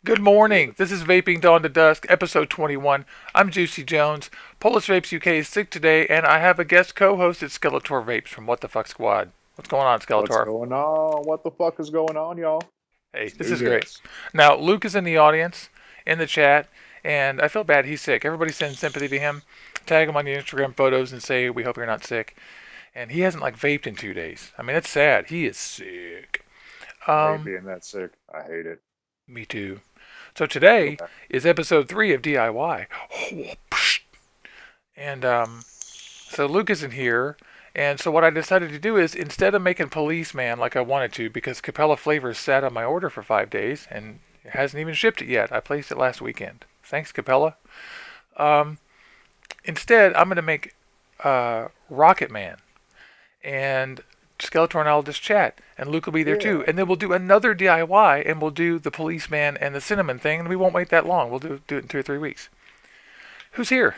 Good morning. This is Vaping Dawn to Dusk, episode 21. I'm Juicy Jones. Polish Vapes UK is sick today, and I have a guest co-host at Skeletor Vapes from What the Fuck Squad. What's going on, What's Skeletor? going on? What the fuck is going on, y'all? Hey, Let's this do is great. this. Now, Luke is in the audience, in the chat, and I feel bad. He's sick. Everybody send sympathy to him. Tag him on your Instagram photos and say, we hope you're not sick. And he hasn't, vaped in 2 days. I mean, that's sad. He is sick. I hate Um, being that sick. I hate it. Me too. So Feel today bad. is episode 3 of DIY. And so Luke isn't here. And so what I decided to do is instead of making policeman like I wanted to, because Capella Flavors sat on my order for 5 days and it hasn't even shipped it yet. I placed it last weekend. Thanks, Capella. Um, Instead, I'm going to make Rocket Man. And Skeletor and I'll just chat, and Luke will be there too. Yeah. And then we'll do another DIY, and we'll do the policeman and the cinnamon thing, and we won't wait that long. We'll do it in 2 or 3 weeks. Who's here?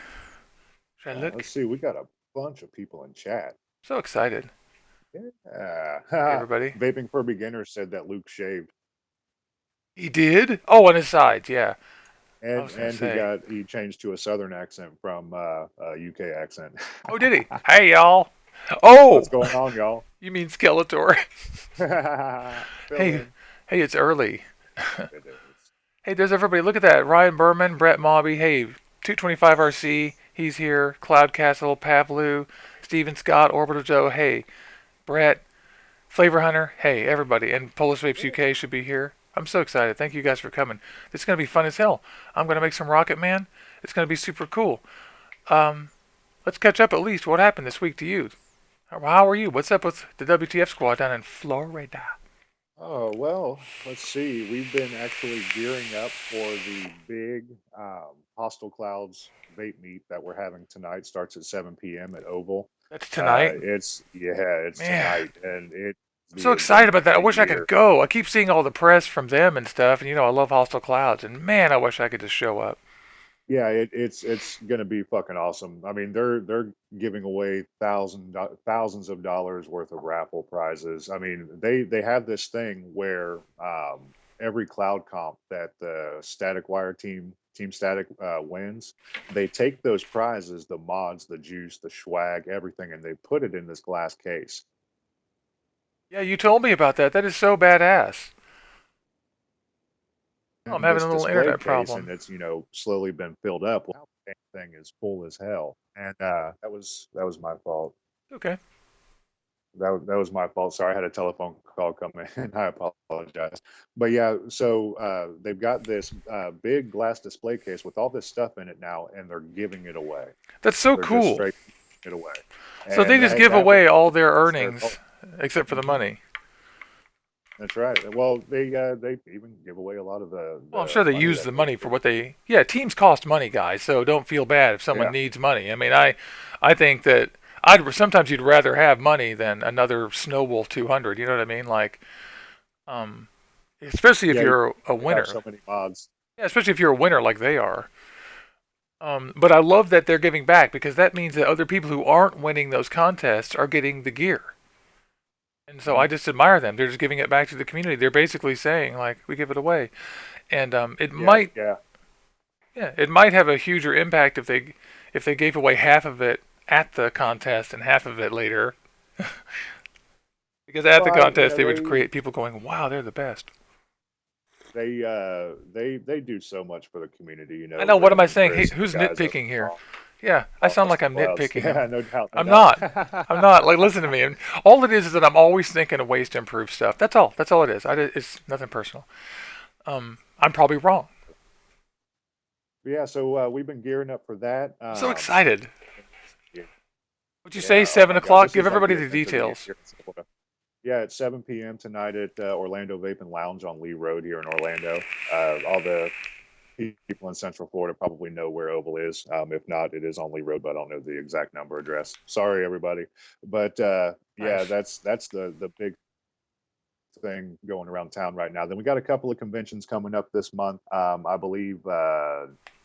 Should I Let's look? see. We got a bunch of people in chat. So excited. Hey, Yeah. everybody. Vaping for Beginners said that Luke shaved, He did? Oh, on his sides, yeah. I and was gonna he say. got he changed to a Southern accent from a UK accent. Oh, did he? Hey, y'all. Oh, What's going on, y'all? you mean Skeletor? Fill Hey, in. hey, it's early. It is. Hey, there's everybody. Look at that. Ryan Berman, Brett Mobby. Hey, 225RC. He's here. Cloud Castle, Pavlu, Steven Scott, Orbital Joe. Hey, Brett, Flavor Hunter. Hey, everybody. And Polish Vapes Yeah. UK should be here. I'm so excited. Thank you guys for coming. This is going to be fun as hell. I'm going to make some Rocket Man. It's going to be super cool. Um, let's catch up at least. What happened this week to you? How are you? What's up with the WTF squad down in Florida? Oh, well, let's see. We've been actually gearing up for the big Hostile Clouds vape meet that we're having tonight. Starts at 7 p.m. at Oval. That's tonight. It's Man, tonight, and it's I'm so gonna excited be about that. I big wish I could gear. go. I keep seeing all the press from them and stuff, and I love Hostile Clouds, and man, I wish I could just show up. Yeah, it's gonna be fucking awesome. I mean, they're giving away thousands of dollars worth of raffle prizes. I mean, they have this thing where every cloud comp that the Static Wire Team Static wins, they take those prizes, the mods, the juice, the swag, everything, and they put it in this glass case. Yeah, you told me about that. That is so badass. Oh, I'm In having this a little display internet case, and problem. it's slowly been filled up. Well, the thing is full as hell, and that was my fault. Okay. That was my fault. Sorry, I had a telephone call come in. I apologize. But yeah, so they've got this big glass display case with all this stuff in it now, and they're giving it away. That's so They're just cool. straight giving it away, So they and just that give that was away all their it's their goal. earnings, except for the Hmm. money. That's right. Well, they even give away a lot of Well, I'm the sure they money use that the goes money for to. what they. Yeah, teams cost money, guys. So don't feel bad if someone Yeah, needs money. I mean, I think that I'd sometimes you'd rather have money than another Snowball 200. You know what I mean? Um, especially if yeah. You you're a have winner. so many mods. Yeah, especially if you're a winner like they are. But I love that they're giving back because that means that other people who aren't winning those contests are getting the gear. And so I Mhm. just admire them. They're just giving it back to the community. They're basically saying like we give it away, and it Yeah, might yeah. yeah it might have a huger impact if they gave away half of it at the contest and half of it later. Because at the Well, contest they would create people going, wow, they're the best. they do so much for the community. I know. What am I Them and saying? Hey, Chris and the who's guys over nitpicking here? at Yeah, I sound like Hostile I'm Clouds. nitpicking. Yeah, no doubt, no I'm doubt. not. I'm not. Like, listen to me. And all it is that I'm always thinking of ways to improve stuff. That's all. That's all it is. It's nothing personal. I'm probably wrong. Yeah, so we've been gearing up for that. I'm so excited. Would you say Yeah, oh seven my God, o'clock? this Give is like everybody the the event of the year details. here in Florida. Yeah, at 7 p.m. tonight at Orlando Vaping Lounge on Lee Road here in Orlando. All the people in Central Florida probably know where Oval is. If not, it is on Lee Road, but I don't know the exact number address. Sorry, everybody. But yeah, Nice. that's the big thing going around town right now. Then we got a couple of conventions coming up this month. I believe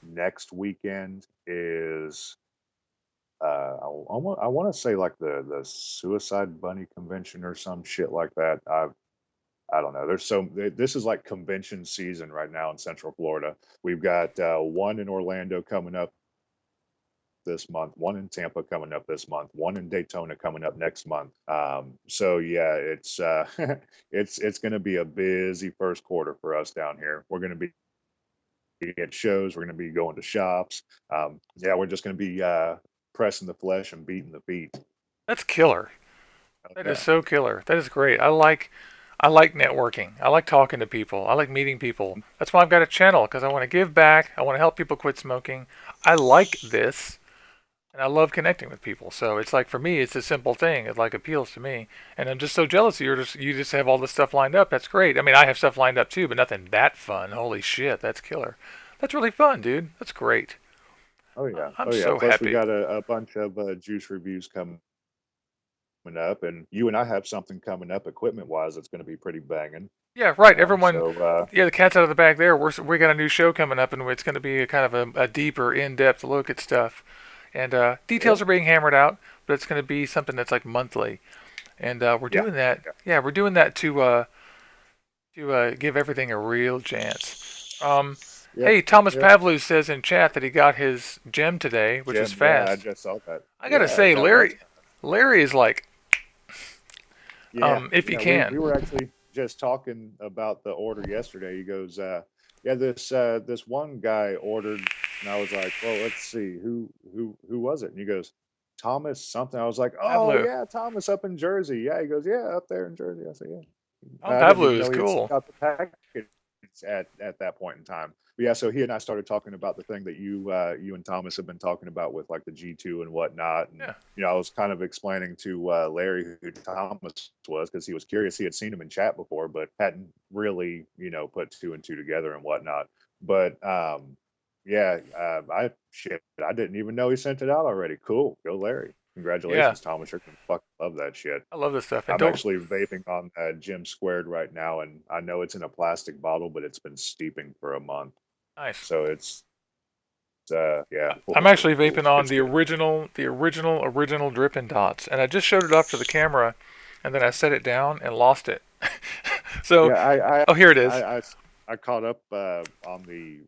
next weekend is I want to say like the Suicide Bunny convention or some shit like that. I don't know. This is like convention season right now in Central Florida. We've got one in Orlando coming up this month, one in Tampa coming up this month, one in Daytona coming up next month. So yeah, it's it's going to be a busy first quarter for us down here. We're going to be at shows. We're going to be going to shops. Yeah, we're just going to be pressing the flesh and beating the feet. That's killer. Oh, That is yeah. so killer. That is great. I like networking. I like talking to people. I like meeting people. That's why I've got a channel because I want to give back. I want to help people quit smoking. I like this and I love connecting with people. So it's like for me, it's a simple thing. It like appeals to me, and I'm just so jealous. You just have all this stuff lined up. That's great. I mean, I have stuff lined up too, but nothing that fun. Holy shit, that's killer. That's really fun, dude. That's great. Oh yeah. I'm Oh yeah. so Plus we happy. got a bunch of juice reviews coming up, and you and I have something coming up equipment wise that's going to be pretty banging. Yeah, right. Everyone. So Yeah, the cat's out of the bag. There, we got a new show coming up, and it's going to be a kind of a deeper, in-depth look at stuff. And yeah, details are being hammered out, but it's going to be something that's like monthly. And we're yeah, doing that. yeah, Yeah, we're doing that to give everything a real chance. yep, Hey, Thomas yep. Pavlou says in chat that he got his gem today, which is Jim, yeah, I fast. just saw that. I gotta Yeah, say, that's Larry is like, yeah, if he yeah. We can. were actually just talking about the order yesterday. He goes, yeah, this one guy ordered, and I was like, well, let's see, who was it? And he goes, Thomas something. I was like, oh Pavlou. yeah, Thomas up in Jersey. Yeah, he goes, yeah, up there in Jersey. I said, yeah. Tom I didn't Pavlou even is know he had sent cool. out the package at that point in time. But yeah, so he and I started talking about the thing that you and Thomas have been talking about with like the G2 and whatnot. And Yeah. I was kind of explaining to Larry who Thomas was because he was curious. He had seen him in chat before, but hadn't really put two and two together and whatnot. But yeah, I didn't even know he sent it out already. Cool, go Larry. Yeah. Congratulations, Thomas. You're gonna fucking love that shit. I love this stuff. And I'm don't. actually vaping on Gym Squared right now, and I know it's in a plastic bottle, but it's been steeping for a month, Nice. so it's yeah, I'm actually vaping on it's the good. original Drippin' Dots, and I just showed it off to the camera, and then I set it down and lost it. So, Yeah, oh, here it is. I, I, I caught up on the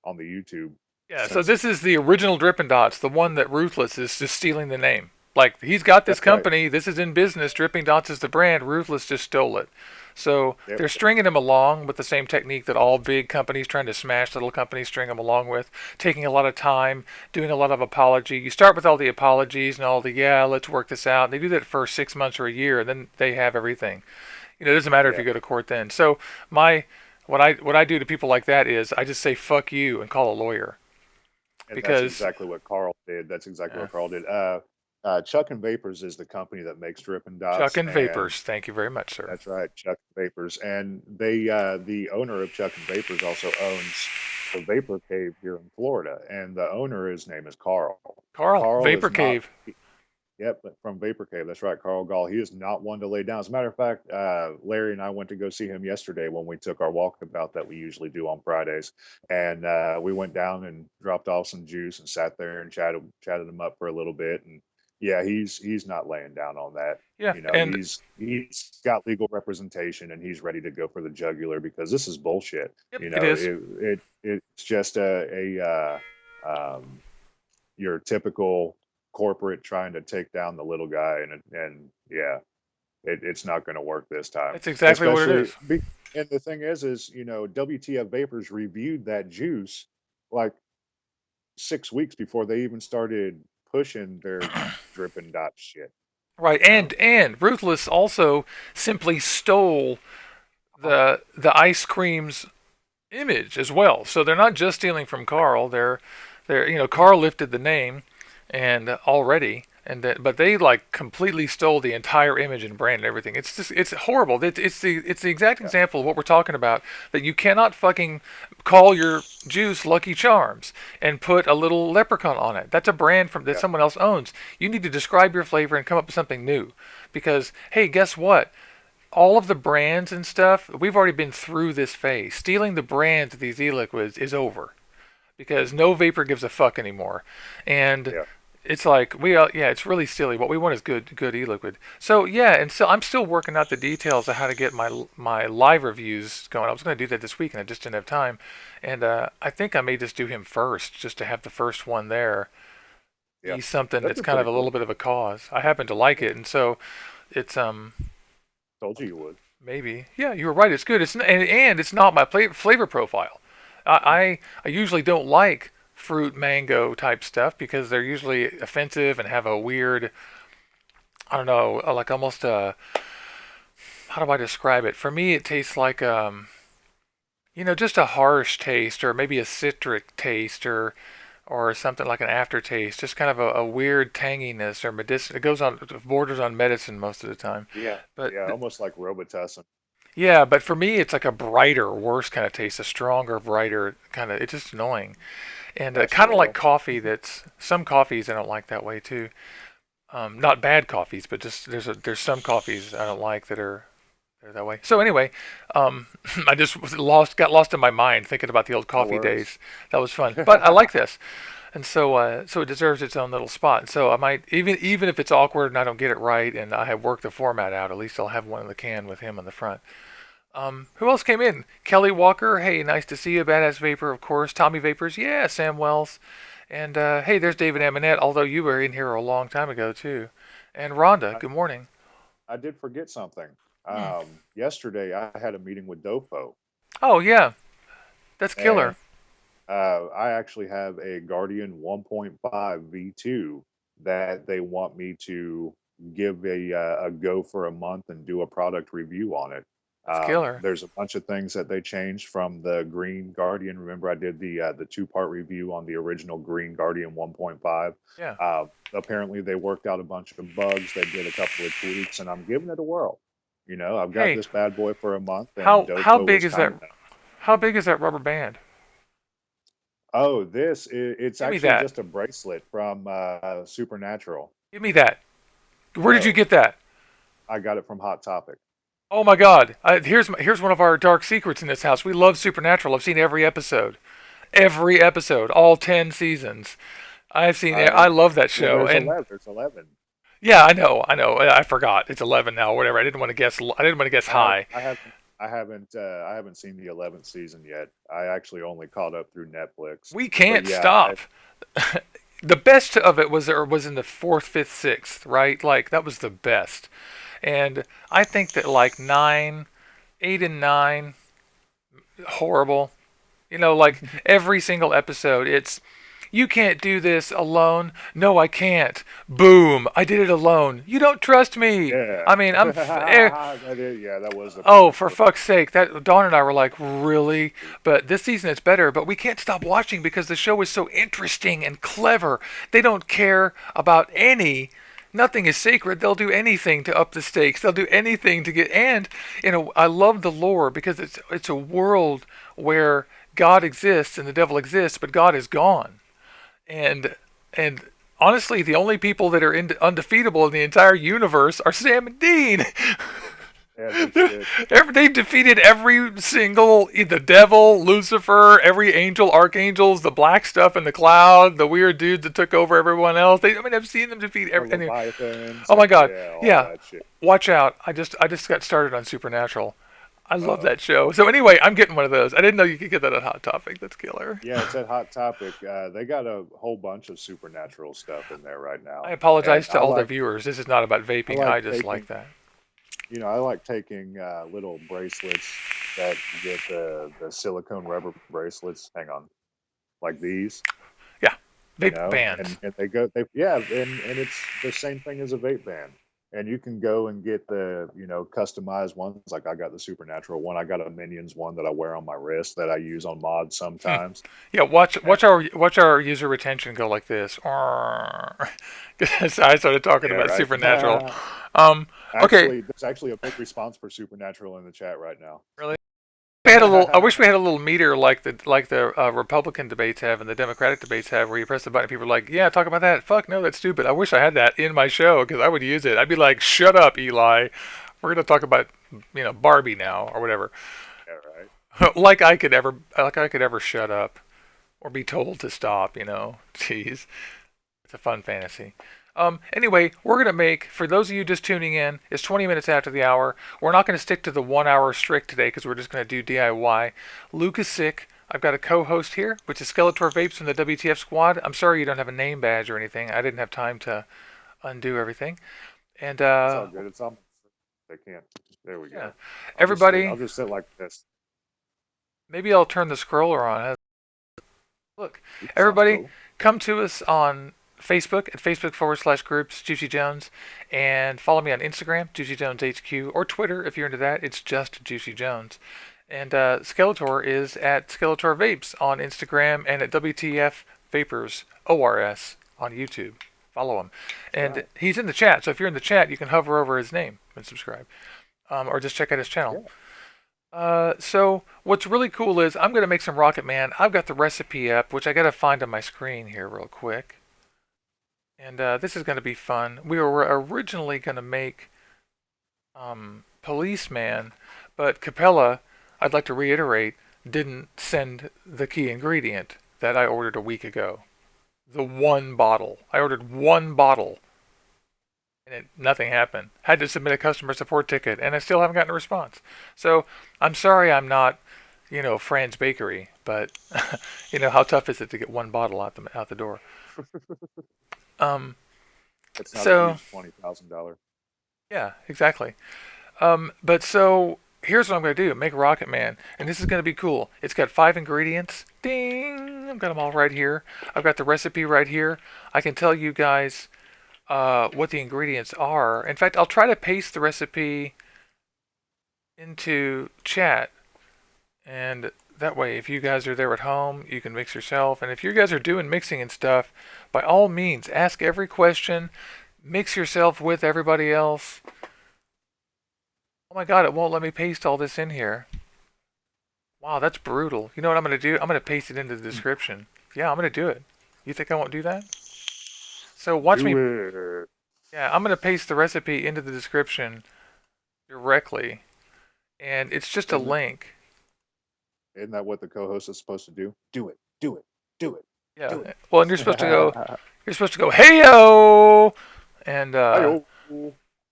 YouTube Yeah, so since this is the original Drippin' Dots, the one that Ruthless is just stealing the name. Like, he's got this that's right. company, this is in business, Dripping Dots is the brand, Ruthless just stole it. So Yep, they're stringing him along with the same technique that all big companies trying to smash little companies string them along with, taking a lot of time, doing a lot of apology. You start with all the apologies and all the, yeah, let's work this out. And they do that for 6 months or a year, and then they have everything. It doesn't matter if yeah, you go to court then. So my what I do to people like that is I just say fuck you and call a lawyer and that's because exactly what Carl did. That's exactly uh, what Carl did. Chuck and Vapors is the company that makes Drippin' Chuck Dots, and and Vapors. Thank you very much, sir. that's right, Chuck Vapors. And the owner of Chuck and Vapors also owns the Vapor Cave here in Florida. And the owner, his name is Carl. Carl, Carl Vapor is not, Cave. yep, from Vapor Cave. That's right, Carl Gall. He is not one to lay down. As a matter of fact, Larry and I went to go see him yesterday when we took our walkabout that we usually do on Fridays. And we went down and dropped off some juice and sat there and chatted him up for a little bit. And yeah, he's not laying down on that. Yeah, and He's got legal representation and he's ready to go for the jugular because this is bullshit. yep, it is. It's just your typical corporate trying to take down the little guy, and yeah, it's not going to work this time. That's exactly what it Especially, is. and the thing is WTF Vapors reviewed that juice like 6 weeks before they even started pushing their Drippin' Dot shit. Right, You know, and Ruthless also simply stole the ice cream's image as well. So they're not just stealing from Carl. They're Carl lifted the name and already and then, but they like completely stole the entire image and brand and everything. It's horrible. It's the exact yeah, example of what we're talking about. That you cannot fucking call your juice Lucky Charms and put a little leprechaun on it. That's a brand that yeah, someone else owns. You need to describe your flavor and come up with something new. Because hey, guess what? All of the brands and stuff, we've already been through this phase. Stealing the brands of these e-liquids is over because no vapor gives a fuck anymore. And yeah, it's like yeah, it's really silly. What we want is good e-liquid. So yeah, and so I'm still working out the details of how to get my live reviews going. I was going to do that this week, and I just didn't have time. And I think I may just do him first, just to have the first one there Yeah, be something that'd that's be kind of pretty a little cool. bit of a cause. I happen to like it, and so it's Told you would. maybe yeah, you were right. It's good. And it's not my flavor profile. I usually don't like fruit mango type stuff because they're usually offensive and have a weird, I don't know, like almost a, how do I describe it? For me, it tastes like just a harsh taste or maybe a citric taste or something like an aftertaste, just kind of a weird tanginess or medicine. It goes on borders on medicine most of the time. Yeah, But yeah, almost like Robitussin. yeah, but for me, it's like a brighter, worse kind of taste, a stronger, brighter kind of. It's just annoying, and That's kind of like well. coffee. That's some coffees I don't like that way too. Not bad coffees, but just there's some coffees I don't like that are they're that way. So anyway, um, I just got lost in my mind thinking about the old No coffee worries. days. That was fun, but I like this, and so it deserves its own little spot. And so I might even if it's awkward and I don't get it right, and I have worked the format out, at least I'll have one in the can with him on the front. Who else came in? Kelly Walker. Hey, nice to see you. Badass Vapor, of course. Tommy Vapors. Yeah, Sam Wells. And hey, there's David Amonette, although you were in here a long time ago, too. And Rhonda, I, good morning. I did forget something. Hmm. Yesterday I had a meeting with Dofo, Oh, yeah, that's killer. and I actually have a Guardian 1.5 V2 that they want me to give a go for a month and do a product review on it. That's killer. There's a bunch of things that they changed from the Green Guardian. Remember, I did the two-part review on the original Green Guardian 1.5. Yeah. Apparently, they worked out a bunch of bugs. They did a couple of tweaks, and I'm giving it a whirl. I've got Hey, this bad boy for a month, and how Dofo big was is that? kind enough. How big is that rubber band? Oh, it's Give me actually that. just a bracelet from Supernatural. Give me that. Where did you Oh, get that? I got it from Hot Topic. Oh my God! Here's one of our dark secrets in this house. We love Supernatural. I've seen every episode, all 10 seasons. I've seen it. Uh, I love that well, show. there's And 11. There's 11. yeah, I know. I forgot. It's 11 now. Whatever. I didn't want to guess. I didn't want to guess I have high. I haven't seen the 11th season yet. I actually only caught up through Netflix. We But can't yeah, stop. The best of it was in the fourth, fifth, sixth, right? Like that was the best. And I think that like 8 and 9, horrible. Like every single episode, it's you can't do this alone. No, I can't. Boom! I did it alone. You don't trust me. yeah. I mean, Yeah, that was the oh, point. for fuck's sake! That Dawn and I were like, really? But this season it's better. But we can't stop watching because the show is so interesting and clever. They don't care about any. Nothing is sacred. They'll do anything to up the stakes. They'll do anything to get. And I love the lore because it's a world where God exists and the devil exists, but God is gone. And and honestly, the only people that are undefeatable in the entire universe are Sam and Dean. Yeah, no shit. They've defeated every single the devil, Lucifer, every angel, archangels, the black stuff in the cloud, the weird dudes that took over everyone else. I mean, I've seen them defeat The every. Anyway, Leviathans oh my and God, yeah, all yeah. that shit. Watch out! I just got started on Supernatural. I love Uh-oh. that show. So anyway, I'm getting one of those. I didn't know you could get that on Hot Topic. That's killer. Yeah, it's at Hot Topic. They got a whole bunch of supernatural stuff in there right I now, and apologize to all the viewers. This is not about I vaping. like I just like taking that. I like taking little bracelets that you get the silicone rubber bracelets. Hang on, like these, Yeah, you vape know, bands. and they yeah, and it's the same thing as a vape band. And you can go and get the customized ones. Like I got the Supernatural one. I got a Minions one that I wear on my wrist that I use on mods Hmm. sometimes. Yeah, watch And, watch our user retention go like this. Because I started talking yeah, about right. Supernatural. Um, okay, There's actually a big response for Supernatural in the chat right now. really. We had a little. I wish we had a little meter like the Republican debates have and the Democratic debates have, where you press the button, and people are like, "Yeah, talk about that." Fuck no, that's stupid. I wish I had that in my show because I would use it. I'd be like, "Shut up, Eli. We're gonna talk about Barbie now or whatever." Yeah, right. Like I could ever shut up or be told to stop. Jeez. a fun fantasy. Anyway, we're going to make, for those of you just tuning in, it's 20 minutes after the hour. We're not going to stick to the 1 hour strict today because we're just going to do DIY. Luke is sick. I've got a co-host here, which is Skeletor Vapes from the WTF squad. I'm sorry you don't have a name badge or anything. I didn't have time to undo everything. And It's all good. It's all. They can't. There we yeah, go. I'll just sit. everybody, I'll just sit like this. maybe I'll turn the scroller on. Look, Sounds everybody, cool. come to us on Facebook at Facebook/groups Juicy Jones, and follow me on Instagram, Juicy Jones HQ, or Twitter if you're into that. It's just Juicy Jones. And Skeletor is at Skeletor Vapes on Instagram and at WTF Vapors ORS on YouTube. Follow him, That's and right. he's in the chat. So if you're in the chat, you can hover over his name and subscribe, or just check out his channel. Yeah. So what's really cool is I'm gonna make some Rocket Man. I've got the recipe up, which I gotta find on my screen here real quick. And this is gonna be fun. We were originally gonna make Policeman, but Capella, I'd like to reiterate, didn't send the key ingredient that I ordered a week ago. The one bottle. I ordered one bottle, and nothing happened. Had to submit a customer support ticket, and I still haven't gotten a response. So I'm sorry I'm not, Fran's Bakery, but how tough is it to get one bottle out the door? Um, It's not a so huge $20,000. yeah, exactly. But so here's what I'm gonna do: make Rocket Man, and this is gonna be cool. It's got 5 ingredients. Ding! I've got them all right here. I've got the recipe right here. I can tell you guys what the ingredients are. In fact, I'll try to paste the recipe into chat, and that way, if you guys are there at home, you can mix yourself. And if you guys are doing mixing and stuff, by all means, ask every question. Mix yourself with everybody else. Oh my god, it won't let me paste all this in here. Wow, that's brutal. You know what I'm going to do? I'm going to paste it into the description. Yeah, I'm going to do it. You think I won't do that? So watch Do me. it. Yeah, I'm going to paste the recipe into the description directly. And it's just a Isn't it? link. Isn't that what the co-host is supposed to do? Do it. Do it. Do it. Yeah. Do it. Well, and you're supposed to go, hey-yo! And, Hi-yo.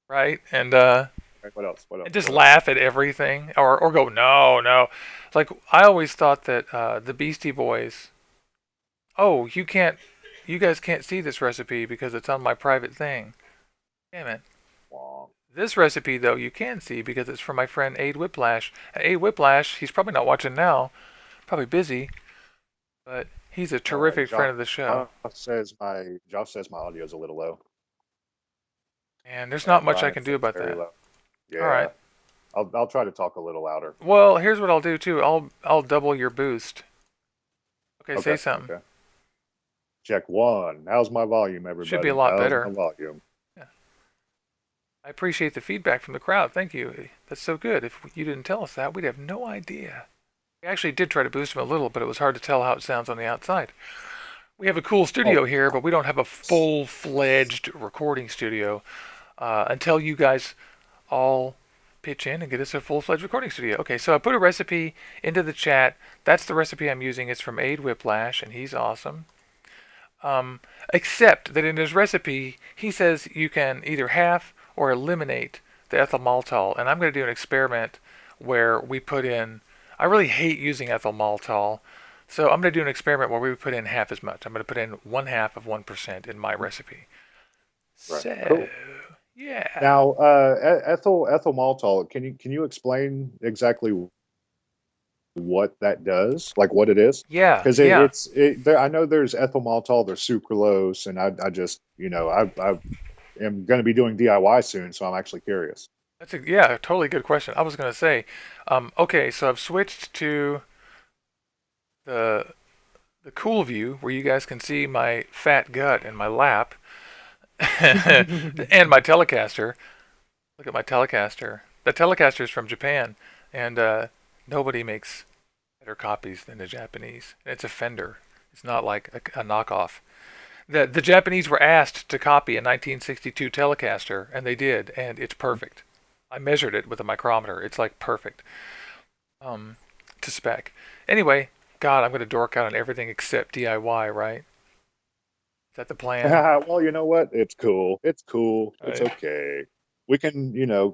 right? And, What else? What and else? just What else? laugh at everything. Or go, no, no. Like, I always thought that the Beastie Boys, oh, you guys can't see this recipe because it's on my private thing. Damn it. Wrong. This recipe, though, you can see because it's from my friend Aid Whiplash. And Aid Whiplash, he's probably not watching now, probably busy, but he's a All right. terrific friend of the show. Josh says my audio is a little low. And there's not And much I Brian can do says about very that. low. All Yeah. right. I'll try to talk a little louder. Well, here's what I'll do too. I'll double your boost. Okay, say Okay. something. Okay. Check one. How's my volume, Should be a everybody? lot How's my better. volume? Yeah. I appreciate the feedback from the crowd. Thank you. That's so good. If you didn't tell us that, we'd have no idea. I actually did try to boost him a little, but it was hard to tell how it sounds on the outside. We have a cool Oh, studio here, but we don't have a full-fledged recording studio until you guys all pitch in and get us a full-fledged recording studio. Okay, so I put a recipe into the chat. That's the recipe I'm using. It's from Aid Whiplash, and he's awesome. Except that in his recipe, he says you can either half or eliminate the ethyl maltol. And I'm going to do an experiment where we put in. I really hate using ethyl maltol, so I'm going to do an experiment where we put in half as much. I'm going to put in 1/2 of 1% in my recipe. right. So, Cool. yeah. Now, ethyl maltol. Can you explain exactly what that does? Like what it is? Yeah, Because yeah. I know there's ethyl maltol, there's sucralose, and I just I am going to be doing DIY soon, so I'm actually curious. That's a totally good question. I was going to say, okay, so I've switched to the the cool view where you guys can see my fat gut in my lap and my Telecaster. Look at my Telecaster. The Telecaster is from Japan, and nobody makes better copies than the Japanese. And it's a Fender. It's not like a knockoff. The Japanese were asked to copy a 1962 Telecaster, and they did, and it's perfect. I measured it with a micrometer. It's like perfect to spec. Anyway, God, I'm going to dork out on everything except DIY, right? Is that the plan? Well, you know what? It's cool. It's cool. It's Right. okay. We can,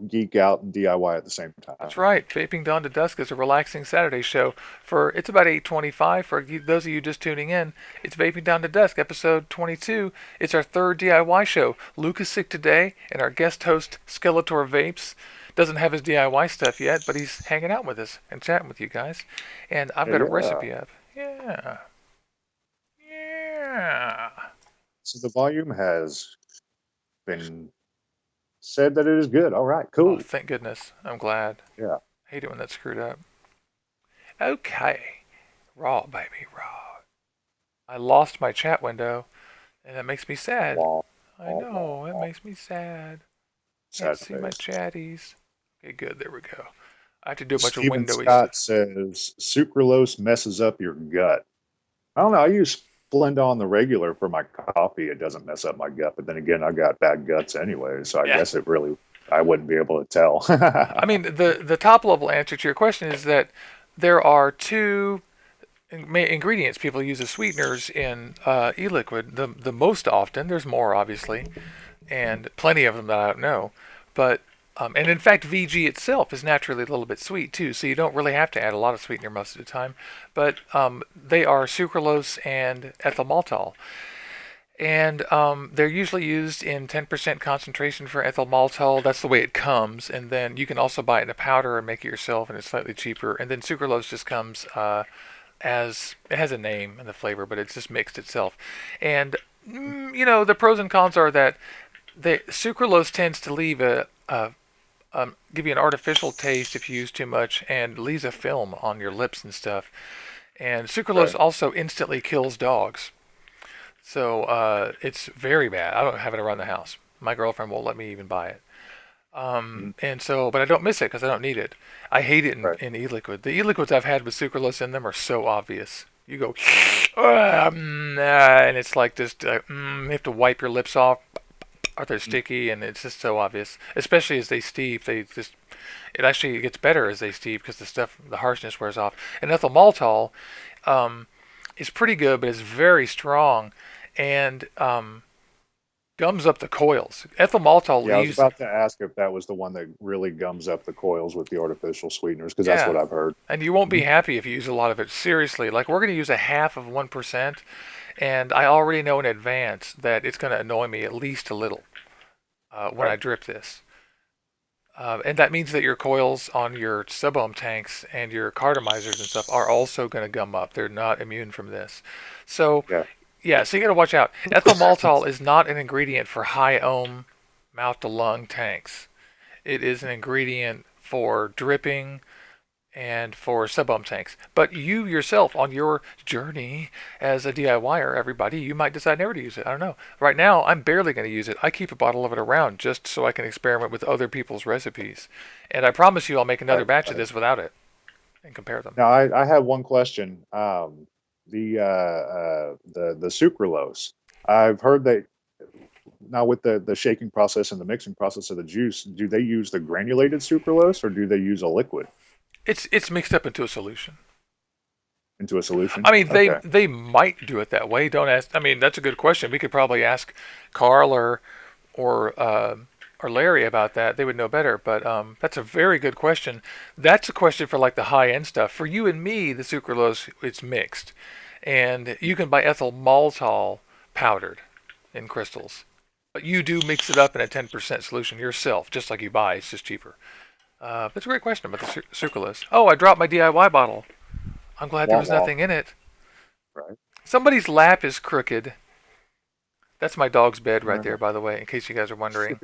geek out and DIY at the same That's time. right. Vaping Dawn to Dusk is a relaxing Saturday show. It's about 8:25 for those of you just tuning in. It's Vaping Dawn to Dusk, episode 22. It's our third DIY show. Luke is sick today, and our guest host Skeletor Vapes doesn't have his DIY stuff yet, but he's hanging out with us and chatting with you guys. And I've got a Yeah. recipe up. Yeah, yeah. So the volume has been said that it is good. All right, Oh, cool. thank goodness. I'm glad. Yeah. I hate it when that's screwed up. Okay, raw baby, raw. I lost my chat window, and that makes me sad. Wah, I wah, wah, know, it wah. makes me sad. Can't Sad see my face. chatties. Okay, good, there we go. I have to do a bunch of Steven windowy stuff. Scott says sucralose messes up your gut. I don't know. I use Splenda on the regular for my coffee. It doesn't mess up my gut. But then again, I got bad guts anyway. So I Yeah. guess I wouldn't be able to tell. I mean, the top level answer to your question is that there are two ingredients people use as sweeteners in eLiquid. The most often, there's more obviously, and plenty of them that I don't know. But and in fact, VG itself is naturally a little bit sweet too, so you don't really have to add a lot of sweetener most of the time. But they are sucralose and ethyl maltol, and they're usually used in 10% concentration for ethyl maltol. That's the way it comes, and then you can also buy it in a powder or make it yourself, and it's slightly cheaper. And then sucralose just comes as it has a name and the flavor, but it's just mixed itself. And the pros and cons are that the sucralose tends to leave give you an artificial taste if you use too much, and leaves a film on your lips and stuff. And sucralose Right. also instantly kills dogs, so it's very bad. I don't have it around the house. My girlfriend won't let me even buy it. Mhm. And so, but I don't miss it because I don't need it. I hate it Right. in e-liquid. The e-liquids I've had with sucralose in them are so obvious. You go, and it's like just you have to wipe your lips off, or they're Mhm. sticky, and it's just so obvious. Especially as they steep, it actually gets better as they steep because the harshness wears off. And ethyl maltol um, is pretty good, but it's very strong, and gums up the coils. Ethyl maltol Yeah, I was leaves, about to ask if that was the one that really gums up the coils with the artificial sweeteners, because that's yeah, what I've heard. and you won't be Mhm. happy if you use a lot of it. Seriously, like we're going to use a half of 1%, and I already know in advance that it's going to annoy me at least a little when I Right. drip this. And that means that your coils on your sub-ohm tanks and your cartomizers and stuff are also going to gum up. They're not immune from this. So, Yeah. yeah, so you got to watch out. Ethyl maltol is not an ingredient for high ohm mouth to lung tanks. It is an ingredient for dripping and for sub-ohm tanks. But you yourself, on your journey as a DIYer, everybody, you might decide never to use it. I don't know. Right now, I'm barely going to use it. I keep a bottle of it around just so I can experiment with other people's recipes. And I promise you I'll make another Right. batch of Right. this without it and compare them. Now, I have one question. The sucralose. I've heard that now with the shaking process and the mixing process of the juice, do they use the granulated sucralose or do they use a liquid It's mixed up into a solution. into a I solution? mean, Okay. they might do it that way. Don't ask. I mean, that's a good question. We could probably ask Carl or or Larry about that. They would know better. But that's a very good question. That's a question for like the high end stuff. For you and me, the sucralose it's mixed, and you can buy ethyl maltol powdered in crystals. But you do mix it up in a 10% solution yourself, just like you buy. It's just cheaper. That's a great question about the sucralose. Oh, I dropped my DIY bottle. I'm glad there Wah was wah. nothing in it. Right. Somebody's lap is crooked. That's my dog's bed right there, Uh, by the way, in case you guys are wondering.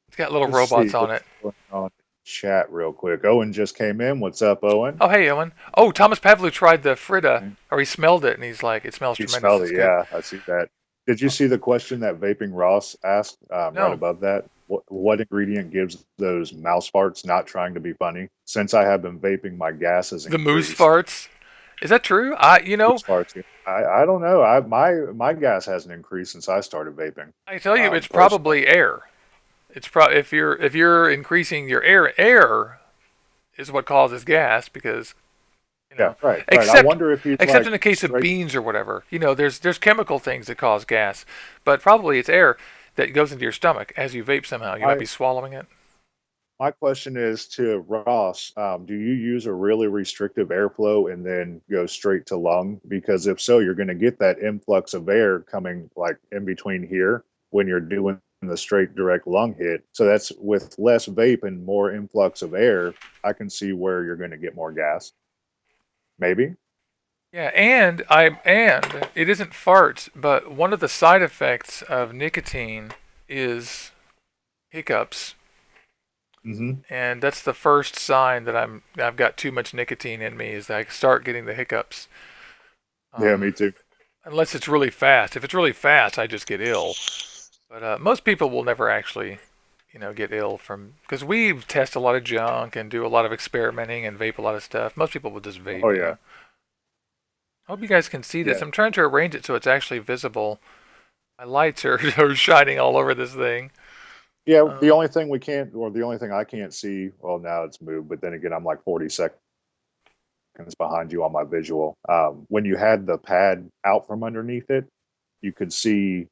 It's got little let's see robots on what's it. going on in chat real quick. Owen just came in. What's up, Owen? Oh, hey, Owen. Oh, Thomas Pavlou tried the Frida, or he smelled it, and he's like, it smells You tremendous. smelled It's it. good. Yeah, I see that. Did you see the question that Vaping Ross asked right No, above that? What ingredient gives those mouse farts? Not trying to be funny. Since I have been vaping, my gas has the moose increased. farts. Is that true? Moose farts. Yeah. I don't know. My gas hasn't increased since I started vaping. I tell you, it's Personally. probably air. If you're increasing your air is what causes gas because You Yeah, know, right, right. I except wonder if he's except like in the case of straight. beans or whatever. There's chemical things that cause gas, but probably it's air that goes into your stomach as you vape somehow. You might My be swallowing it. my question is to Ross, do you use a really restrictive airflow and then go straight to lung? Because if so, you're going to get that influx of air coming like in between here when you're doing the straight direct lung hit. So that's with less vape and more influx of air, I can see where you're going to get more gas. Maybe. Yeah, and it isn't farts, but one of the side effects of nicotine is hiccups, Hmm. and that's the first sign that I've got too much nicotine in me is that I start getting the hiccups. Yeah, Um, me too. Unless it's really fast. If it's really fast, I just get ill. But most people will never actually, get ill from because we test a lot of junk and do a lot of experimenting and vape a lot of stuff. Most people will just Oh vape. yeah. I hope you guys can see this. Yeah. I'm trying to arrange it so it's actually visible. My lights are, are shining all over this thing. Yeah, the Um, only thing we can't, or the only thing I can't see, well, now it's moved, but then again, I'm like 40 seconds behind you on my visual. When you had the pad out from underneath it, you could see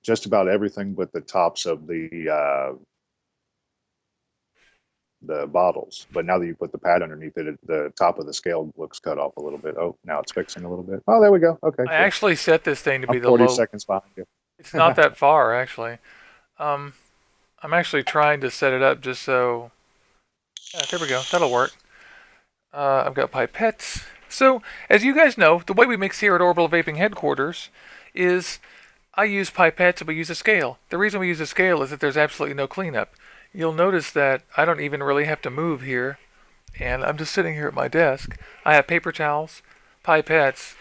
just about everything but the tops of the bottles. But now that you put the pad underneath it, the top of the scale looks cut off a little bit. Oh, now it's fixing a little bit. Oh, there we go. Okay, I cool. actually set this thing to I'm be the 40 low. seconds behind you. It's not that far actually. Um, I'm actually trying to set it up just so. Yeah, there we go. That'll work. I've got pipettes. So, as you guys know, the way we mix here at Orbital Vaping headquarters is I use pipettes and we use a scale. The reason we use a scale is that there's absolutely no cleanup. You'll notice that I don't even really have to move here, and I'm just sitting here at my desk. I have paper towels, pipettes,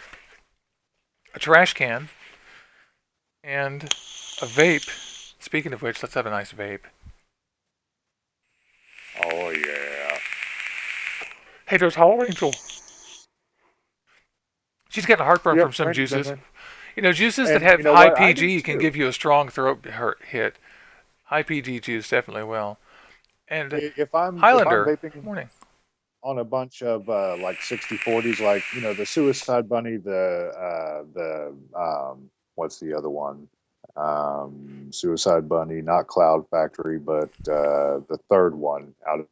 a trash can, and a vape. Speaking of which, let's have a nice vape. Oh yeah. Hey, there's Hollow Angel. She's getting heartburn from Yep, some Randy's in juices. there. Juices that And you have know high what? I do PG can too. give you a strong throat hurt hit. High PG juice definitely will. And If I'm Highlander, vaping morning. on a bunch of like 60/40s, like the Suicide Bunny, the what's the other one? Suicide Bunny, not Cloud Factory, but the third one out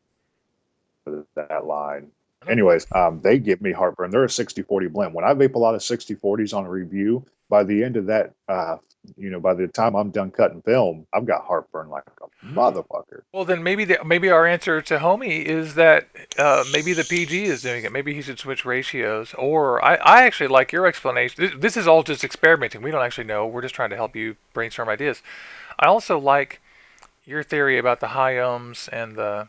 of that line. I don't know. Anyways, they give me heartburn. They're a 60/40 blend. When I vape a lot of 60/40s on a review, by the end of that, by the time I'm done cutting film, I've got heartburn like a motherfucker. Well, then maybe our answer to Homie is that maybe the PG is doing it. Maybe he should switch ratios. Or I actually like your explanation. This is all just experimenting. We don't actually know. We're just trying to help you brainstorm ideas. I also like your theory about the high ohms and the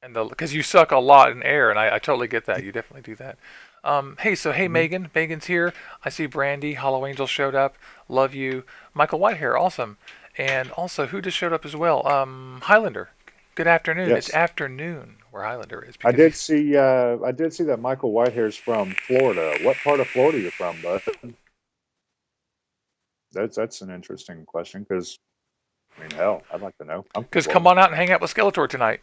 because you suck a lot in air, and I totally get that. You definitely do that. Hey Mhm. Megan, Megan's here. I see Brandy, Hollow Angel showed up. Love you, Michael Whitehair, awesome, and also who just showed up as well? Highlander. Good afternoon. It's Yes. afternoon where Highlander is because he's. I did see that Michael Whitehair's from Florida. What part of Florida you from, bud? That's an interesting question because I mean, hell, I'd like to know. I'm from Because come Florida. on out and hang out with Skeletor tonight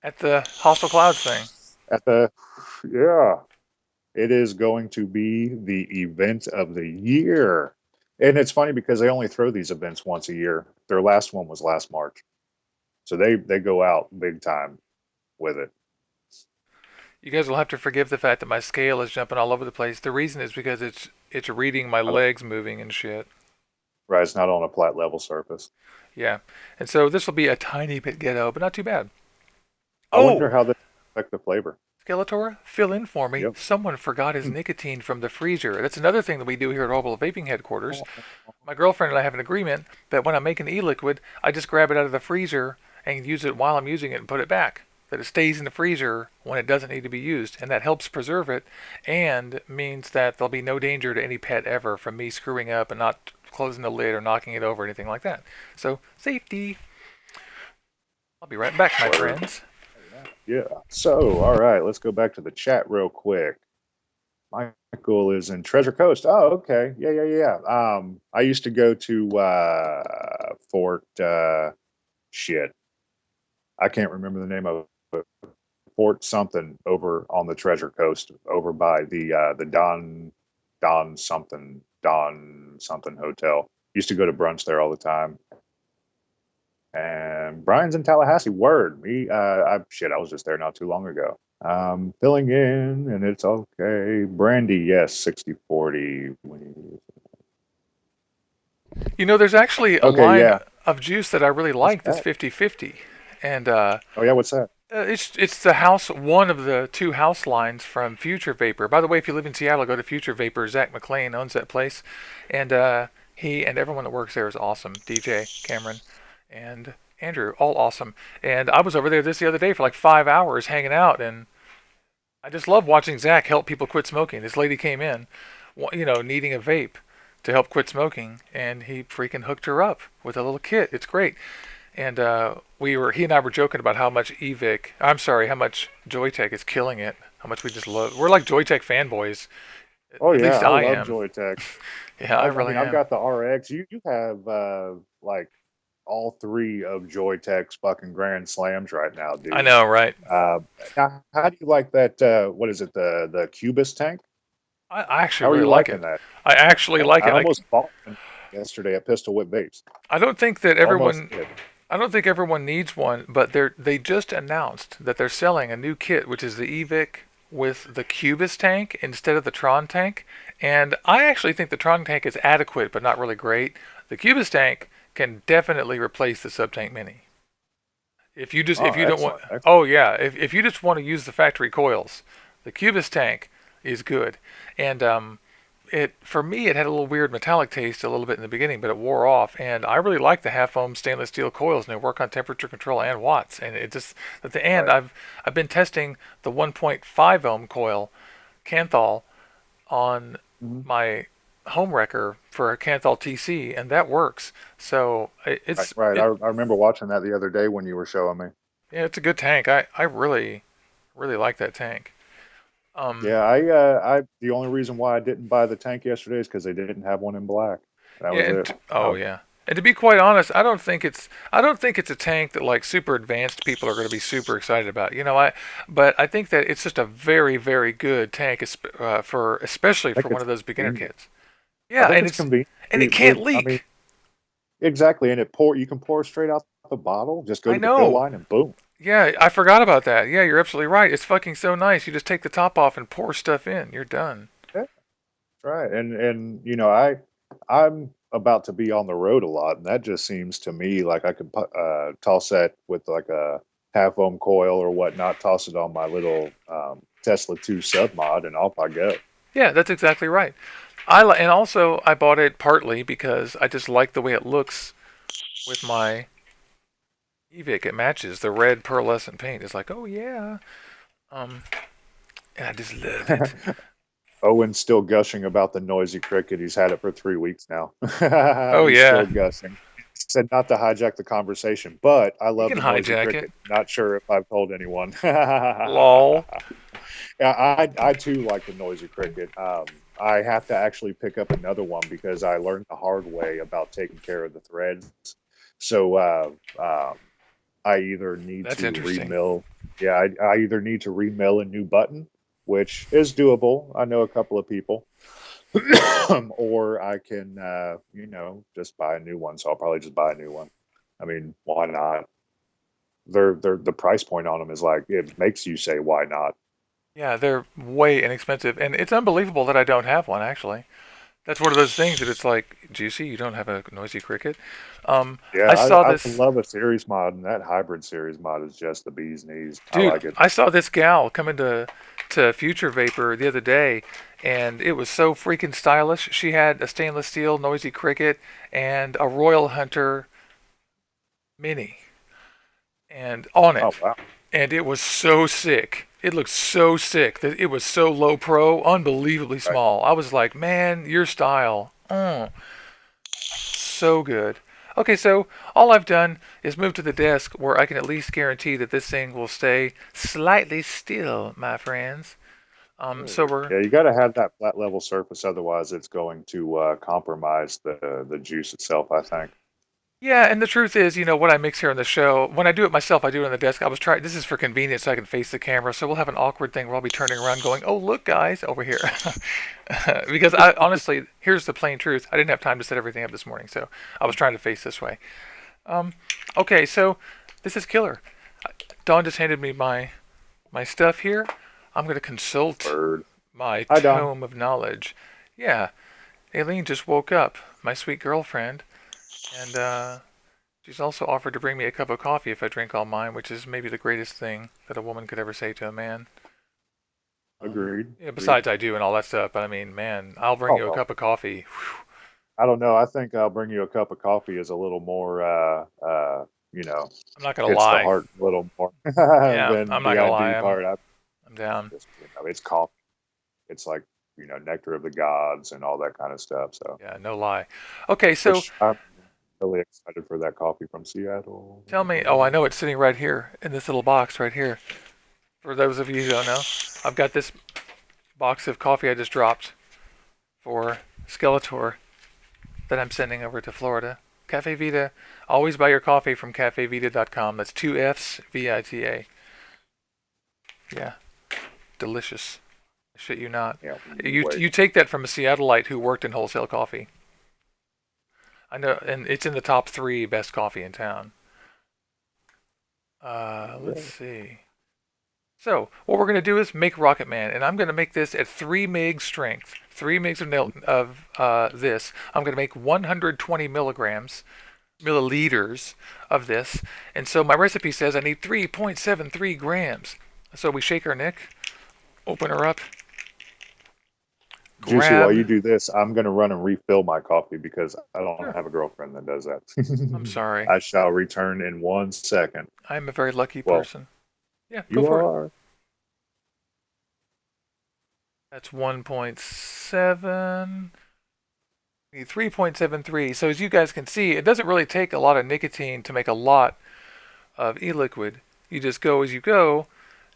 at the Hostile Clouds thing. At the Yeah, it is going to be the event of the year. And it's funny because they only throw these events once a year. Their last one was last March. So they go out big time with it. You guys will have to forgive the fact that my scale is jumping all over the place. The reason is because it's reading my I don't- legs moving and shit. Right, it's not on a flat level surface. Yeah. And so this will be a tiny bit ghetto, but not too bad. I Oh, wonder how they affect the flavor. Skeletor, fill in for me. Yep. Someone forgot his Hmm. nicotine from the freezer. That's another thing that we do here at Orbital Vaping headquarters. My girlfriend and I have an agreement that when I'm making e-liquid, I just grab it out of the freezer and use it while I'm using it and put it back. That it stays in the freezer when it doesn't need to be used, and that helps preserve it and means that there'll be no danger to any pet ever from me screwing up and not closing the lid or knocking it over or anything like that. So, safety. I'll be right back, my Word. friends. Yeah. So, all right, let's go back to the chat real quick. Michael is in Treasure Coast. Oh, okay. Yeah, yeah, yeah. I used to go to Fort shit. I can't remember the name of it. Fort something over on the Treasure Coast, over by the Don something hotel. Used to go to brunch there all the time. And Brian's in Tallahassee. Word, me, I was just there not too long ago. Filling in, and it's okay. Brandy, yes, 60/40. There's actually a Okay, line yeah. of juice that I really What's like that's that? 50/50, and Oh yeah, what's that? it's the house one of the two house lines from Future Vapor. By the way, if you live in Seattle, go to Future Vapor. Zach McLean owns that place, and he and everyone that works there is awesome. DJ Cameron and Andrew, all awesome. And I was over there the other day for like 5 hours hanging out, and I just love watching Zach help people quit smoking. This lady came in, needing a vape to help quit smoking, and he freaking hooked her up with a little kit. It's great. And he and I were joking about how much how much Joytech is killing it. How much we just love. We're like Joytech fanboys. Oh At yeah, least I I love am. Joytech. Yeah, I I really mean, I've am. got the RX. You have like all three of Joytech's fucking Grand Slams right now, I dude. know, right? Uh, Now, how do you like that? What is it? The Cubist tank? I actually How are really you like it. liking that? I actually like I it. almost bought one yesterday at Pistol Whip Vapes. I don't think that Almost everyone did. I don't think everyone needs one, but they just announced that they're selling a new kit, which is the eVic with the Cubus tank instead of the Tron tank. And I actually think the Tron tank is adequate, but not really great. The Cubus tank can definitely replace the Subtank Mini. Oh, If you don't want, excellent, excellent. oh yeah, if you just want to use the factory coils, the Cubus tank is good. And it for me it had a little weird metallic taste a little bit in the beginning, but it wore off. And I really like the half ohm stainless steel coils, and they work on temperature control and watts. And it just at the end, Right. I've been testing the 1.5 ohm coil Canthal on Hmm. my home wrecker for a Canthal TC, and that works. So Right, right. I remember watching that the other day when you were showing me. yeah, it's a good tank. I really like that tank. Um, Yeah, the only reason why I didn't buy the tank yesterday is because they didn't have one in black. That yeah, was it. oh Oh, yeah. And to be quite honest, I don't think it's a tank that like super advanced people are going to be super excited about. But I think that it's just a very very good tank for especially I for think one it's of those beginner convenient. kits. I Yeah, think it's convenient. and it can't I mean, leak. exactly. And you can pour straight out the bottle. Just go I to the fill know. line and boom. Yeah, I forgot about that. Yeah, you're absolutely right. It's fucking so nice. You just take the top off and pour stuff in. You're done. Yeah, that's right. And I'm about to be on the road a lot, and that just seems to me like I could toss that with like a half ohm coil or whatnot, toss it on my little Tesla 2 sub mod, and off I go. Yeah, that's exactly right. And also I bought it partly because I just like the way it looks with my Evic. It matches the red pearlescent paint. It's like, oh yeah, um, and I just love it. Owen's still gushing about the noisy cricket. He's had it for 3 weeks now. Oh He's still yeah, gushing. Said not to hijack the conversation, but I you love can the noisy hijack it. cricket. Not sure if I've told anyone. Yeah, Lol. I too like the noisy cricket. I have to actually pick up another one because I learned the hard way about taking care of the threads. So I either need That's to interesting. remill. Yeah, I either need to remill a new button, which is doable. I know a couple of people, or I can, just buy a new one. So I'll probably just buy a new one. I mean, why not? They're the price point on them is like it makes you say why not. Yeah, they're way inexpensive, and it's unbelievable that I don't have one. Actually, that's one of those things that it's like, juicy. You don't have a noisy cricket. Yeah, I saw I this. love a series mod, and that hybrid series mod is just the bee's knees. I Dude, like it. I saw this gal come to Future Vapor the other day, and it was so freaking stylish. She had a stainless steel noisy cricket and a Royal Hunter Mini, and on Oh it, wow, and it was so sick. It looked so sick that it was so low pro, unbelievably right. small. I was like, man, your style, so good. Okay, so all I've done is move to the desk where I can at least guarantee that this thing will stay slightly still, my friends. So Good. we're Yeah, you got to have that flat level surface, otherwise it's going to compromise the juice itself, I think. Yeah, and the truth is, what I mix here on the show, when I do it myself, I do it on the desk. I was trying, this is for convenience so I can face the camera. So we'll have an awkward thing where I'll be turning around going, oh, look, guys, over here. Because I honestly, here's the plain truth. I didn't have time to set everything up this morning. So I was trying to face this way. Um, okay, so this is killer. Dawn just handed me my stuff here. I'm going to consult Bird. my Hi, Don. tome of knowledge. Yeah, Aileen just woke up, my sweet girlfriend. And she's also offered to bring me a cup of coffee if I drink all mine, which is maybe the greatest thing that a woman could ever say to a man. Agreed. Agreed. Besides, I do and all that stuff, but I mean, man, I'll bring Oh you a well. cup of coffee. I don't know. I think I'll bring you a cup of coffee is a little more, you know, I'm not gonna hits the lie. heart a little more Yeah, than I'm not the gonna lie. ID I'm part. I'm down. Just, it's coffee. It's like, nectar of the gods and all that kind of stuff. So, Yeah, no lie. Okay, so which I'm really excited for that coffee from Seattle. tell me. Oh, I know it's sitting right here in this little box right here. For those of you who don't know, I've got this box of coffee I just dropped for Skeletor that I'm sending over to Florida. Cafe Vita. Always buy your coffee from cafevita.com. That's two F's, Vita. Yeah, delicious. I shit you not. Yeah, You wait. you take that from a Seattleite who worked in wholesale coffee. I know, and it's in the top three best coffee in town. Let's Yeah. see. So what we're gonna do is make Rocket Man, and I'm gonna make this at 3 meg strength. 3 megs of this. I'm gonna make 120 milliliters of this, and so my recipe says I need 3.73 grams. So we shake our Nick, open her up, Juicy, while grab. you do this, I'm going to run and refill my coffee because I don't Sure. have a girlfriend that does that. I'm sorry. I shall return in 1 second. I'm a very lucky Well, person. Yeah, go you for it. are. That's 1.7. 3.73. So as you guys can see, it doesn't really take a lot of nicotine to make a lot of e-liquid. You just go as you go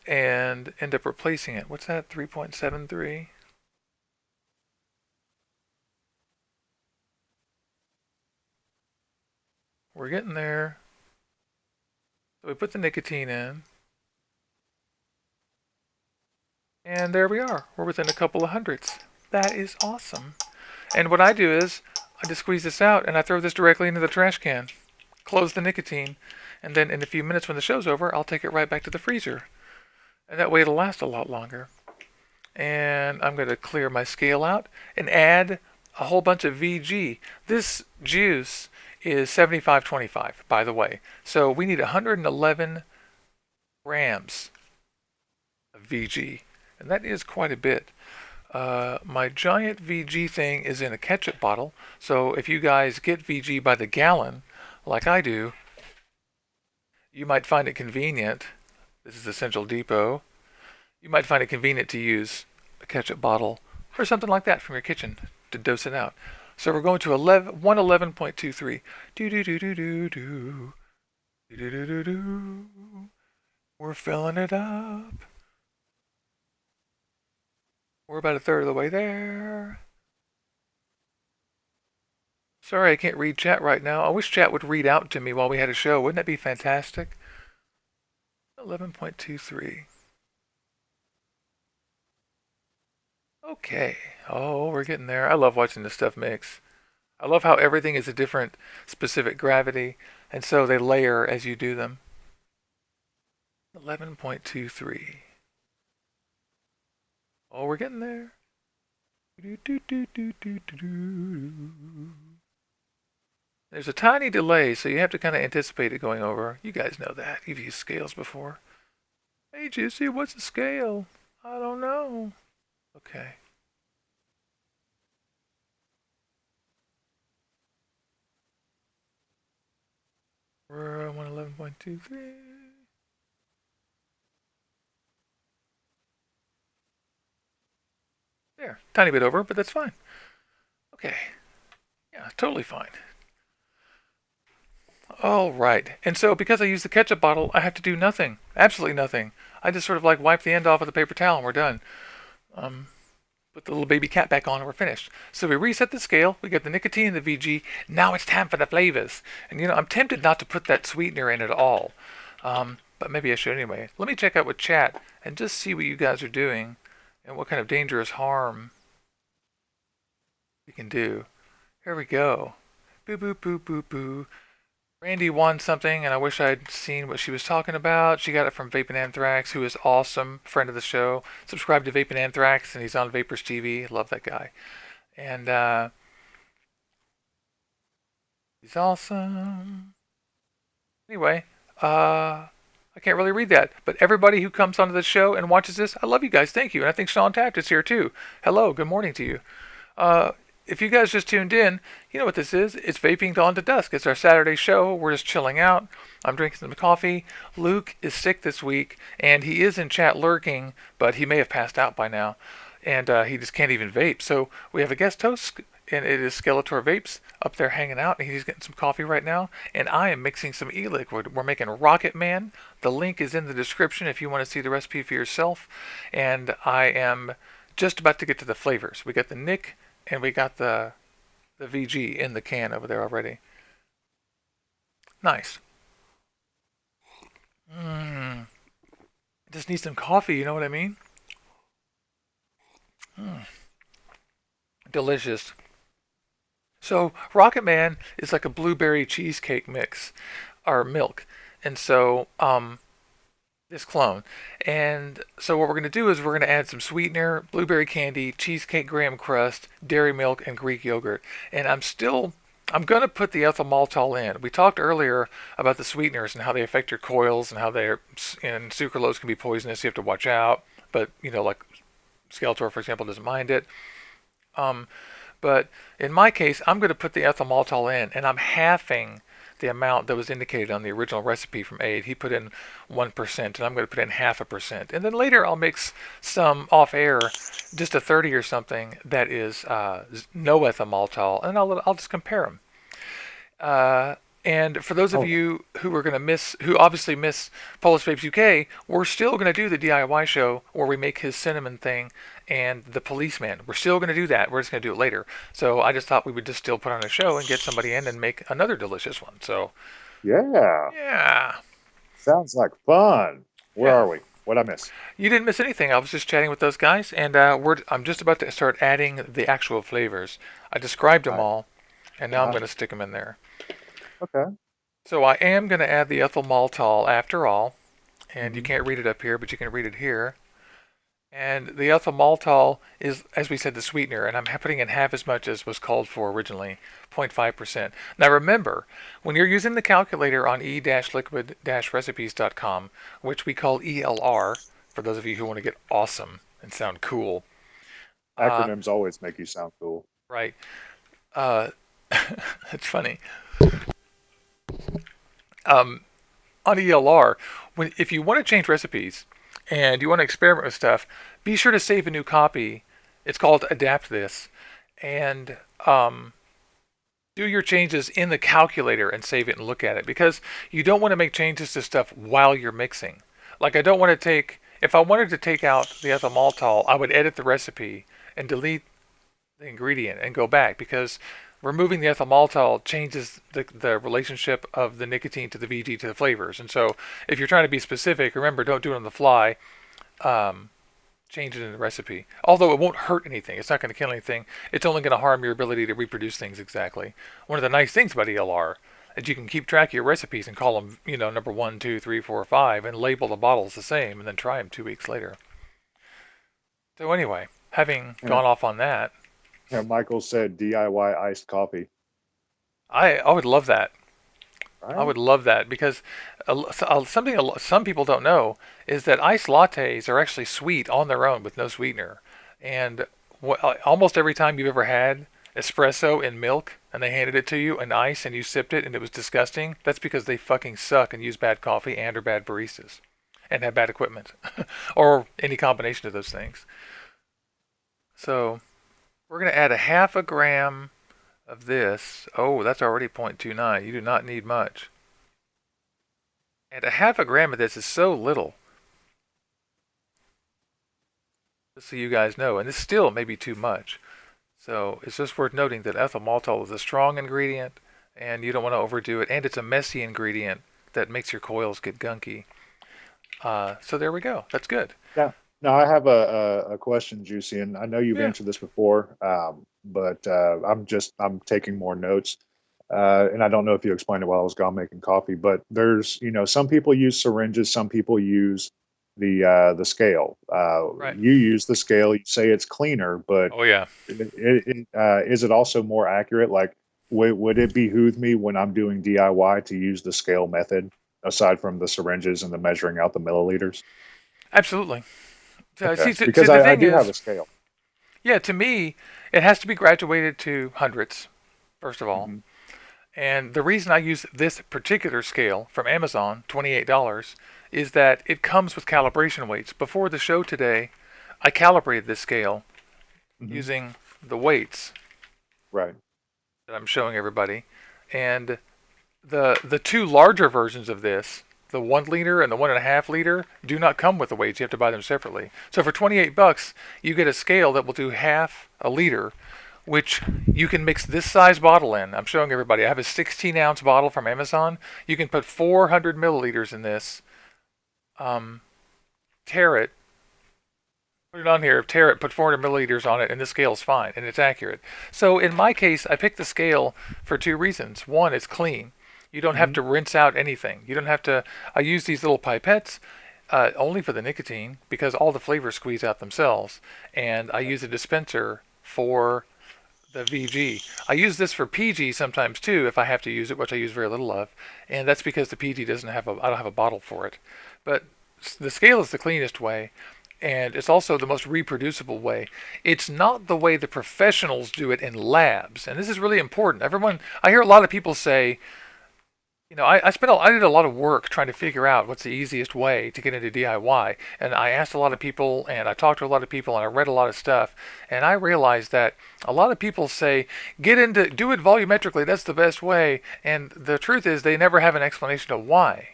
and end up replacing it. What's that? 3.73. We're getting there. So we put the nicotine in, and there we are. We're within a couple of hundredths. That is awesome. And what I do is I just squeeze this out and I throw this directly into the trash can. Close the nicotine, and then in a few minutes when the show's over, I'll take it right back to the freezer. And that way it'll last a lot longer. And I'm going to clear my scale out and add a whole bunch of VG. This juice is 7525, by the way. So we need 111 grams of VG, and that is quite a bit. My giant VG thing is in a ketchup bottle, so if you guys get VG by the gallon, like I do, you might find it convenient. This is Essential Depot. You might find it convenient to use a ketchup bottle or something like that from your kitchen to dose it out. So we're going to 111.23. Do do do do do do do do do do do. We're filling it up. We're about a third of the way there. Sorry, I can't read chat right now. I wish chat would read out to me while we had a show. Wouldn't that be fantastic? 11.23. Okay. Oh, we're getting there. I love watching this stuff mix. I love how everything is a different specific gravity, and so they layer as you do them. 11.23. Oh, we're getting there. There's a tiny delay, so you have to kind of anticipate it going over. You guys know that. You've used scales before. Hey, Juicy, what's a scale? I don't know. Okay. We're on 111.23. There. Tiny bit over, but that's fine. Okay. Yeah, totally fine. All right. And so because I use the ketchup bottle, I have to do nothing. Absolutely nothing. I just sort of like wipe the end off with a paper towel and we're done. Put Put the little baby cap back on and we're finished. So we reset the scale, we got the nicotine and the VG, now it's time for the flavors. And I'm tempted not to put that sweetener in at all. But maybe I should anyway. Let me check out with chat and just see what you guys are doing and what kind of dangerous harm we can do. Here we go. Boo boo boo boo boo. Randy won something, and I wish I'd seen what she was talking about. She got it from Vaping Anthrax, who is awesome, friend of the show. Subscribe to Vaping Anthrax, and he's on Vapors TV. Love that guy. And he's awesome. Anyway, I can't really read that, but everybody who comes onto the show and watches this, I love you guys. Thank you. And I think Sean Taft is here too. Hello. Good morning to you. If you guys just tuned in, you know what this is. It's Vaping Dawn to Dusk. It's our Saturday show. We're just chilling out. I'm drinking some coffee. Luke is sick this week, and he is in chat lurking, but he may have passed out by now. And he just can't even vape. So we have a guest host, and it is Skeletor Vapes up there hanging out, and he's getting some coffee right now. And I am mixing some eLiquid. We're making Rocket Man. The link is in the description if you want to see the recipe for yourself. And I am just about to get to the flavors. We got the Nick, and we got the VG in the can over there already. Nice. Just need some coffee, you know what I mean? Delicious. So Rocket Man is like a blueberry cheesecake mix, or milk. And so this clone. And so what we're going to do is we're going to add some sweetener, blueberry candy, cheesecake graham crust, dairy milk, and Greek yogurt. And I'm going to put the ethyl maltol in. We talked earlier about the sweeteners and how they affect your coils and how and sucralose can be poisonous. You have to watch out. But, like Skeletor, for example, doesn't mind it. But in my case, I'm going to put the ethyl maltol in, and I'm halving the amount that was indicated on the original recipe from Aid. He put in 1%, and I'm going to put in 0.5%. And then later I'll mix some off air, just a 30 or something that is no ethyl maltol, and I'll just compare them. And for those of you who are going to who obviously miss Polish Vapes UK, we're still going to do the DIY show where we make his cinnamon thing and the policeman. We're still going to do that. We're just going to do it later. So I just thought we would just still put on a show and get somebody in and make another delicious one. So yeah, sounds like fun. Where yeah. are we? What'd I miss? You didn't miss anything. I was just chatting with those guys, and I'm just about to start adding the actual flavors. I described them all, and now I'm going to stick them in there. Okay. So I am going to add the ethyl maltol after all, and you can't read it up here, but you can read it here. And the ethyl maltol is, as we said, the sweetener, and I'm putting in half as much as was called for originally, 0.5%. Now remember, when you're using the calculator on e-liquid-recipes.com, which we call ELR, for those of you who want to get awesome and sound cool. Acronyms always make you sound cool. Right. It's funny. On ELR, if you want to change recipes and you want to experiment with stuff, be sure to save a new copy. It's called Adapt This, and do your changes in the calculator and save it and look at it, because you don't want to make changes to stuff while you're mixing. Like I don't want to if I wanted to take out the ethyl maltol, I would edit the recipe and delete the ingredient and go back, because removing the ethyl maltol changes the relationship of the nicotine to the VG to the flavors. And so if you're trying to be specific, remember, don't do it on the fly. Change it in the recipe. Although it won't hurt anything. It's not going to kill anything. It's only going to harm your ability to reproduce things exactly. One of the nice things about ELR is you can keep track of your recipes and call them, number 1, 2, 3, 4, 5, and label the bottles the same, and then try them 2 weeks later. So anyway, having gone off on that, yeah, Michael said DIY iced coffee. I would love that. Right? I would love that, because something some people don't know is that iced lattes are actually sweet on their own with no sweetener. And almost every time you've ever had espresso in milk and they handed it to you in ice and you sipped it and it was disgusting, that's because they fucking suck and use bad coffee and are bad baristas and have bad equipment or any combination of those things. So we're going to add a half a gram of this. Oh, that's already 0.29. You do not need much. And a half a gram of this is so little. just so you guys know. And this still may be too much. So it's just worth noting that ethyl maltol is a strong ingredient, and you don't want to overdo it. And it's a messy ingredient that makes your coils get gunky. So there we go. That's good. Yeah. Now I have a question, Juicy, and I know you've Yeah. answered this before, but I'm taking more notes. And I don't know if you explained it while I was gone making coffee, but there's, some people use syringes, some people use the scale. Right. You use the scale, you say it's cleaner, but Oh yeah. is it also more accurate? Like, would it behoove me when I'm doing DIY to use the scale method aside from the syringes and the measuring out the milliliters? Absolutely. So, Okay, see, because the I thing do have a is, scale. yeah, to me, it has to be graduated to hundreds, first of all. Hmm. And the reason I use this particular scale from Amazon, $28, is that it comes with calibration weights. Before the show today, I calibrated this scale Hmm. using the weights Right. that I'm showing everybody. And the two larger versions of this, the 1 liter and the 1.5 liter, do not come with the weights. You have to buy them separately. So for $28, you get a scale that will do half a liter, which you can mix this size bottle in. I'm showing everybody. I have a 16-ounce bottle from Amazon. You can put 400 milliliters in this, um, tare it, put it on here, tare it, put 400 milliliters on it, and the scale's fine, and it's accurate. So in my case, I picked the scale for two reasons. One, it's clean. You don't have Hmm. to rinse out anything. You don't have to. I use these little pipettes only for the nicotine because all the flavors squeeze out themselves, and I use a dispenser for the VG. I use this for PG sometimes too if I have to use it, which I use very little of, and that's because the PG doesn't have a. I don't have a bottle for it. But the scale is the cleanest way, and it's also the most reproducible way. It's not the way the professionals do it in labs, and this is really important. I hear a lot of people say, I did a lot of work trying to figure out what's the easiest way to get into DIY, and I asked a lot of people, and I talked to a lot of people, and I read a lot of stuff, and I realized that a lot of people say do it volumetrically. That's the best way, and the truth is they never have an explanation of why,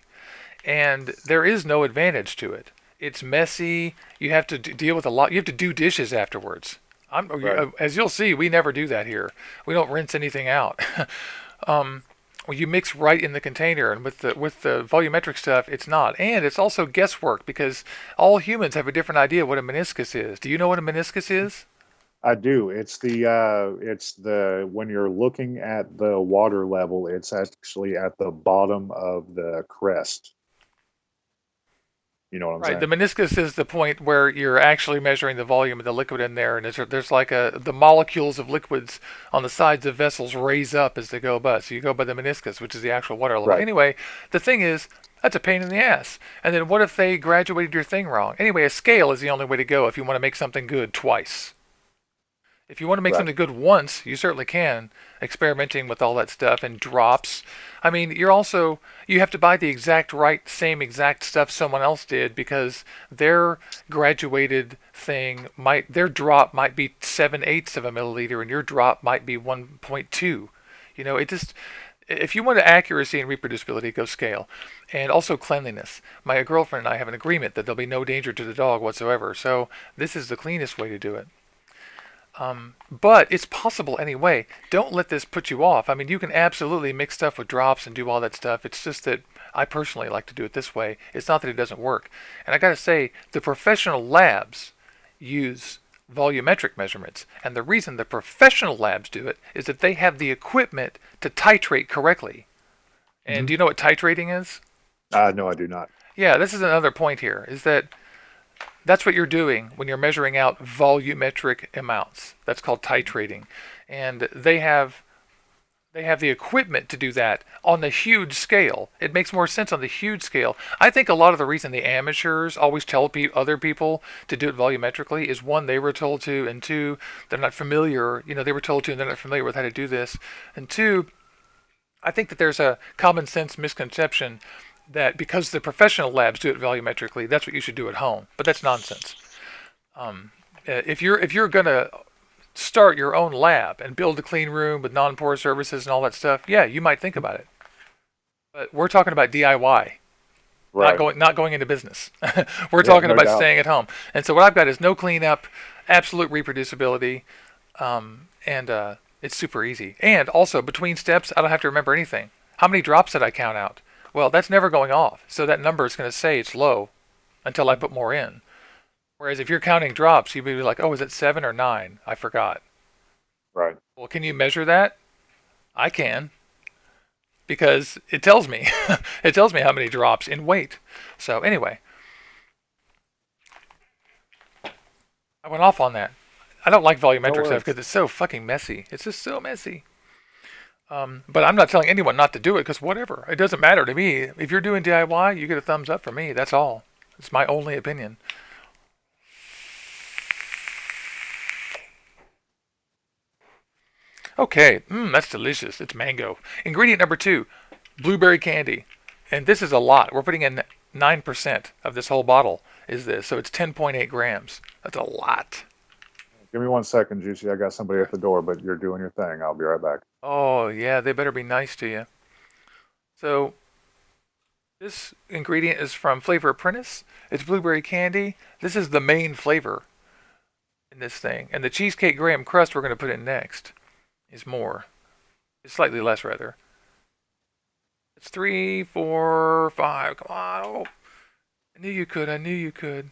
and there is no advantage to it. It's messy. You have to deal with a lot. You have to do dishes afterwards. Right. As you'll see, we never do that here. We don't rinse anything out. um, well, you mix right in the container, and with the volumetric stuff, it's not. And it's also guesswork because all humans have a different idea what a meniscus is. Do you know what a meniscus is? I do. It's the when you're looking at the water level, it's actually at the bottom of the crest. You know what I'm Right. The saying? meniscus is the point where you're actually measuring the volume of the liquid in there, and there's like the molecules of liquids on the sides of vessels raise up as they go by. So you go by the meniscus, which is the actual water level. Right. Anyway, the thing is, that's a pain in the ass. And then what if they graduated your thing wrong? Anyway, a scale is the only way to go if you want to make something good twice. If you want to make Right. something good once, you certainly can. Experimenting with all that stuff and drops. I mean, you have to buy the same exact stuff someone else did because their graduated their drop might be 7/8 of a milliliter and your drop might be 1.2. If you want accuracy and reproducibility, go scale. And also cleanliness. My girlfriend and I have an agreement that there'll be no danger to the dog whatsoever. So this is the cleanest way to do it. But it's possible anyway. Don't let this put you off. I mean, you can absolutely mix stuff with drops and do all that stuff. It's just that I personally like to do it this way. It's not that it doesn't work. And I gotta say, the professional labs use volumetric measurements. And the reason the professional labs do it is that they have the equipment to titrate correctly. And Hmm. do you know what titrating is? No, I do not. Yeah, this is another point here, is that that's what you're doing when you're measuring out volumetric amounts. That's called titrating. And they have the equipment to do that on the huge scale. It makes more sense on the huge scale. I think a lot of the reason the amateurs always tell other people to do it volumetrically is one, they were told to, and two, they're not familiar. They were told to, and they're not familiar with how to do this. And two, I think that there's a common sense misconception that because the professional labs do it volumetrically, that's what you should do at home. But that's nonsense. If you're gonna start your own lab and build a clean room with non-porous surfaces and all that stuff, yeah, you might think about it. But we're talking about DIY. not Right. going into business. We're Yeah, talking no about doubt. staying at home. And so what I've got is no cleanup, absolute reproducibility, and it's super easy. And also between steps, I don't have to remember anything. How many drops did I count out? Well, that's never going off, so that number is going to say it's low until I put more in. Whereas if you're counting drops, you'd be like, oh, is it 7 or 9? I forgot. Right. Well, can you measure that? I can because it tells me. It tells me how many drops in weight. So anyway, I went off on that. I don't like No volumetric stuff worries. because it's so fucking messy. It's just so messy. But I'm not telling anyone not to do it because whatever. It doesn't matter to me. If you're doing DIY, you get a thumbs up from me. That's all. It's my only opinion. Okay, that's delicious. It's mango. Ingredient number 2, blueberry candy. And this is a lot. We're putting in 9% of this whole bottle is this. So it's 10.8 grams. That's a lot. Give me 1 second, Juicy. I got somebody Okay. at the door, but you're doing your thing. I'll be right back. Oh, yeah, they better be nice to you. So this ingredient is from Flavor Apprentice. It's blueberry candy. This is the main flavor in this thing. And the cheesecake graham crust we're going to put in next is more. It's slightly less, rather. It's 3, 4, 5. Come on. Oh, I knew you could. I knew you could.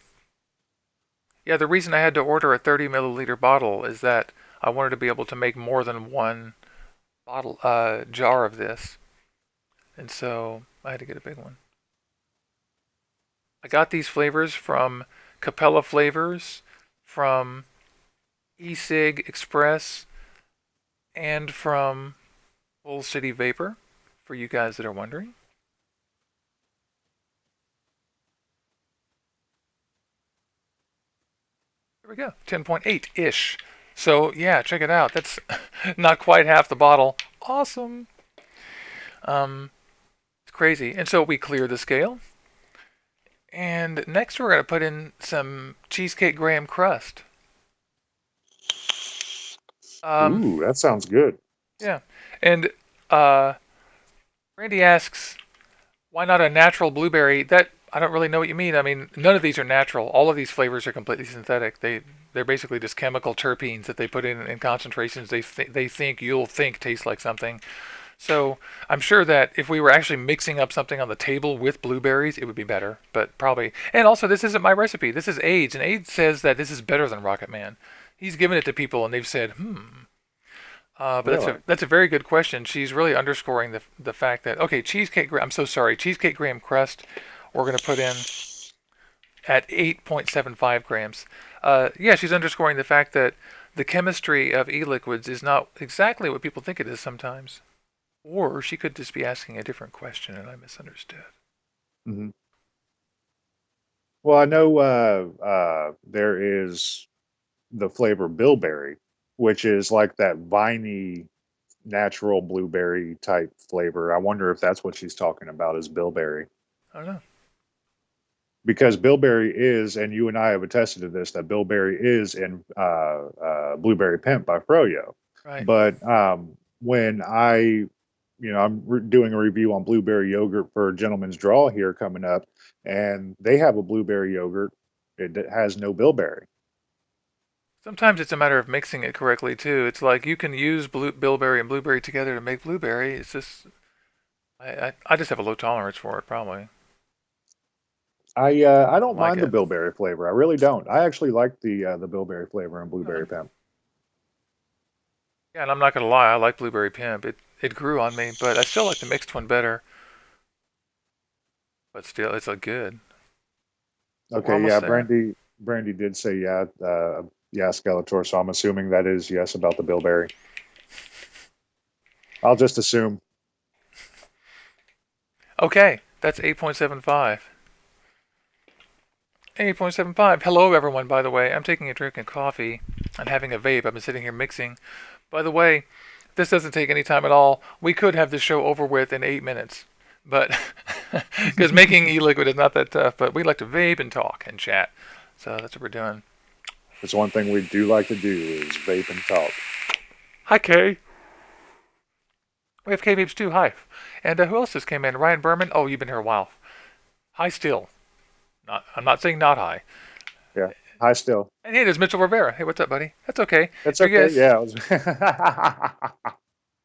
Yeah, the reason I had to order a 30 milliliter bottle is that I wanted to be able to make more than one bottle jar of this. And so I had to get a big one. I got these flavors from Capella Flavors, from eSig Express, and from Bull City Vapor, for you guys that are wondering. There we go, 10.8-ish. So yeah, check it out. That's not quite half the bottle. Awesome. It's crazy. And so we clear the scale. And next we're going to put in some cheesecake graham crust. Um, Ooh, that sounds good. yeah. And uh, Randy asks, why not a natural blueberry? That I don't really know what you mean. I mean, none of these are natural. All of these flavors are completely synthetic. They're basically just chemical terpenes that they put in concentrations they think you'll think taste like something. So I'm sure that if we were actually mixing up something on the table with blueberries, it would be better. But probably, and also this isn't my recipe. This is AIDS, and AIDS says that this is better than Rocket Man. He's given it to people, and they've said, but Really? that's a very good question. She's really underscoring the fact that okay, I'm so sorry, cheesecake graham crust. We're gonna put in at 8.75 grams. Yeah, she's underscoring the fact that the chemistry of e-liquids is not exactly what people think it is sometimes. Or she could just be asking a different question and I misunderstood. Hmm. Well, I know there is the flavor bilberry, which is like that viney natural blueberry type flavor. I wonder if that's what she's talking about is bilberry. I don't know. Because bilberry is, and you and I have attested to this, that bilberry is in Blueberry Pimp by Froyo. Right. But when I'm doing a review on blueberry yogurt for Gentleman's Draw here coming up, and they have a blueberry yogurt. It has no bilberry. Sometimes it's a matter of mixing it correctly too. It's like you can use bilberry and blueberry together to make blueberry. It's just I just have a low tolerance for it probably. I I don't don't like mind the it. bilberry flavor. I really don't. I actually like the bilberry flavor in Okay. Blueberry Pimp. Yeah, and I'm not gonna lie, I like blueberry pimp. It grew on me, but I still like the mixed one better. But still, it's a good. But we're Okay, almost yeah, there. Brandy did say yeah, yeah, Skeletor. So I'm assuming that is yes about the bilberry. I'll just assume. Okay, that's 8.75. 8.75. Hello, everyone, by the way. I'm taking a drink of coffee and having a vape. I've been sitting here mixing. By the way, this doesn't take any time at all. We could have this show over with in 8 minutes. But, because making e liquid is not that tough, but we like to vape and talk and chat. So that's what we're doing. It's one thing we do like to do is vape and talk. Hi, Kay. We have K Vapes too. Hi. And who else just came in? Ryan Berman. Oh, you've been here a while. High still. I'm not saying not high. Yeah, high still. And hey, there's Mitchell Rivera. Hey, what's up, buddy? That's okay. That's For you okay. guys, Yeah.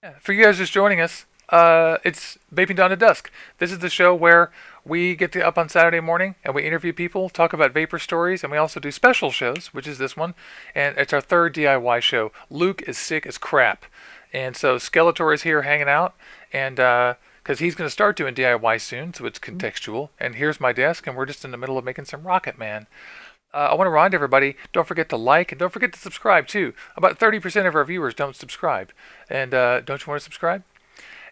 yeah, for you guys just joining us, it's Vaping Down to Dusk. This is the show where we get to up on Saturday morning and we interview people, talk about vapor stories, and we also do special shows, which is this one. And it's our third DIY show. Luke is sick as crap. And so Skeletor is here hanging out, and because he's going to start doing DIY soon, so it's contextual. And here's my desk, and we're just in the middle of making some Rocket Man. I want to remind everybody, don't forget to like and don't forget to subscribe too. About 30% of our viewers don't subscribe. And don't you want to subscribe?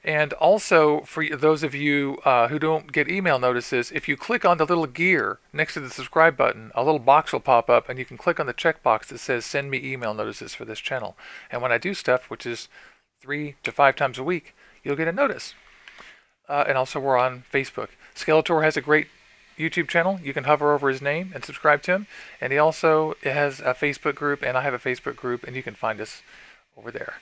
And also, for those of you who don't get email notices, if you click on the little gear next to the subscribe button, a little box will pop up and you can click on the checkbox that says send me email notices for this channel. And when I do stuff, which is 3 to 5 times a week, you'll get a notice. And also, we're on Facebook. Skeletor has a great YouTube channel. You can hover over his name and subscribe to him. And he also has a Facebook group, and I have a Facebook group, and you can find us over there.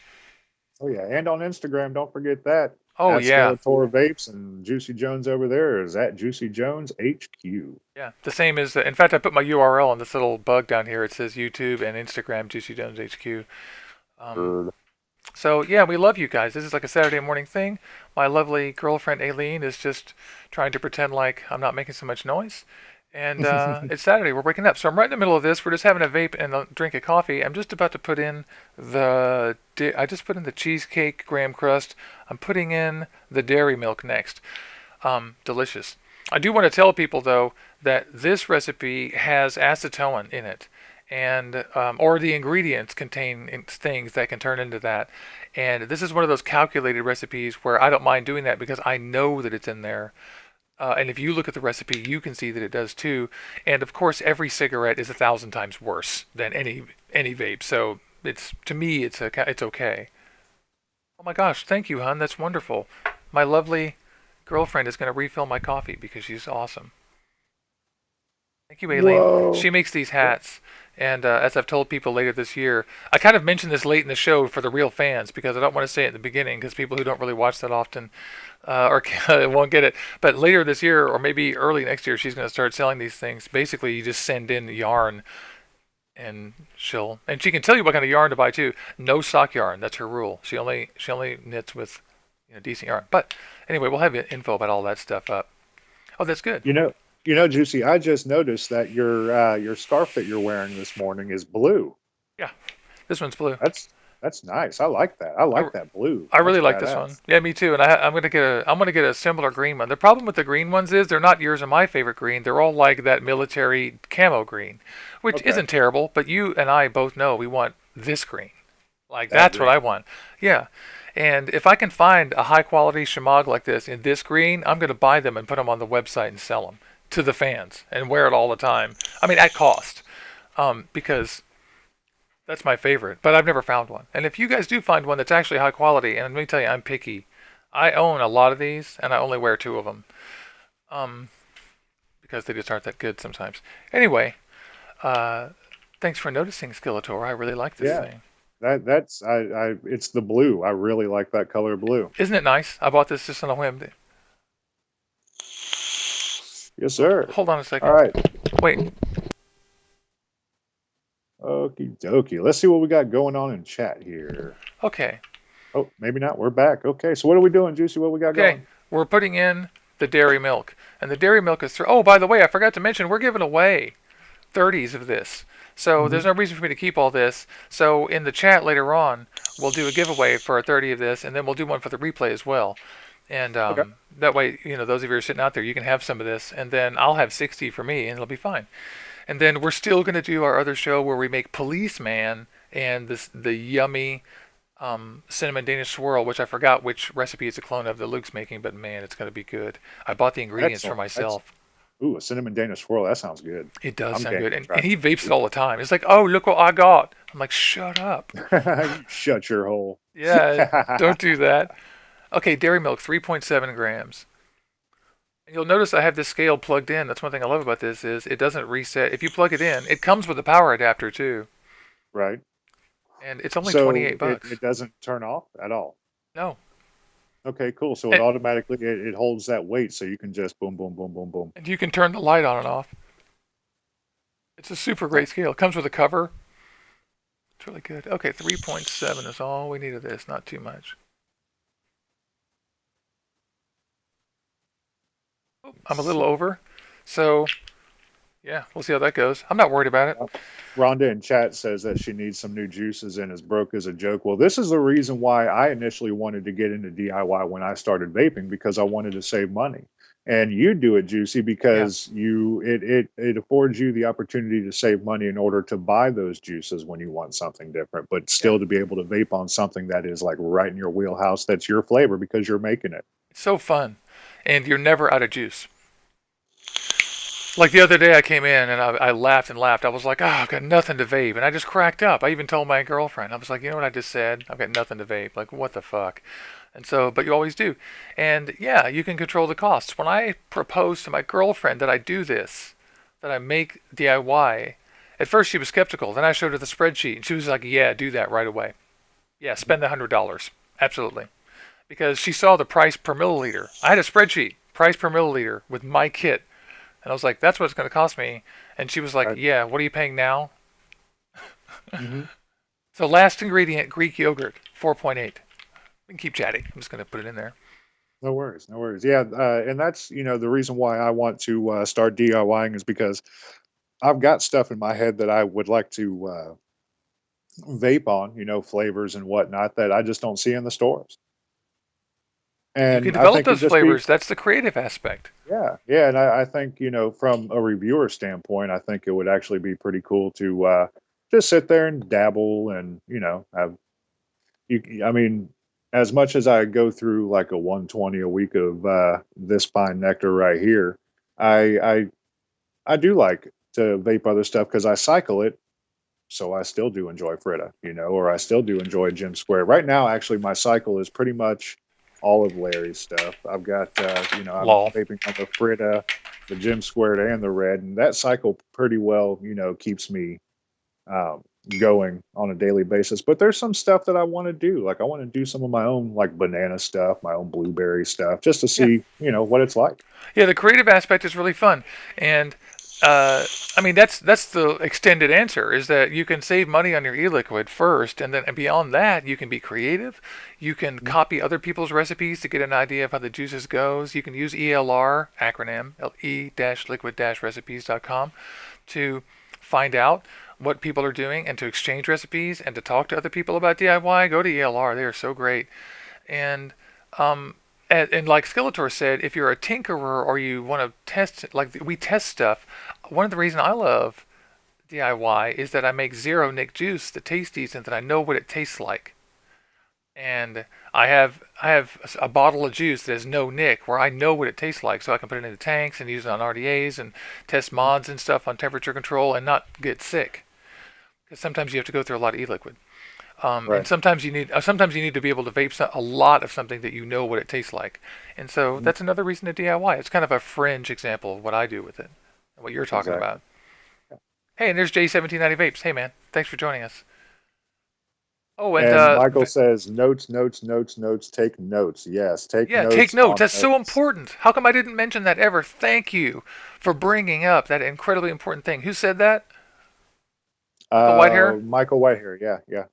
Oh yeah, and on Instagram, don't forget that. Oh, At yeah. Skeletor Vapes, and Juicy Jones over there is at Juicy Jones HQ. Yeah. The same as, in fact, I put my URL on this little bug down here. It says YouTube and Instagram, Juicy Jones HQ. Heard. So, yeah, we love you guys. This is like a Saturday morning thing. My lovely girlfriend, Aileen, is just trying to pretend like I'm not making so much noise. And it's Saturday. We're waking up. So I'm right in the middle of this. We're just having a vape and a drink of coffee. I'm just about to put in I just put in the cheesecake graham crust. I'm putting in the dairy milk next. Delicious. I do want to tell people, though, that this recipe has acetone in it, and or the ingredients contain things that can turn into that. And this is one of those calculated recipes where I don't mind doing that because I know that it's in there. And if you look at the recipe, you can see that it does too. And of course, every cigarette is 1,000 times worse than any vape. So it's, to me, it's okay. Oh my gosh, thank you, hon. That's wonderful. My lovely girlfriend is going to refill my coffee because she's awesome. Thank you, Aileen. Whoa. She makes these hats, and as I've told people later this year, I kind of mentioned this late in the show for the real fans because I don't want to say it in the beginning because people who don't really watch that often or won't get it. But later this year, or maybe early next year, she's going to start selling these things. Basically, you just send in yarn, and she can tell you what kind of yarn to buy too. No sock yarn. That's her rule. She only knits with decent yarn. But anyway, we'll have info about all that stuff up. Oh, that's good. Juicy, I just noticed that your scarf that you're wearing this morning is blue. Yeah, this one's blue. That's nice. I like that. I I, like that blue. I That's really like this one. badass. Yeah, me too. And I'm gonna get a similar green one. The problem with the green ones is they're not yours or my favorite green. They're all like that military camo green, which Okay, isn't terrible. But you and I both know we want this green. Like that that's what I green. want. Yeah. And if I can find a high quality shemagh like this in this green, I'm gonna buy them and put them on the website and sell them to the fans and wear it all the time. I mean, at cost, because that's my favorite, but I've never found one. And if you guys do find one that's actually high quality, and let me tell you, I'm picky. I own a lot of these, and I only wear 2 of them, um, because they just aren't that good sometimes. Anyway, uh, thanks for noticing, Skeletor. I really like this Yeah, thing. that's I it's the blue. I really like that color blue. Isn't it nice? I bought this just on a whim. Yes, sir. Hold on a All second. right. Wait. Okie dokie. Let's see what we got going on in chat here. Okay. Oh, maybe not. We're back. Okay, so what are we doing, Juicy? What we got Okay. going? We're putting in the dairy milk, and the dairy milk is. Oh, by the way, I forgot to mention we're giving away 30s of this. So Hmm. there's no reason for me to keep all this. So in the chat later on, we'll do a giveaway for a 30 of this, and then we'll do one for the replay as well. And Okay. that way, those of you who are sitting out there, you can have some of this, and then I'll have 60 for me, and it'll be fine. And then we're still going to do our other show where we make Policeman and the yummy cinnamon Danish swirl, which I forgot which recipe it's a clone of that Luke's making, but man, it's going to be good. I bought the ingredients for Excellent. Excellent. Myself. Ooh, a cinnamon Danish swirl. That sounds good. It does I'm sound game good. to And, try. and he vapes it all the time. It's like, oh, look what I got. I'm like, shut up. You shut your hole. Yeah, don't do that. Okay, dairy milk, 3.7 grams. And you'll notice I have this scale plugged in. That's one thing I love about this is it doesn't reset. If you plug it in, it comes with a power adapter too. Right. And it's only So 28 it, bucks. it doesn't turn off at all. No. Okay, cool. So it And, automatically it holds that weight, so you can just boom, boom, boom, boom, boom. and you can turn the light on and off. It's a super Huh. great scale. It comes with a cover. It's really good. Okay, 3.7 is all we need of this. Not too much. I'm a little So, over. So, yeah, we'll see how that goes. I'm not worried about it. Rhonda in chat says that she needs some new juices and is broke as a joke. Well, this is the reason why I initially wanted to get into DIY when I started vaping because I wanted to save money. And you do it, Juicy, Yeah, because it affords you the opportunity to save money in order to buy those juices when you want something different, but yeah. still to be able to vape on something that is like right in your wheelhouse that's your flavor because you're making it. It's so fun. And you're never out of juice. Like the other day, I came in and I laughed and laughed. I was like, "Oh, I've got nothing to vape," and I just cracked up. I even told my girlfriend, I was like, "You know what I just said? I've got nothing to vape. Like, what the fuck?" And so, but you always do. And yeah, you can control the costs. When I proposed to my girlfriend that I do this, that I make DIY, at first she was skeptical. Then I showed her the spreadsheet, and she was like, "Yeah, do that right away. Yeah, spend the $100. Absolutely." Because she saw the price per milliliter. I had a spreadsheet, price per milliliter with my kit. And I was like, that's what it's going to cost me. And she was like, Right? yeah, what are you paying now? Mm-hmm. So last ingredient, Greek yogurt, 4.8. We can keep chatting. I'm just going to put it in there. No worries, no worries. Yeah, and that's the reason why I want to start DIYing is because I've got stuff in my head that I would like to vape on, flavors and whatnot that I just don't see in the stores. And you can And I develop think it'd those just be, flavors. That's the creative aspect. yeah, yeah. And I think, from a reviewer standpoint, I think it would actually be pretty cool to just sit there and dabble and, have I mean, as much as I go through like a 120 a week of this pine nectar right here, I I I do like to vape other stuff because I cycle it. So I still do enjoy Fritta, or I still do enjoy Jim Square. Right now, actually, my cycle is pretty much all of Larry's stuff. I've got, I'm Lol. vaping on the Fritta, the Jim Squared, and the Red, and that cycle pretty well, keeps me um, going on a daily basis. But there's some stuff that I want to do. Like I want to do some of my own like banana stuff, my own blueberry stuff, just to Yeah. see, what it's like. Yeah, the creative aspect is really fun. And uh, I mean, that's the extended answer is that you can save money on your e-liquid first, and then and beyond that, you can be creative. You can Mhm. copy other people's recipes to get an idea of how the juices goes. You can use ELR acronym e-liquid-recipes.com to find out what people are doing and to exchange recipes and to talk to other people about DIY. Go to ELR; they are so great. And um, and like Skeletor said, if you're a tinkerer or you want to test, like we test stuff, one of the reasons I love DIY is that I make zero Nick juice that tastes decent, that I know what it tastes like. And I have a bottle of juice that has no Nick, where I know what it tastes like, so I can put it into tanks and use it on RDAs and test mods and stuff on temperature control and not get sick. Because sometimes you have to go through a lot of e-liquid. And Right. sometimes you need to be able to vape a lot of something that you know what it tastes like, and so Mhm. that's another reason to DIY. It's kind of a fringe example of what I do with it, what you're talking Exactly. about. Hey, and there's J1790 Vapes. Hey man, thanks for joining us. Oh, and And Michael says, notes, notes, notes, notes, take notes. Yes, take yeah, take notes notes. on That's so notes. important. How come I didn't mention that ever? Thank you for bringing up that incredibly important thing. Who said that? Michael Whitehair. Michael Whitehair. Yeah, yeah.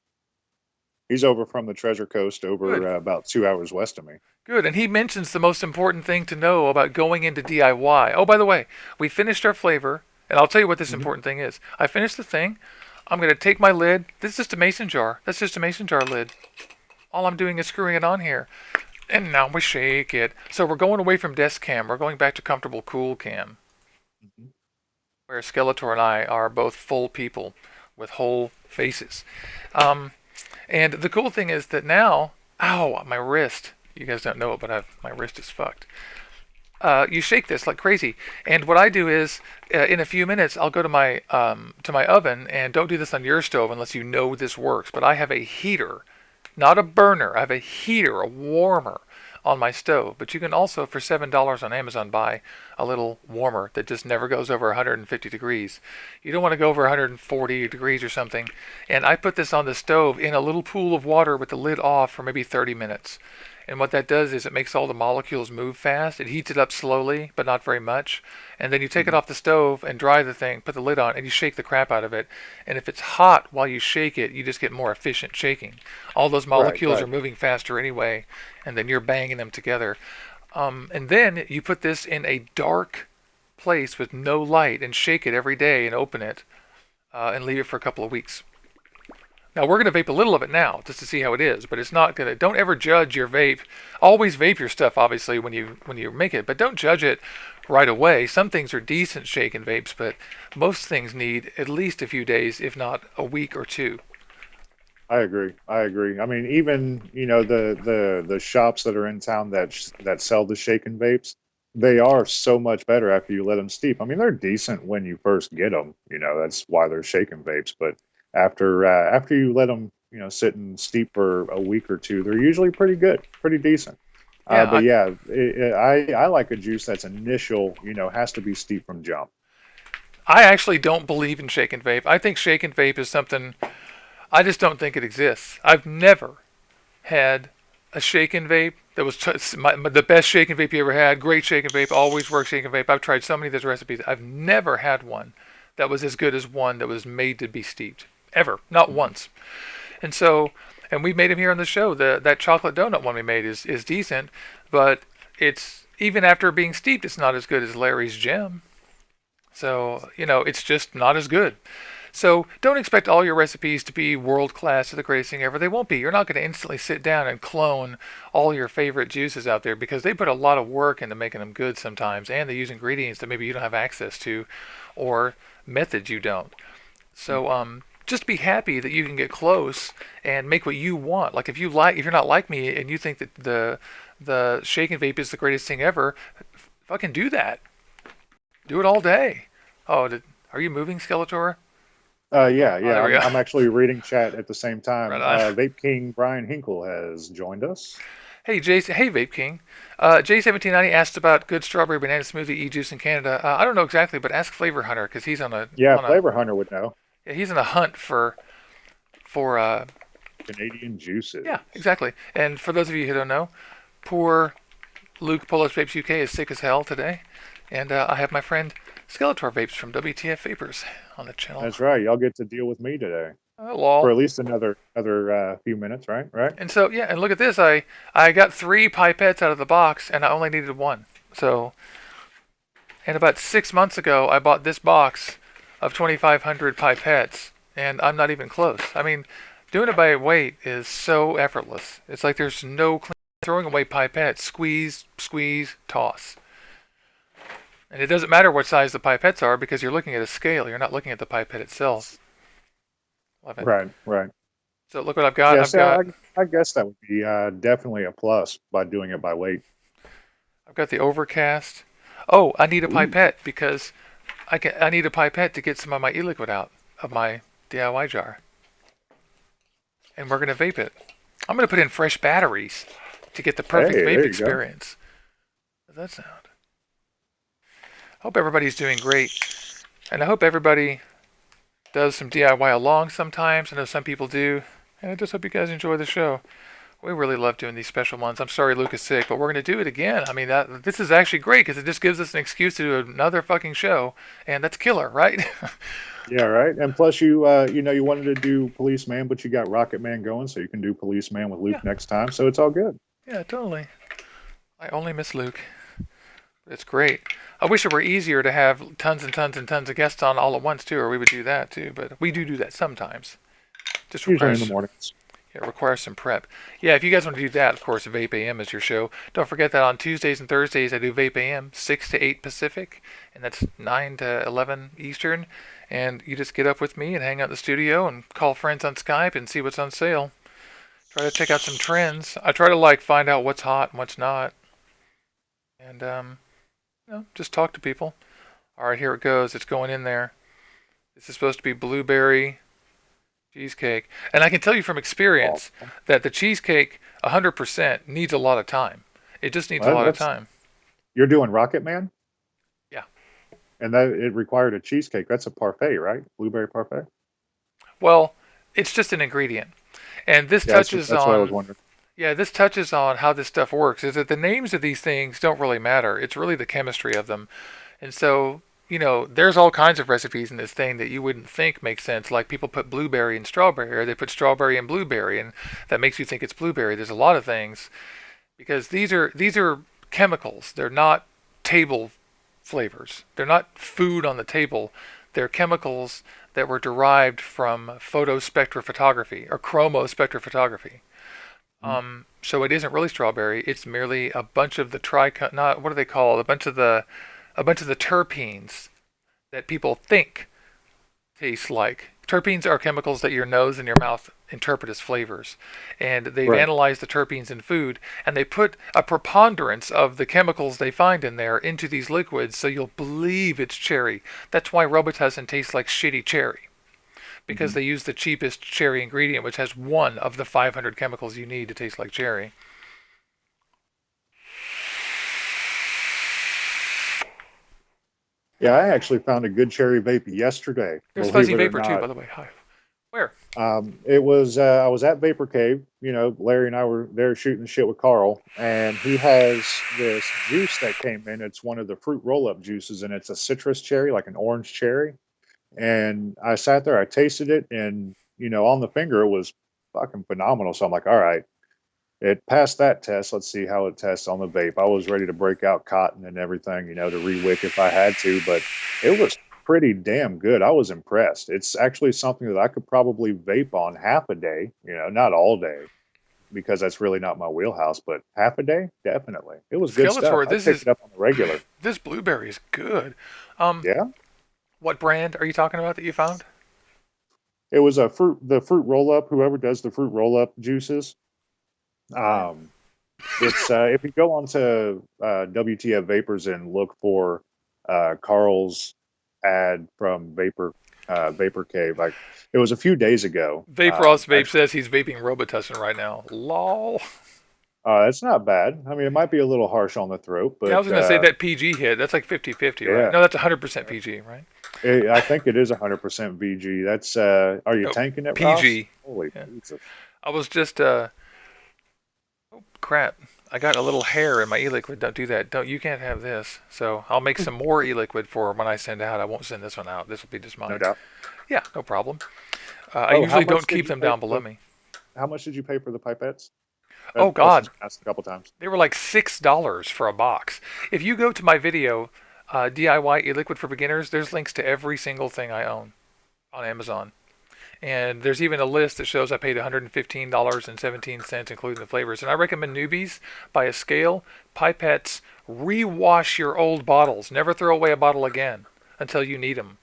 He's over from the Treasure Coast over Good. about 2 hours west of me. Good, and he mentions the most important thing to know about going into DIY. Oh, by the way, we finished our flavor, and I'll tell you what this Hmm. important thing is. I finished the thing. I'm going to take my lid. This is just a mason jar. That's just a mason jar lid. All I'm doing is screwing it on here. And now we shake it. So we're going away from desk cam. We're going back to comfortable cool cam, Hmm. where Skeletor and I are both full people with whole faces. Um, and the cool thing is that now, ow, my wrist. You guys don't know it, but my wrist is fucked. You shake this like crazy. And what I do is, in a few minutes, I'll go to my oven, and don't do this on your stove unless you know this works. But I have a heater, not a burner. I have a heater, a warmer on my stove. But you can also, for $7 on Amazon, buy a little warmer that just never goes over 150 degrees. You don't want to go over 140 degrees or something. And I put this on the stove in a little pool of water with the lid off for maybe 30 minutes. And what that does is it makes all the molecules move fast. It heats it up slowly, but not very much. And then you take it Mhm. off the stove and dry the thing, put the lid on, and you shake the crap out of it. And if it's hot while you shake it, you just get more efficient shaking. All those Right, molecules are right. moving faster anyway, and then you're banging them together. And then you put this in a dark place with no light and shake it every day and open it and leave it for a couple of weeks. Now we're going to vape a little of it now just to see how it is, but it's not going to. Don't ever judge your vape. Always vape your stuff, obviously, when you make it, but don't judge it right away. Some things are decent shaken vapes, but most things need at least a few days, if not a week or two. I agree. I agree. I mean, even the shops that are in town that sell the shaken vapes, they are so much better after you let them steep. I mean, they're decent when you first get them. That's why they're shaken vapes. But after you let them, sit and steep for a week or two, they're usually pretty good, pretty decent. Yeah, But yeah, I like a juice that's initial. Has to be steep from jump. I actually don't believe in shaken vape. I think shaken vape is something I just don't think it exists. I've never had a shaken vape that was the best shaken vape you ever had. Great shaken vape, always works shaken vape. I've tried so many of those recipes. I've never had one that was as good as one that was made to be steeped. Ever. Not Mhm. once. And so, and we made them here on the show. That chocolate donut one we made is decent, but it's even after being steeped, it's not as good as Larry's Gem. So, it's just not as good. So don't expect all your recipes to be world class or the greatest thing ever. They won't be. You're not going to instantly sit down and clone all your favorite juices out there because they put a lot of work into making them good sometimes, and they use ingredients that maybe you don't have access to, or methods you don't. So just be happy that you can get close and make what you want. Like if you're not like me and you think that the shaken vape is the greatest thing ever, fucking do that. Do it all day. Oh, are you moving, Skeletor? Yeah, Oh, yeah. there we I'm go. I'm actually reading chat at the same Right time. on. Vape King Brian Hinkle has joined us. Hey, Jason. Hey, Vape King. J1790 asked about good strawberry banana smoothie e-juice in Canada. I don't know exactly, but ask Flavor Hunter because he's Yeah, on a Flavor Hunter would know. yeah, he's on a hunt for Canadian yeah, juices. exactly. And for those of you who don't know, poor Luke Polish Vapes UK is sick as hell today, and I have my friend Skeletor Vapes from WTF Vapors on the channel. That's right. Y'all get to deal with me today for Lol. at least another few minutes, right? Right? And so yeah, and look at this. I got 3 pipettes out of the box, and I only needed one. So, and about 6 months ago, I bought this box of 2,500 pipettes, and I'm not even close. I mean, doing it by weight is so effortless. It's like there's no throwing away pipettes. Squeeze, squeeze, toss. And it doesn't matter what size the pipettes are because you're looking at a scale. You're not looking at the pipette itself. Love it. Right, right. So look what I've got. Yeah, I've so got I guess that would be definitely a plus by doing it by weight. I've got the Overcast. Oh, I need a Ooh. pipette because I need a pipette to get some of my eLiquid out of my DIY jar. And we're gonna vape it. I'm gonna put in fresh batteries to get the perfect Hey, vape there you go. experience. How does that sound? Hope everybody's doing great. And I hope everybody does some DIY along sometimes. I know some people do. And I just hope you guys enjoy the show. We really love doing these special ones. I'm sorry Luke is sick, but we're going to do it again. I mean, this is actually great because it just gives us an excuse to do another fucking show, and that's killer, right? Yeah, right. And plus, you wanted to do Policeman, but you got Rocket Man going, so you can do Policeman with Luke Yeah, next time. So it's all good. yeah, totally. I only miss Luke. It's great. I wish it were easier to have tons and tons and tons of guests on all at once too, or we would do that too. But we do that sometimes. Just Usually in the requires mornings. It requires some prep. Yeah, if you guys want to do that, of course, Vape AM is your show. Don't forget that on Tuesdays and Thursdays I do Vape AM, 6 to 8 Pacific, and that's 9 to 11 Eastern. And you just get up with me and hang out in the studio and call friends on Skype and see what's on sale. Try to check out some trends. I try to find out what's hot and what's not, and just talk to people. All right, here it goes. It's going in there. This is supposed to be blueberry cheesecake. And I can tell you from Oh, experience that the cheesecake 100% needs a lot of time. It just needs a well, lot of that's time. you're doing Rocket Man, Yeah. and that it required a cheesecake. That's a parfait, right? Blueberry parfait. Well, it's just an ingredient. And this Yeah, touches that's what I was on wondering. Yeah, this touches on how this stuff works. Is that the names of these things don't really matter. It's really the chemistry of them. And so, there's all kinds of recipes in this thing that you wouldn't think make sense. Like people put blueberry and strawberry, or they put strawberry and blueberry, and that makes you think it's blueberry. There's a lot of things because these are chemicals. They're not table flavors. They're not food on the table. They're chemicals that were derived from photospectrophotography or chromospectrophotography. Mhm. So it isn't really strawberry. It's merely a bunch of the not what are they called? A bunch of the terpenes that people think taste like. Terpenes are chemicals that your nose and your mouth interpret as flavors. And they've Right. analyzed the terpenes in food and they put a preponderance of the chemicals they find in there into these liquids so you'll believe it's cherry. That's why Robitussin tastes like shitty cherry. Because Mhm. they use the cheapest cherry ingredient, which has one of the 500 chemicals you need to taste like cherry. Yeah, I actually found a good cherry vape yesterday, There's believe Fuzzy it or Vapor too, not. by the way. Hi. Where? It was I was at Vapor Cave. Larry and I were there shooting the shit with Carl, and he has this juice that came in. It's one of the fruit roll-up juices, and it's a citrus cherry, like an orange cherry. And I sat there, I tasted it, and on the finger, it was fucking phenomenal. So I'm like, all right, it passed that test. Let's see how it tests on the vape. I was ready to break out cotton and everything, to rewick if I had to, but it was pretty damn good. I was impressed. It's actually something that I could probably vape on half a day, not all day, because that's really not my wheelhouse, but half a day, definitely. It was good stuff. Skeletor, I picked it up on the regular. this blueberry is good. Um, Yeah. what brand are you talking about that you found? It was the fruit roll up, whoever does the fruit roll up juices. All right. Um, It's if you go onto WTF Vapors and look for Carl's ad from Vapor Cave, like it was a few days ago. Vape Ross Vape says he's vaping Robitussin right now. Lol. It's not bad. I mean, it might be a little harsh on the throat, Yeah, I but was gonna say that PG hit. That's like 50-50, right? yeah, No, that's 100% PG, right? I think it is 100% VG. That's are you Oh, tanking it, Ross? PG. Holy Yeah. Jesus! I was just oh crap. I got a little hair in my eLiquid. Don't do that. Don't. You can't have this. So I'll make some more eLiquid for when I send out. I won't send this one out. This will be just No mine. doubt. Yeah, no problem. I Oh, usually don't keep them down below me. how much did you pay for the pipettes? Oh That's God, just asked a couple times. they were like $6 for a box. If you go to my video, DIY eLiquid for beginners, there's links to every single thing I own on Amazon. And there's even a list that shows I paid $115.17, including the flavors. And I recommend newbies buy a scale, pipettes, rewash your old bottles. Never throw away a bottle again until you need them.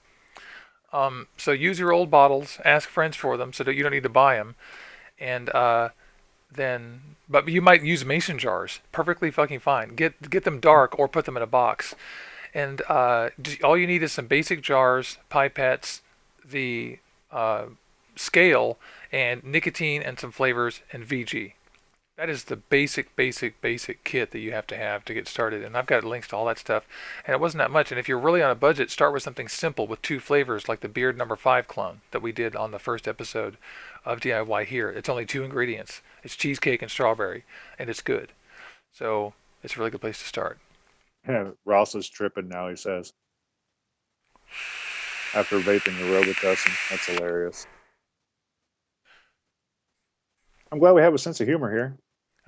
So use your old bottles, ask friends for them so that you don't need to buy them. And but you might use mason jars. Perfectly fucking fine. Get them dark or put them in a box. And all you need is some basic jars, pipettes, the scale, and nicotine and some flavors and VG. That is the basic kit that you have to get started. And I've got links to all that stuff. And it wasn't that much. And if you're really on a budget, start with something simple with two flavors like the Beard Number 5 clone that we did on the first episode of DIY here. It's only two ingredients. It's cheesecake and strawberry, and it's good. So it's a really good place to start. Yeah, Ross is tripping now. He says after vaping the Robitussin. That's hilarious. I'm glad we have a sense of humor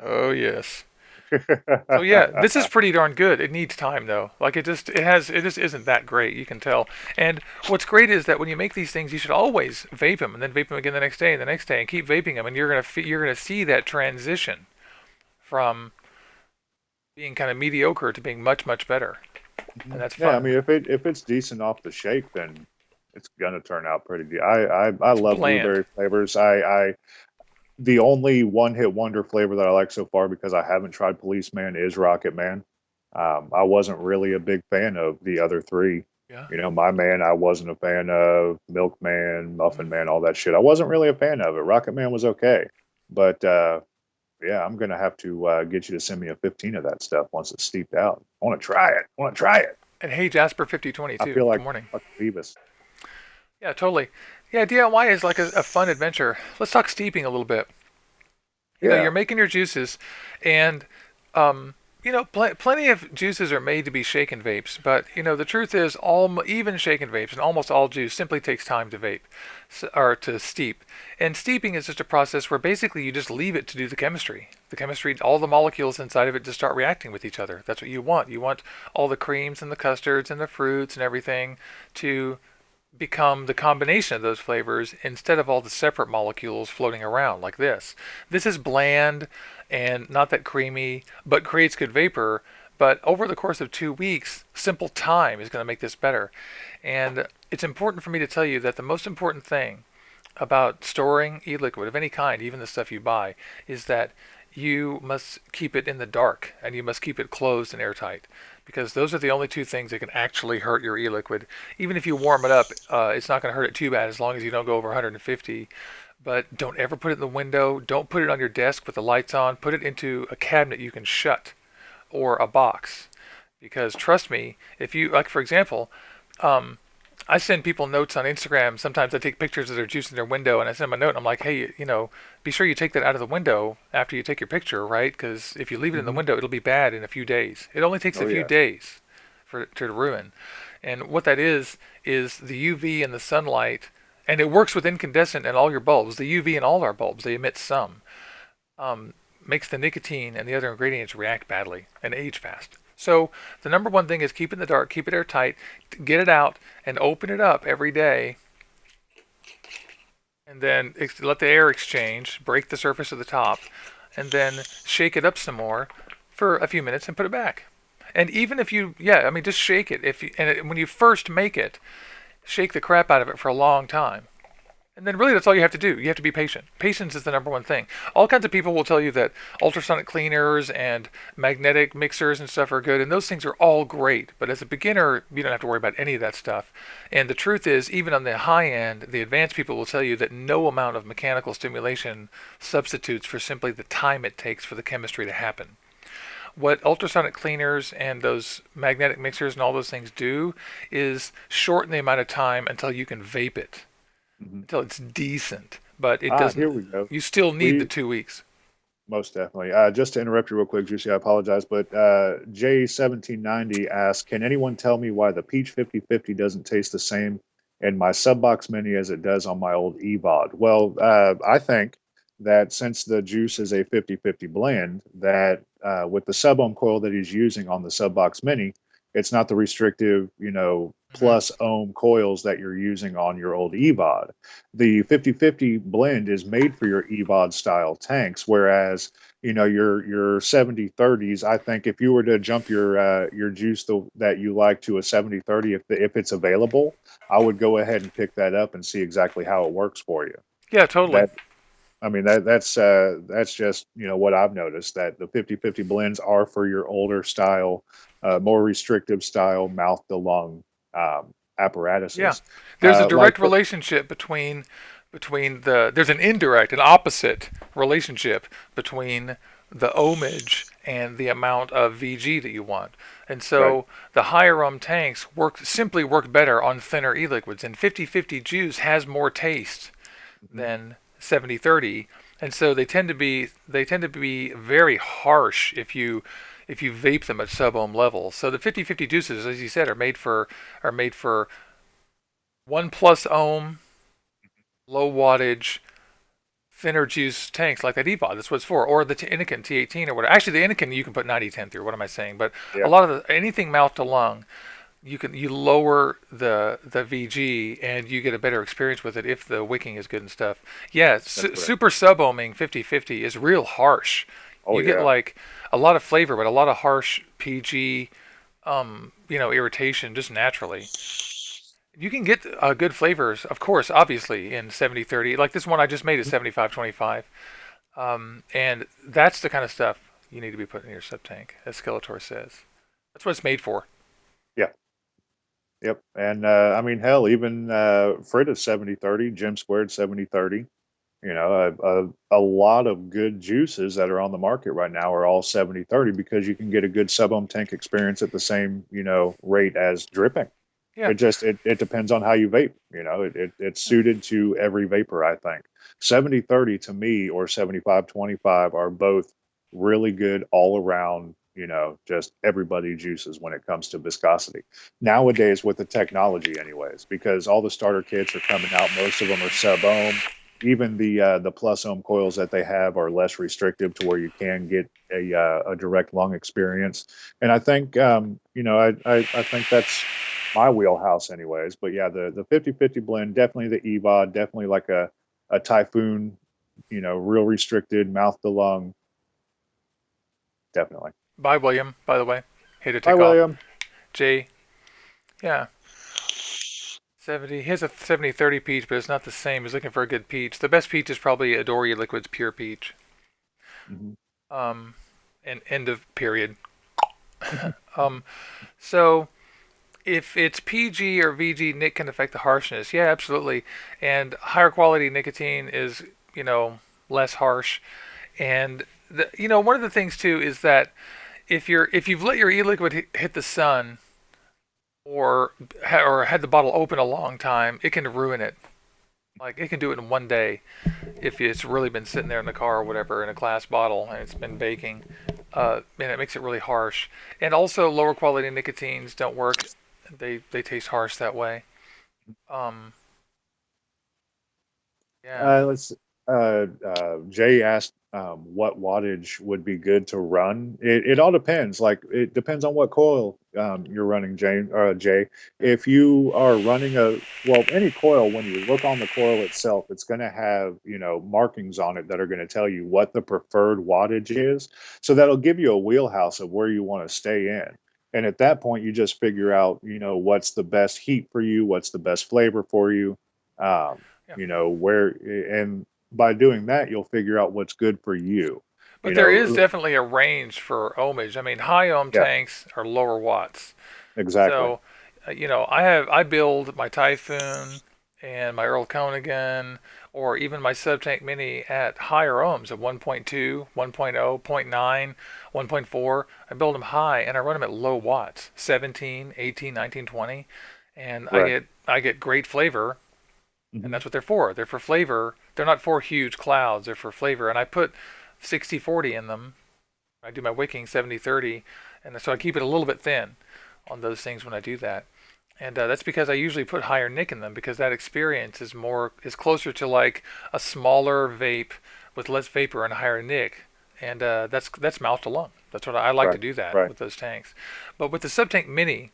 Oh yes. here. So yeah, this is pretty darn good. It needs time though. Like it just isn't that great. You can tell. And what's great is that when you make these things, you should always vape them and then vape them again the next day and the next day and keep vaping them, and you're gonna see that transition from being kind of mediocre to being much better, and that's Yeah, I fun. mean, if it's decent off the shake, then it's gonna turn out pretty good. I It's love bland. blueberry flavors. I the only one hit wonder flavor that I like so far because I haven't tried Policeman is Rocket Man. I wasn't really a big fan of the other three. Yeah. My man, I wasn't a fan of Milkman, Muffin Mm. Man, all that shit. I wasn't really a fan of it. Rocket Man was okay, but yeah, I'm gonna have to get you to send me a 15 of that stuff once it's steeped out. I want to try it. I want to try it. And hey, Jasper 5020 I too. feel Good like morning. fucking Beavis. Yeah, totally. Yeah, DIY is like a fun adventure. Let's talk steeping a little bit. You're Yeah. making your juices, and um, plenty of juices are made to be shaken vapes. But the truth is, even shaken vapes and almost all juice simply takes time to vape, or to steep. And steeping is just a process where basically you just leave it to do the chemistry. The chemistry, all the molecules inside of it just start reacting with each other. That's what you want. You want all the creams and the custards and the fruits and everything to become the combination of those flavors instead of all the separate molecules floating around like this. This is bland and not that creamy, but creates good vapor. But over the course of 2 weeks, simple time is going to make this better. And it's important for me to tell you that the most important thing about storing e-liquid of any kind, even the stuff you buy, is that you must keep it in the dark and you must keep it closed and airtight because those are the only two things that can actually hurt your e-liquid. Even if you warm it up, it's not going to hurt it too bad as long as you don't go over 150. But don't ever put it in the window. Don't put it on your desk with the lights on. Put it into a cabinet you can shut or a box. Because trust me, if you, like for example, um, I send people notes on Instagram. Sometimes I take pictures of their juice in their window, and I send them a note. And I'm like, hey, be sure you take that out of the window after you take your picture, right? Because if you leave it in the Hmm. window, it'll be bad in a few days. It only takes a Oh few yeah. days for it to ruin. And what that is the UV and the sunlight, and it works with incandescent in all your bulbs. The UV in all our bulbs, they emit some, um, makes the nicotine and the other ingredients react badly and age fast. So the number one thing is keep it in the dark, keep it airtight, get it out and open it up every day, and then let the air exchange, break the surface of the top, and then shake it up some more for a few minutes and put it back. And even if you, yeah, I mean, just shake it. When you first make it, shake the crap out of it for a long time. And then really that's all you have to do. You have to be patient. Patience is the number one thing. All kinds of people will tell you that ultrasonic cleaners and magnetic mixers and stuff are good, and those things are all great. But as a beginner, you don't have to worry about any of that stuff. And the truth is, even on the high end, the advanced people will tell you that no amount of mechanical stimulation substitutes for simply the time it takes for the chemistry to happen. What ultrasonic cleaners and those magnetic mixers and all those things do is shorten the amount of time until you can vape it, Hmm. until it's decent. But it Ah, doesn't. here we go. You still need the We 2 weeks. Most definitely. Just to interrupt you real quick, Juicy, I apologize, but J1790 asks, can anyone tell me why the Peach 5050 doesn't taste the same in my Subbox Mini as it does on my old EVOD? Well, I think that since the juice is a 5050 blend, that with the sub-ohm coil that he's using on the Subbox Mini, it's not the restrictive, Hmm. plus ohm coils that you're using on your old EVOD. The 50/50 blend is made for your EVOD style tanks, whereas your 70/30s. I think if you were to jump your juice that you like to a 70/30, if it's available, I would go ahead and pick that up and see exactly how it works for you. Yeah, totally. That I mean that's just what I've noticed, that the 50/50 blends are for your older style, more restrictive style mouth to lung Yeah, apparatuses. there's a Like direct relationship there's an indirect, an opposite relationship between the ohmage and the amount of VG that you want. And Right. so the higher tanks simply work better on thinner e-liquids. And 50/50 juice has more taste Mhm. than 70/30, and so they tend to be very harsh if you vape them at sub ohm levels. So the 50/50 juices, as you said, are made for 1 plus ohm, low wattage, thinner juice tanks like that EVOD. That's what it's for, or the Innokin T18 or whatever. Actually, the Innokin you can put 9010 through. What am I saying? But a Yeah, lot of anything mouth to lung, you lower the VG and you get a better experience with it if the wicking is good and stuff. Yeah, that's correct. super sub ohming 50/50 is real harsh. Oh You get yeah, like a lot of flavor, but a lot of harsh PG, irritation just naturally. You can get good flavors, of course, obviously in 70/30. Like this one I just made is 75/25, and that's the kind of stuff you need to be putting in your sub tank, as Skeletor says. That's what it's made for. yeah, yep. And I mean, hell, even Fritta's 70/30, Jim Squared 70/30. A lot of good juices that are on the market right now are all 70/30 because you can get a good sub-ohm tank experience at the same rate as dripping. Yeah. It depends on how you vape. It's suited to every vapor, I think. 70/30 to me, or 75/25, are both really good all around, just everybody juices when it comes to viscosity. Nowadays with the technology anyways, because all the starter kits are coming out, most of them are sub-ohm. Even the plus ohm coils that they have are less restrictive to where you can get a direct lung experience. And I think I think that's my wheelhouse anyways. But yeah, the 50/50 blend, definitely the EVOD, definitely like a Typhoon, real restricted mouth to lung, definitely. Bye, William, by the way. Hate to Hi, take off. William. Jay, yeah. 70. He has a 70/30 peach, but it's not the same. He's looking for a good peach. The best peach is probably Adore Liquid's Pure Peach. Hmm. Um, and end of period. Um, so if it's PG or VG, Nick can affect the harshness. Yeah, absolutely. And higher quality nicotine is, you know, less harsh. And one of the things too is that if you've let your e-liquid hit the sun or had the bottle open a long time, it can ruin it. Like it can do it in one day if it's really been sitting there in the car or whatever in a glass bottle and it's been baking. And it makes it really harsh. And also lower quality nicotines don't work. They taste harsh that way. Um, yeah, Let's Jay asked what wattage would be good to run. It all depends. Like it depends on what coil you're running, Jay. yeah, If you are running any coil, when you look on the coil itself, it's going to have, markings on it that are going to tell you what the preferred wattage is. So that'll give you a wheelhouse of where you want to stay in. And at that point, you just figure out, what's the best heat for you, what's the best flavor for you. Um, yeah. where, and by doing that you'll figure out what's good for you. But there is definitely a range for ohmage. I mean, high ohm Yeah, tanks are lower watts. exactly. So, I build my Typhoon and my Earl Conegan or even my Subtank Mini at higher ohms at 1.2, 1.0, 0.9, 1.4. I build them high and I run them at low watts, 17, 18, 19, 20, and Right. I get great flavor, and Hmm. that's what they're for. They're for flavor. They're not for huge clouds. They're for flavor. And I put 60/40 in them. I do my wicking 70/30, and so I keep it a little bit thin on those things when I do that. And that's because I usually put higher nick in them because that experience is closer to like a smaller vape with less vapor and higher nick, and that's mouth to lung. That's what I like to Right. do that Right. with those tanks. But with the Subtank Mini,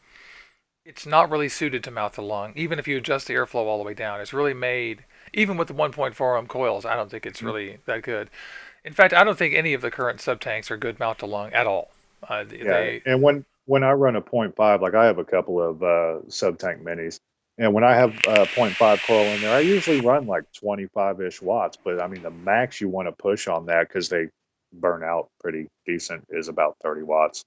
it's not really suited to mouth to lung. Even if you adjust the airflow all the way down, it's really made. Even with the 1.4 ohm coils, I don't think it's Mhm. really that good. In fact, I don't think any of the current sub tanks are good mouth to lung at all. Yeah, They, and when I run a point 0.5, like I have a couple of sub tank minis, and when I have point 0.5 coil in there, I usually run like 25-ish watts. But I mean, the max you want to push on that, because they burn out pretty decent, is about 30 watts,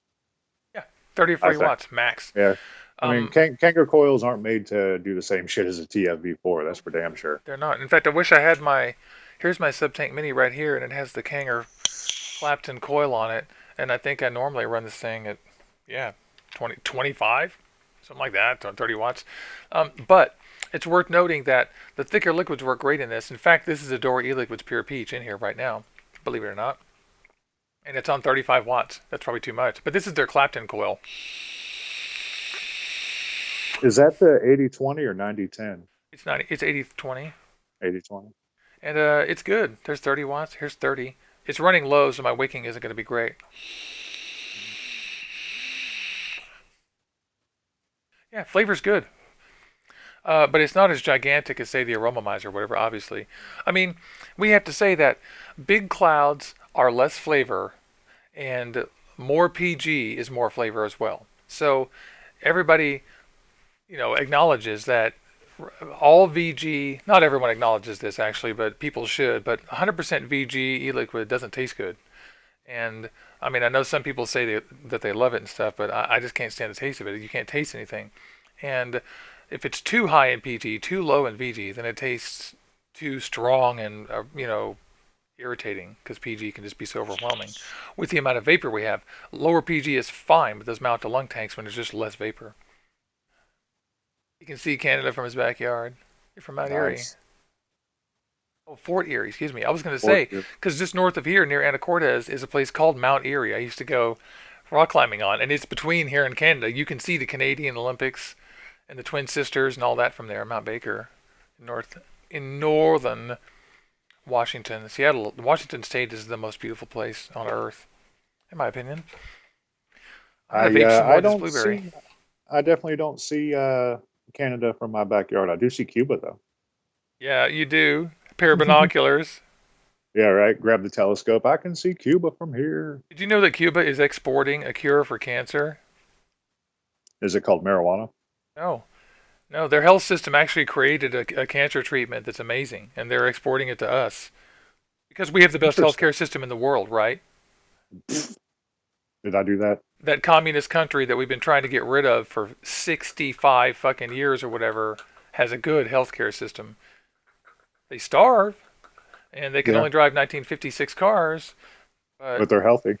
yeah, 30 or I 40 think. watts max. Yeah. I mean, Um, Kangaroo coils aren't made to do the same shit as a TFV4. That's nope, for damn sure. they're not. In fact, I wish I had my. Here's my sub tank mini right here, and it has the Kanger Clapton coil on it. And I think I normally run this thing at, yeah, 20, 25, something like that, 30 watts. But it's worth noting that the thicker liquids work great in this. In fact, this is Adore eLiquid's Pure Peach in here right now, believe it or not. And it's on 35 watts. That's probably too much. But this is their Clapton coil. Is that the 80/20 or 90/10? It's 80/20, 80/20. and it's good. There's 30 watts. Here's 30. It's running low, so my wicking isn't going to be great. Yeah, flavor's good. But it's not as gigantic as, say, the aromomizer or whatever, obviously. I mean, we have to say that big clouds are less flavor, and more PG is more flavor as well. So everybody, acknowledges that all VG, not everyone acknowledges this actually, but people should, but 100% VG e-liquid doesn't taste good. And I mean, I know some people say that they love it and stuff, but I just can't stand the taste of it. You can't taste anything. And if it's too high in PG, too low in VG, then it tastes too strong and irritating because PG can just be so overwhelming. With the amount of vapor we have, lower PG is fine with those mouth to lung tanks when there's just less vapor. He can see Canada from his backyard. You're from Mount Erie. Nice. Oh, Fort Erie, excuse me. I was going to Fort say, Pierce. because just north of here, near Anacortes, is a place called Mount Erie. I used to go rock climbing on, and it's between here and Canada. You can see the Canadian Olympics and the Twin Sisters and all that from there. Mount Baker, north in northern Washington, Seattle. Washington State is the most beautiful place on earth, in my opinion. I'm gonna vape some more I of this don't blueberry. see. I definitely don't see Canada from my backyard. I do see Cuba though. Yeah, you do. A pair of binoculars. Yeah, right. Grab the telescope. I can see Cuba from here. Did you know that Cuba is exporting a cure for cancer? Is it called marijuana? No. No, their health system actually created a cancer treatment that's amazing, and they're exporting it to us because we have the best Interesting. healthcare system in the world, right? Did I do that? That communist country that we've been trying to get rid of for 65 fucking years or whatever has a good healthcare system. They starve, and they can Yeah, only drive 1956 cars, but but they're healthy.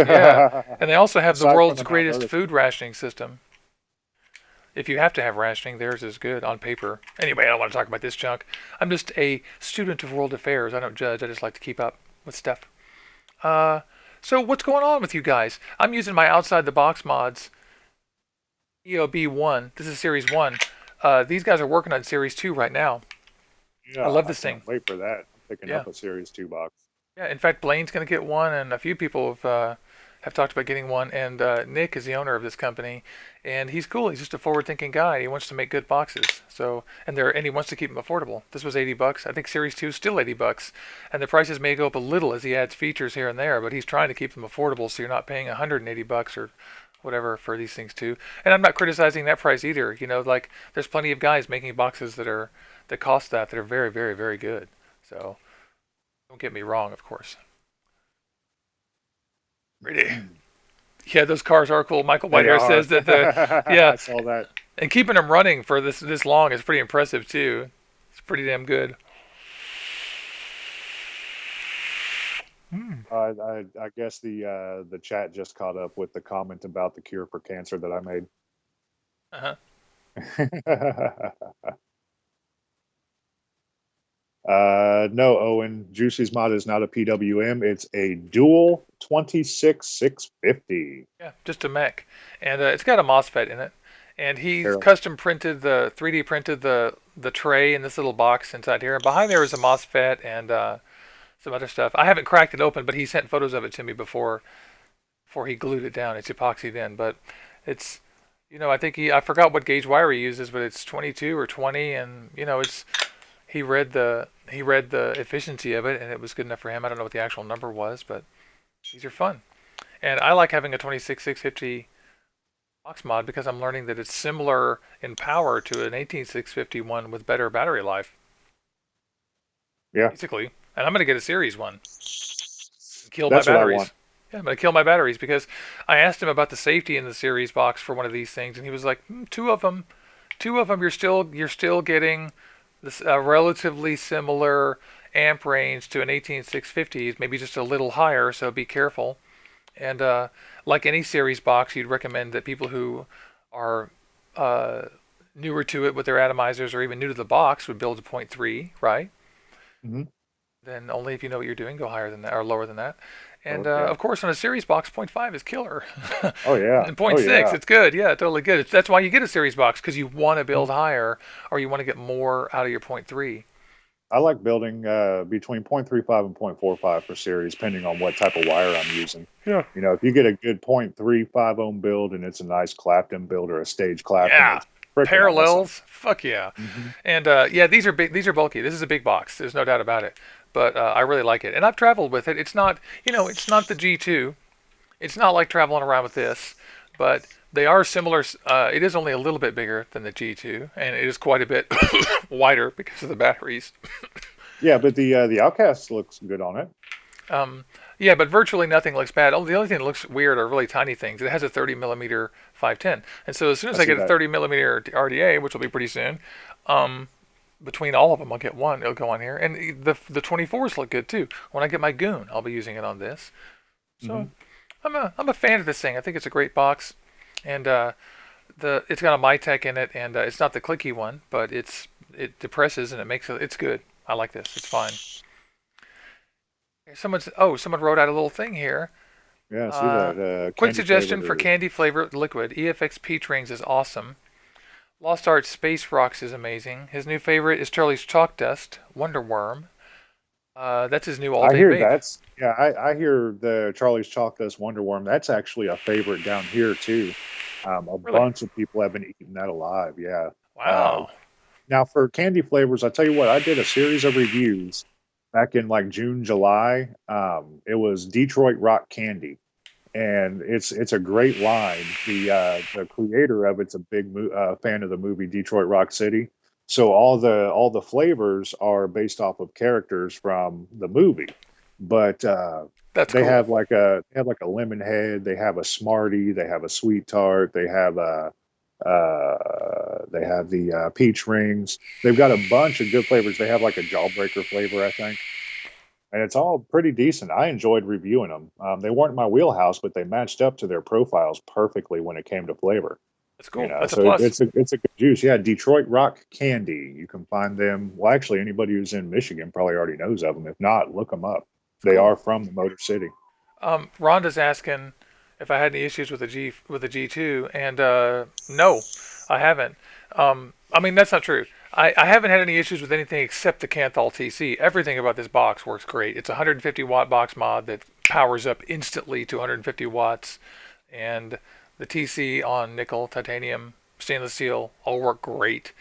yeah, and they also have the Aside from world's the greatest malnourishment. food rationing system. If you have to have rationing, theirs is good on paper. Anyway, I don't want to talk about this junk. I'm just a student of world affairs. I don't judge. I just like to keep up with stuff. Uh, so what's going on with you guys? I'm using my outside the box mods, EOB1. This is Series 1. These guys are working on Series 2 right now. I Yeah, love I this can't thing. wait for that. I'm picking Yeah. up a Series 2 box. Yeah, in fact, Blaine's going to get one, and a few people have talked about getting one. And Nick is the owner of this company, and he's cool. He's just a forward-thinking guy. He wants to make good boxes. So, and he wants to keep them affordable. This was $80. I think Series 2 is still $80, and the prices may go up a little as he adds features here and there. But he's trying to keep them affordable, so you're not paying $180 or whatever for these things too. And I'm not criticizing that price either. You know, like there's plenty of guys making boxes that cost that are very, very, very good. So don't get me wrong, of course. Really. Yeah, those cars are cool. Michael They Whitehair are. says that the I yeah, saw that. and keeping them running for this long is pretty impressive too. It's pretty damn good. Mm. I guess the chat just caught up with the comment about the cure for cancer that I made. Uh-huh. No, Owen, Juicy's mod is not a PWM. It's a dual 26650. Yeah, just a mech, and it's got a MOSFET in it. And he's Here, custom printed 3D printed the tray in this little box inside here. And behind there is a MOSFET and some other stuff. I haven't cracked it open, but he sent photos of it to me before he glued it down. It's epoxied in, but it's I think I forgot what gauge wire he uses, but it's 22 or 20, and it's he read the efficiency of it, and it was good enough for him. I don't know what the actual number was, but these are fun, and I like having a 26650 box mod because I'm learning that it's similar in power to an 18651 with better battery life, yeah, basically. And I'm gonna get a series one. Kill my that's what I want. batteries. Yeah, I'm gonna kill my batteries because I asked him about the safety in the series box for one of these things, and he was like, two of them, you're still getting this relatively similar amp range to an 18650, maybe just a little higher, so be careful. And like any series box, you'd recommend that people who are uh, newer to it with their atomizers or even new to the box would build a point 0.3, right? Hmm. Then only if you know what you're doing, go higher than that or lower than that. And Oh yeah. of course, on a series box, point 0.5 is killer. Oh yeah. And Oh point 0.6, yeah. it's good. Yeah, totally good. That's why you get a series box because you want to Mhm. build higher or you want to get more out of your point 0.3. I like building between 0.35 and 0.45 for series, depending on what type of wire I'm using. Yeah. You know, if you get a good 0.35 ohm build and it's a nice Clapton build or a stage Clapton, Yeah. it's freaking awesome. Parallels, fuck yeah. Hmm. And yeah, these are big. These are bulky. This is a big box. There's no doubt about it. But I really like it, and I've traveled with it. It's not, it's not the G2. It's not like traveling around with this, but they are similar. It is only a little bit bigger than the G2, and it is quite a bit wider because of the batteries. Yeah, but the Outcast looks good on it. Um, yeah, but virtually nothing looks bad. The only thing that looks weird are really tiny things. It has a 30 millimeter 510, and so as soon I as I see get a that. 30 millimeter RDA, which will be pretty soon, um, between all of them, I'll get one. It'll go on here, and the 24s look good too. When I get my Goon, I'll be using it on this. Hmm. So I'm a fan of this thing. I think it's a great box, and The it's got a MyTech in it, and it's not the clicky one, but it depresses and it makes it. It's good. I like this. It's fine. Someone wrote out a little thing here. Yeah, I see Uh, that Quick candy suggestion flavored for or candy flavored liquid. EFX Peach Rings is awesome. Lost Art Space Rocks is amazing. His new favorite is Charlie's Chalk Dust Wonder Worm. That's his new all I day hear vape. that's yeah, I hear the Charlie's Chocolate Wonder Worm. That's actually a favorite down here too. A Really? bunch of people have been eating that alive. Yeah. Uh, Wow. Now for candy flavors, I tell you what, I did a series of reviews back in like June, July. It was Detroit Rock Candy, and it's a great line. The creator of it's a big fan of the movie Detroit Rock City, so all the flavors are based off of characters from the movie, but That's cool. they have like a lemon head, they have a Smartie, they have a sweet tart, they have the peach rings. They've got a bunch of good flavors. They have like a jawbreaker flavor, I think, and it's all pretty decent. I enjoyed reviewing them. They weren't my wheelhouse, but they matched up to their profiles perfectly when it came to flavor. That's You cool. know, That's a so plus. it's a good juice. Yeah, Detroit Rock Candy. You can find them. Well, actually, anybody who's in Michigan probably already knows of them. If not, look them up. It's They cool. are from the Motor City. Rhonda's asking if I had any issues with the G2, and no, I haven't. I mean that's not true. I haven't had any issues with anything except the Canthal TC. Everything about this box works great. It's a 150 watt box mod that powers up instantly to 150 watts, and the TC on nickel, titanium, stainless steel all work great.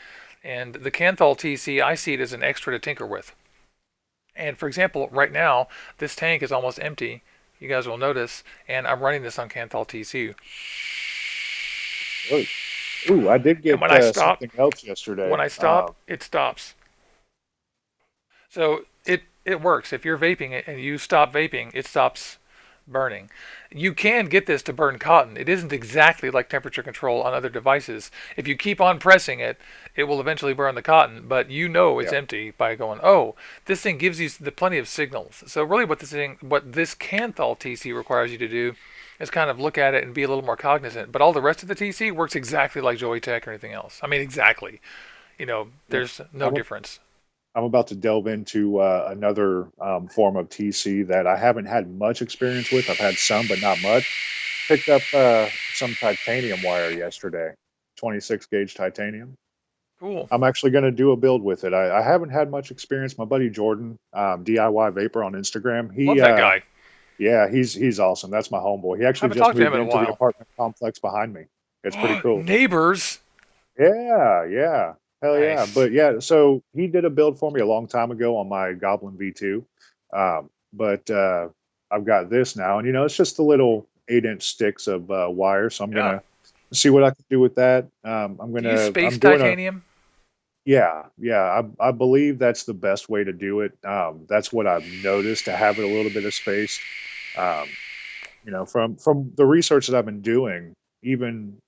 And the Canthal TC, I see it as an extra to tinker with. And for example, right now, this tank is almost empty. You guys will notice, and I'm running this on Canthal TC. Oh, ooh, I did And get something else when yesterday. I stop, it stops. So it works. If you're vaping it and you stop vaping, it stops burning. You can get this to burn cotton. It isn't exactly like temperature control on other devices. If you keep on pressing it, it will eventually burn the cotton, but you know it's Yeah. empty by going, "Oh, this thing gives you the plenty of signals." So really what this Canthal TC requires you to do is kind of look at it and be a little more cognizant. But all the rest of the TC works exactly like Joey Tech or anything else. I mean, exactly. Yep. There's no I'm difference. I'm about to delve into another form of TC that I haven't had much experience with. I've had some, but not much. Picked up some titanium wire yesterday, 26 gauge titanium. Cool. I'm actually going to do a build with it. I haven't had much experience. My buddy Jordan, DIY Vapor on Instagram, Love that guy. yeah, he's awesome. That's my homeboy. He I actually haven't just talked to him moved in a into the while. apartment complex behind me. It's pretty cool. Neighbors. Yeah, yeah. Hell yeah. Nice. But yeah, so he did a build for me a long time ago on my Goblin V2. But I've got this now, and it's just the little 8-inch sticks of wire. So I'm Yeah. gonna see what I can do with that. Do you use space I'm doing a titanium? yeah, yeah. I believe that's the best way to do it. That's what I've noticed, to have it a little bit of space. Um, from the research that I've been doing, even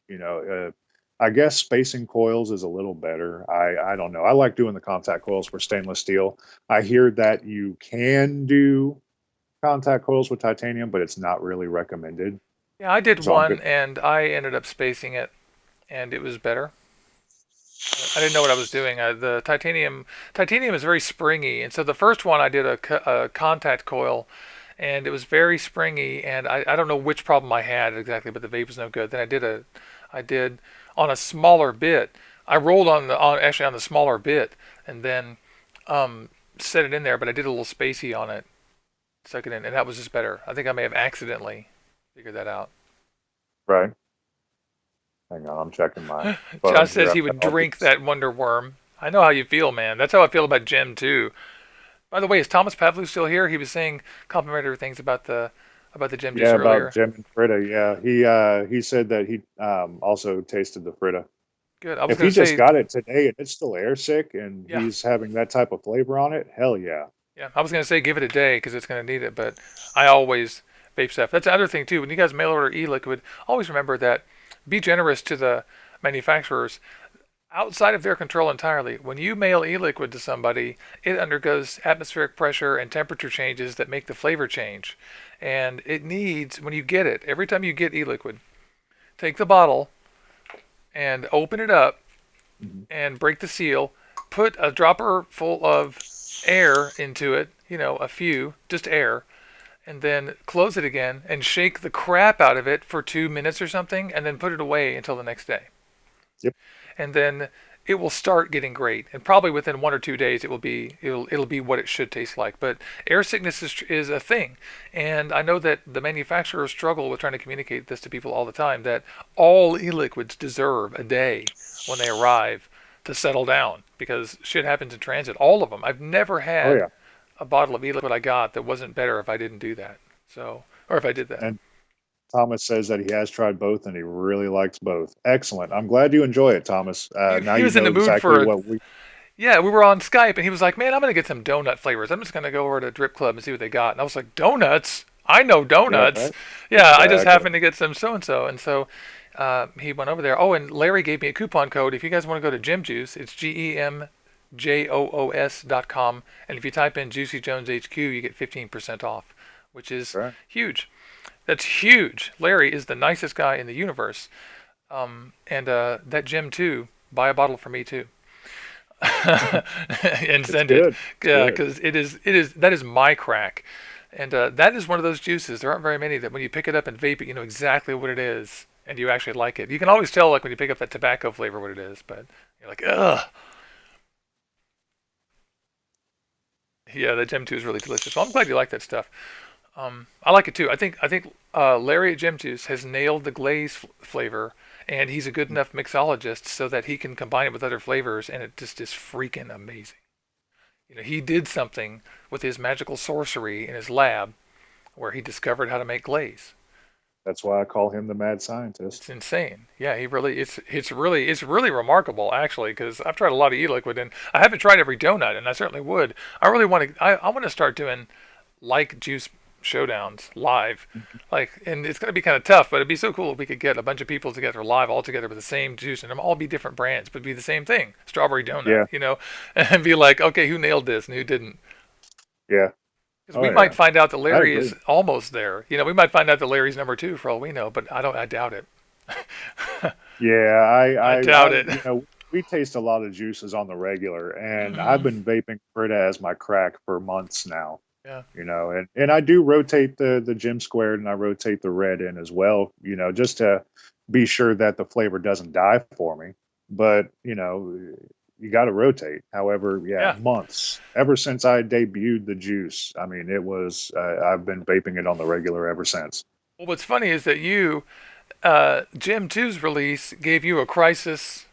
you know, I guess spacing coils is a little better. I don't know. I like doing the contact coils for stainless steel. I hear that you can do contact coils with titanium, but it's not really recommended. Yeah, I did So I'm good. one and I ended up spacing it and it was better. I didn't know what I was doing. The titanium is very springy, and so the first one I did a contact coil, and it was very springy, and I don't know which problem I had exactly, but the vape was no good. Then I did on a smaller bit. I rolled on the smaller bit, and then set it in there, but I did a little spacey on it, stuck it in, and that was just better. I think I may have accidentally figured that out. Right. Hang on. I'm checking my phone Josh here. says I've he got would all drink these. that Wonder Worm. I know how you feel, man. That's how I feel about Jim too. By the way, is Thomas Pavlou still here? He was saying complimentary things about the Jim juice Yeah, about earlier. Jim and Fritta. Yeah, he said that he also tasted the Fritta. Good. I was If gonna he just say, got it today and it's still air sick and yeah, he's having that type of flavor on it, hell yeah. yeah. I was gonna say give it a day because it's gonna need it, but I always vape stuff. That's the other thing too. When you guys mail order e-liquid, always remember that. Be generous to the manufacturers outside of their control entirely. When you mail e-liquid to somebody, it undergoes atmospheric pressure and temperature changes that make the flavor change. And it needs, when you get it, every time you get e-liquid, take the bottle, and open it up Mhm. and break the seal. Put a dropper full of air into it, a few, just air, and then close it again and shake the crap out of it for 2 minutes or something, and then put it away until the next day. Yep. And then it will start getting great. And probably within 1 or 2 days, it'll be what it should taste like. But air sickness is a thing, and I know that the manufacturers struggle with trying to communicate this to people all the time. That all e-liquids deserve a day when they arrive to settle down because shit happens in transit. All of them. I've never Oh had yeah. a bottle of e-liquid I got that wasn't better if I didn't do that. So, or if I did that. And Thomas says that he has tried both and he really likes both. Excellent. I'm glad you enjoy it, Thomas. Now He you was in know the mood exactly for what we. Yeah, we were on Skype and he was like, "Man, I'm gonna get some donut flavors. I'm just gonna go over to Drip Club and see what they got." And I was like, "Donuts? I know Yeah, donuts. right. Yeah, I just Exactly. happened to get some so and so." And so he went over there. Oh, and Larry gave me a coupon code. If you guys want to go to Gym Juice, it's GEMJOOS.com. And if you type in Juicy Jones HQ, you get 15% off, which is Right. huge. That's huge. Larry is the nicest guy in the universe. And that gym too. Buy a bottle for me too. And It's send it. good. It's Yeah, good. because that is my crack, and that is one of those juices. There aren't very many that when you pick it up and vape it, you know exactly what it is, and you actually like it. You can always tell like when you pick up that tobacco flavor what it is, but you're like, ugh. Yeah, that Gem 2 is really delicious. So I'm glad you like that stuff. I like it too. I think Larry at Gem Juice has nailed the glaze flavor, and he's a good enough mixologist so that he can combine it with other flavors, and it just is freaking amazing. He did something with his magical sorcery in his lab where he discovered how to make glaze. That's why I call him the mad scientist. It's insane. Yeah, he really it's really remarkable actually because I've tried a lot of e-liquid and I haven't tried every donut and I certainly would. I really want to I want to start doing like juice showdowns live. Like and it's going to be kind of tough, but it'd be so cool if we could get a bunch of people together live all together with the same juice and them all be different brands but be the same thing. Strawberry donut, Yeah. and be like, "Okay, who nailed this and who didn't?" Yeah. Because Oh we yeah. might find out that I Larry agree. is almost there. We might find out that Larry's number two for all we know, but I doubt it. Yeah. I doubt it. We taste a lot of juices on the regular, and I've Hmm. been vaping Brita as my crack for months now. Yeah. And I do rotate the gym squared and I rotate the red in as well, just to be sure that the flavor doesn't die for me. But, you got to rotate. However, yeah, Yeah. months ever since I debuted the juice. I mean, I've been vaping it on the regular ever since. Well, what's funny is that Jim Two's release gave you a crisis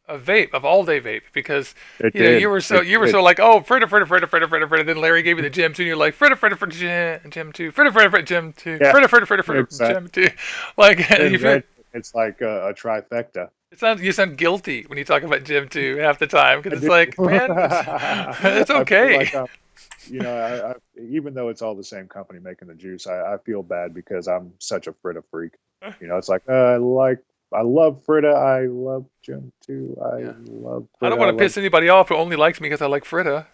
of vape, of all day vape, because It you did. were so It you were did. so like, oh, Fritta, Fritta, Fritta, Fritta, Fritta, Fritta. Then Larry gave you the Jim 2, and you're like, Fritta, Fritta, Fritta, Jim 2, Fritta, Fritta, Fritta, Jim 2, Yeah, Fritta, Fritta, Fritta, Fritta, exactly. Jim 2. Like you And feel, then it's like a trifecta. you sound guilty when you talk about Jim 2 half the time because I it's do. like, man, it's I feel okay. like even though it's all the same company making the juice, I feel bad because I'm such a Frita freak. It's like I love Frita, I love Jim too, I Yeah. love I don't Frita, want I to love. piss anybody off who only likes me because I like Fritta.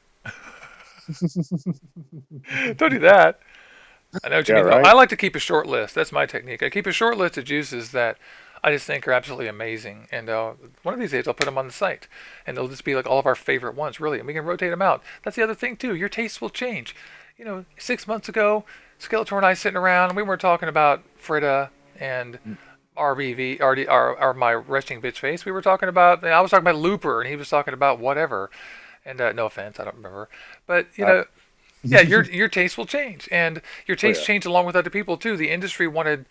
Don't do that. I know what you Yeah, mean, though. right. I like to keep a short list. That's my technique. I keep a short list of juices that I just think are absolutely amazing. And one of these days, I'll put them on the site. And they'll just be like all of our favorite ones, really. And we can rotate them out. That's the other thing, too. Your tastes will change. 6 months ago, Skeletor and I sitting around, and we were talking about Frida and RBV, my resting bitch face. We were talking about, I was talking about Looper, and he was talking about whatever. And no offense, I don't remember. But, I, yeah, your taste will change, and your oh taste yeah, changed along with other people too. The industry wanted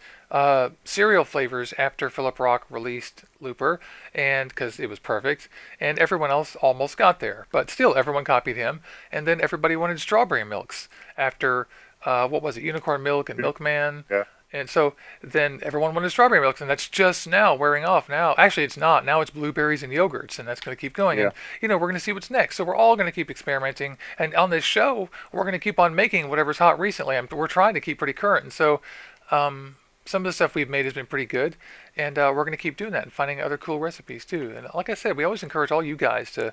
cereal flavors after Philip Rock released Looper, and because it was perfect, and everyone else almost got there, but still everyone copied him. And then everybody wanted strawberry milks after what was it, Unicorn Milk and Milkman, yeah, and so then everyone wanted strawberry milks, and that's just now wearing off. Now, actually, it's not. Now it's blueberries and yogurts, and that's going to keep going. yeah. And we're going to see what's next. So we're all going to keep experimenting. And on this show, we're going to keep on making whatever's hot recently. We're trying to keep pretty current. And so some of the stuff we've made has been pretty good, and we're going to keep doing that and finding other cool recipes too. And like I said, we always encourage all you guys to,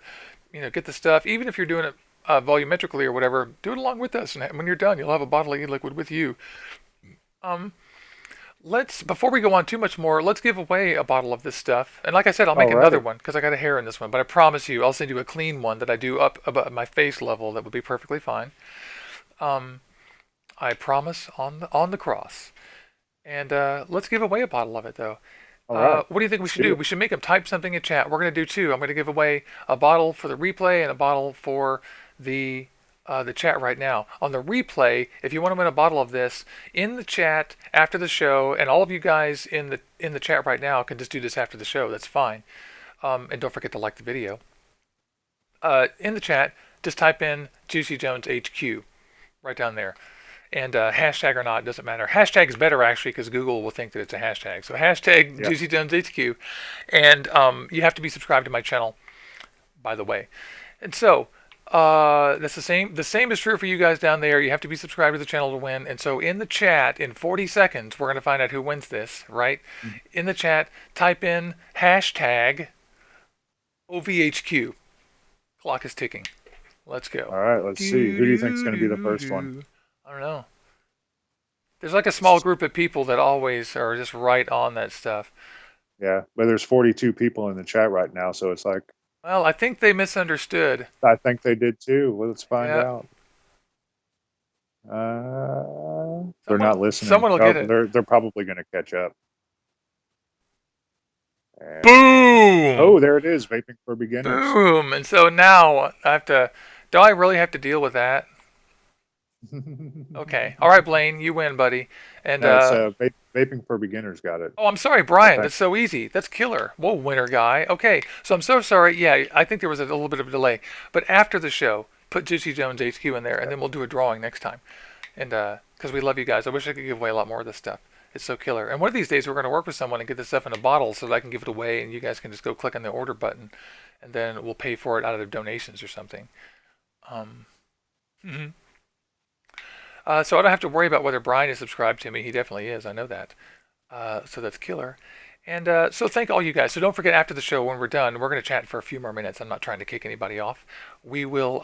get the stuff, even if you're doing it volumetrically or whatever. Do it along with us, and when you're done, you'll have a bottle of e-liquid with you. Um, let's before we go on too much more, let's give away a bottle of this stuff. And like I said, I'll make All another right. one because I got a hair in this one. But I promise you, I'll send you a clean one that I do up above my face level. That would be perfectly fine. Um, I promise on the cross. And let's give away a bottle of it though. All right. What do you think we Let's should do do? it. We should make them type something in chat. We're going to do two. I'm going to give away a bottle for the replay and a bottle for the chat right now. On the replay, if you want to win a bottle of this, in the chat after the show, and all of you guys in the chat right now can just do this after the show. That's fine. And don't forget to like the video. In the chat, just type in Juicy Jones HQ right down there. And hashtag or not, doesn't matter. Hashtag is better actually because Google will think that it's a hashtag. So hashtag Yeah. Juicy Jones HQ, and you have to be subscribed to my channel, by the way. And so that's the same. The same is true for you guys down there. You have to be subscribed to the channel to win. And so in the chat, in 40 seconds, we're going to find out who wins this. Right? Mhm. In the chat, type in hashtag OVHQ. Clock is ticking. Let's go. All right. Let's see. Do Who do you think is do going to be the do first one? do. I don't know. There's like a small group of people that always are just right on that stuff. Yeah, but there's 42 people in the chat right now, so it's like Well, I think they misunderstood. I think they did too. Well, let's find Yeah, out. They're not listening. someone will Oh, get it. they're probably going to catch up. And Boom! oh, there it is. Vaping for beginners. Boom! And so now I have to. Do I really have to deal with that? Okay. All right, Blaine, you win, buddy. And No, it's vaping for beginners. Got it. oh, I'm sorry, I Brian. think. That's so easy. That's killer. Whoa, winner guy. Okay, so I'm so sorry. Yeah, I think there was a little bit of a delay. But after the show, put Juicy Jones HQ in there, and then we'll do a drawing next time. And because we love you guys, I wish I could give away a lot more of this stuff. It's so killer. And one of these days, we're going to work with someone and get this stuff in a bottle so that I can give it away, and you guys can just go click on the order button, and then we'll pay for it out of donations or something. Um, mhm. So I don't have to worry about whether Brian is subscribed to me. He definitely is. I know that. So that's killer. And so thank all you guys. So don't forget after the show when we're done, we're going to chat for a few more minutes. I'm not trying to kick anybody off. We will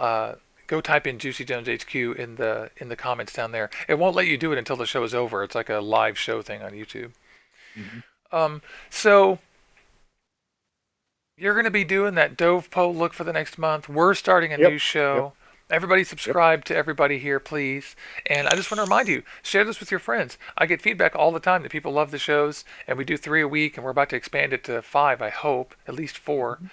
go type in Juicy Jones HQ in the comments down there. It won't let you do it until the show is over. It's like a live show thing on YouTube. Mhm. So you're going to be doing that Dove poll look for the next month. We're starting a new Yep. Yep. show. Everybody Yep. subscribe to everybody here, please. And I just want to remind you, share this with your friends. I get feedback all the time that people love the shows, and we do 3 a week, and we're about to expand it to 5, I hope, at least 4. Mhm.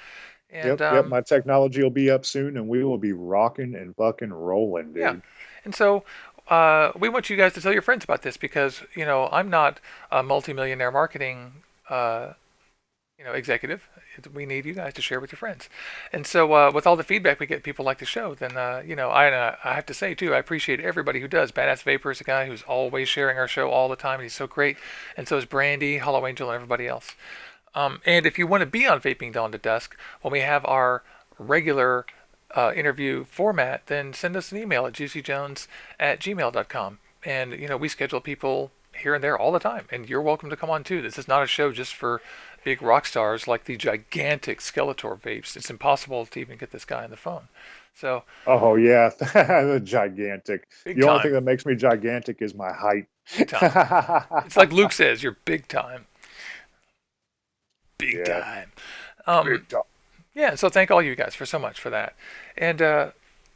And Yep. Yep. My technology will be up soon, and we will be rocking and fucking rolling, yeah, dude. and so we want you guys to tell your friends about this because I'm not a multimillionaire marketing executive. We need you guys to share with your friends. And so, with all the feedback we get, people like the show. Then, I have to say too, I appreciate everybody who does. Badass Vapor is a guy who's always sharing our show all the time, and he's so great. And so is Brandy, Hollow Angel, and everybody else. And if you want to be on Vaping Dawn to Dusk, when we have our regular interview format, then send us an email at juicyjones@gmail.com. And, we schedule people here and there all the time. And you're welcome to come on too. This is not a show just for big rock stars like the gigantic Skeletor vapes. It's impossible to even get this guy on the phone. So, Oh yeah, the gigantic. big The only thing time. that makes me gigantic is my height. Big time. It's like Luke says, you're big time. Big Yeah, time. Um, big time. Yeah, so thank all you guys for so much for that. And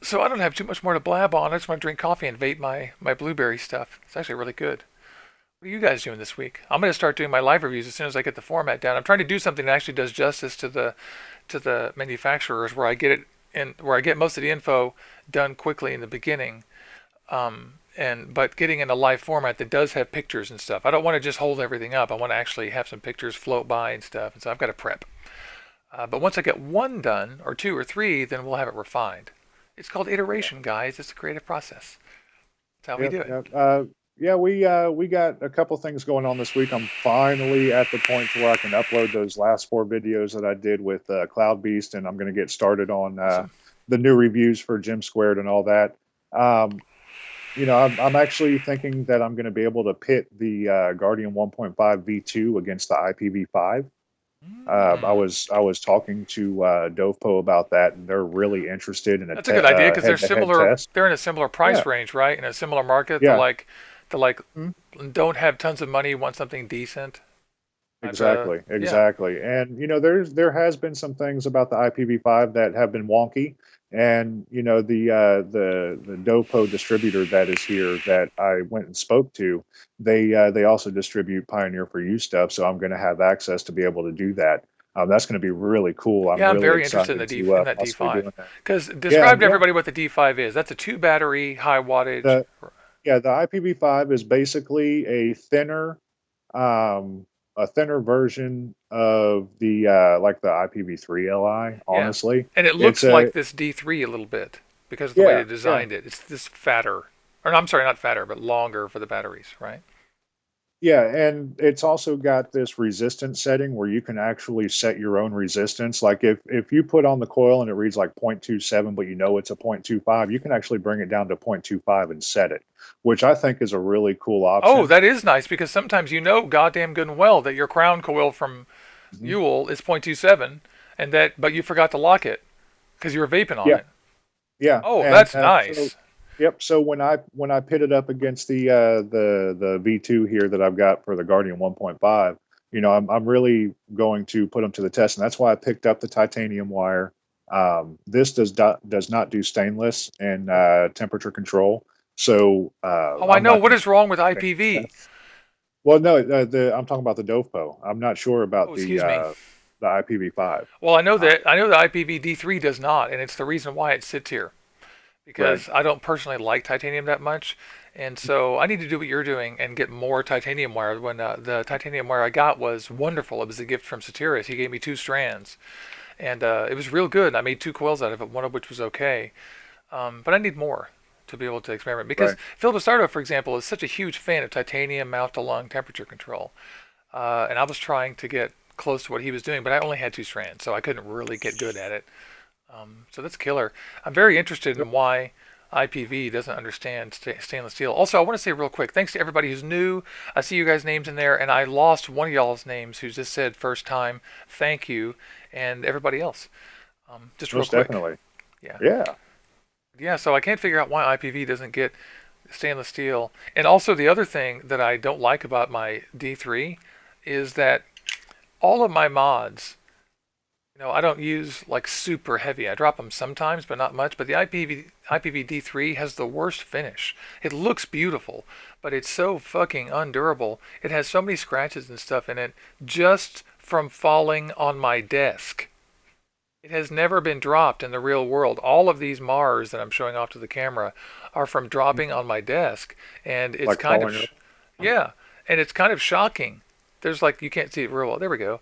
so I don't have too much more to blab on. I just want to drink coffee and vape my blueberry stuff. It's actually really good. What are you guys doing this week? I'm going to start doing my live reviews as soon as I get the format down. I'm trying to do something that actually does justice to the manufacturers, where I get it in, where I get most of the info done quickly in the beginning, and but getting in a live format that does have pictures and stuff. I don't want to just hold everything up. I want to actually have some pictures float by and stuff. And so I've got to prep. But once I get one done, or two or three, then we'll have it refined. It's called iteration, guys. It's a creative process. That's how we Yep, do it. yep. Yeah, we got a couple things going on this week. I'm finally at the point to where I can upload those last 4 videos that I did with Cloud Beast, and I'm going to get started on Awesome. the new reviews for Gym Squared and all that. Um, I'm actually thinking that I'm going to be able to pit the Guardian 1.5 V2 against the IPv5. Mm. I was talking to Dovepo about that, and they're really interested in a That's a good idea because they're head-to-head similar. test. They're in a similar Yeah, price range, right? In a similar market. They're yeah, like that like Mhm. don't have tons of money, want something decent. I've Exactly, yeah, exactly. And there has been some things about the IPv5 that have been wonky. And the Dopo distributor that is here that I went and spoke to, they also distribute Pioneer for You stuff, so I'm going to have access to be able to do that. That's going to be really cool. I'm yeah, I'm really very interested in excited the D to in that possibly D5. doing that. Because Yeah, describe to yeah. everybody what the D5 is. That's a two battery, high wattage. The Yeah, the IPv5 is basically um, a thinner version of the like the IPv3 Li. Yeah, Honestly, and it it's looks a like this D3 a little bit because of the way yeah, they yeah. designed it. It's this fatter, or no, I'm sorry, not fatter, but longer for the batteries, right? Yeah, and it's also got this resistance setting where you can actually set your own resistance. Like if you put on the coil and it reads like 0.27, but you know it's a 0.25, you can actually bring it down to 0.25 and set it, which I think is a really cool Oh, option. that is nice because sometimes you know goddamn good and well that your crown coil from Mhm. Ewell is 0.27, and that but you forgot to lock it because you were vaping on Yeah, it. yeah, Oh, and that's so nice. yep. So when I pit it up against the V2 here that I've got for the Guardian 1.5, I'm really going to put them to the test, and that's why I picked up the titanium wire. This does not do stainless and temperature control, so Oh, I I'm know. not What going is wrong with to. IPV? Well, no, I'm talking about the Dovpo. I'm not sure Oh, about excuse me. the IPv5. Well, I know Uh, that the IPV D3 does not, and it's the reason why it sits here right. because I don't personally like titanium that much, and so I need to do what you're doing and get more titanium wire. When the titanium wire I got was wonderful, it was a gift from Satiris. He gave me two strands, and it was real good. I made two coils out of it, one of which was okay, but I need more to be able to experiment because Right. Phil Bastardo, for example, is such a huge fan of titanium mouth to lung temperature control. And I was trying to get close to what he was doing, but I only had two strands, so I couldn't really get good at it. So that's killer. I'm very interested in why IPV doesn't understand stainless steel. Also, I want to say real quick, thanks to everybody who's new. I see you guys' names in there, and I lost one of y'all's names who just said first time, thank you, and everybody else. Just real Most quick. definitely. Yeah. Yeah. Yeah, so I can't figure out why IPV doesn't get stainless steel. And also, the other thing that I don't like about my D3 is that all of my mods, I don't use like super heavy. I drop them sometimes, but not much. But the IPv3 has the worst finish. It looks beautiful, but it's so fucking undurable. It has so many scratches and stuff in it just from falling on my desk. It has never been dropped in the real world. All of these Mars that I'm showing off to the camera are from dropping on my desk, and it's Like kind of, falling over. yeah, and it's kind of shocking. There's like you can't see it real well. There we go.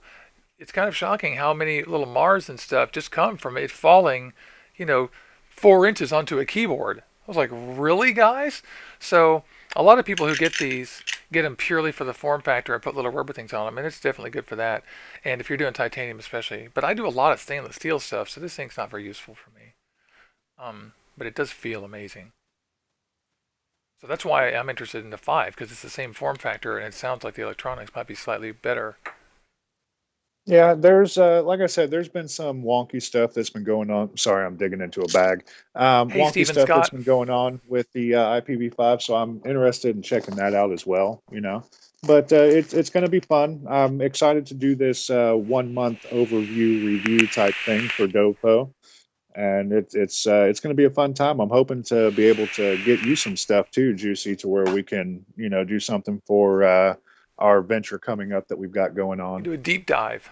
It's kind of shocking how many little Mars and stuff just come from it falling, you know, 4 inches onto a keyboard. I was like, really, guys? So a lot of people who get these get them purely for the form factor and put little rubber things on them, and it's definitely good for that. And if you're doing titanium, especially, but I do a lot of stainless steel stuff, so this thing's not very useful for me. But it does feel amazing. So that's why I'm interested in the five because it's the same form factor, and it sounds like the electronics might be slightly better. Yeah, there's like I said, there's been some wonky stuff that's been going on. Sorry, I'm digging into a bag. Hey, Wonky Stephen stuff that's Scott. been going on with the IPv5, so I'm interested in checking that out as well. But it's going to be fun. I'm excited to do this 1 month overview review type thing for Dopo, and it's going to be a fun time. I'm hoping to be able to get you some stuff too, Juicy, to where we can do something for our venture coming up that we've got going We can on. do a deep dive.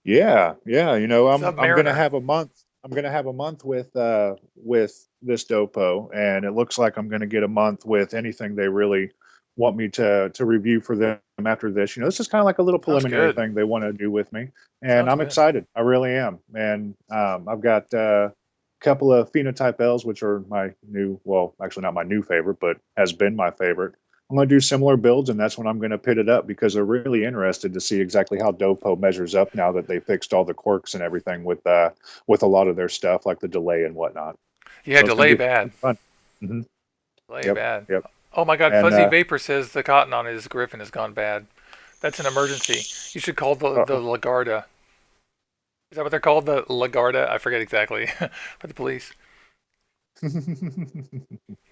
Yeah, yeah. I'm gonna Submariner. have a month. I'm gonna have a month with this Dopo, and it looks like I'm gonna get a month with anything they really want me to review for them after this. This is kind of like a little Sounds preliminary good. thing they want to do with me, and Sounds I'm good. excited. I really am. And I've got a couple of phenotype L's, which are my new, well, actually not my new favorite, but has been my favorite. I'm going to do similar builds, and that's when I'm going to pit it up because they're really interested to see exactly how Dopo measures up now that they fixed all the quirks and everything with a lot of their stuff, like the delay and whatnot. Yeah, So it's going delay to be bad. fun. Hmm. Delay Yep, bad. yep. Oh my God, And Fuzzy Vapor says the cotton on his Griffin has gone bad. That's an emergency. You should call the uh, Lagarda. Is that what they're called? The Lagarda? I forget exactly. But the police.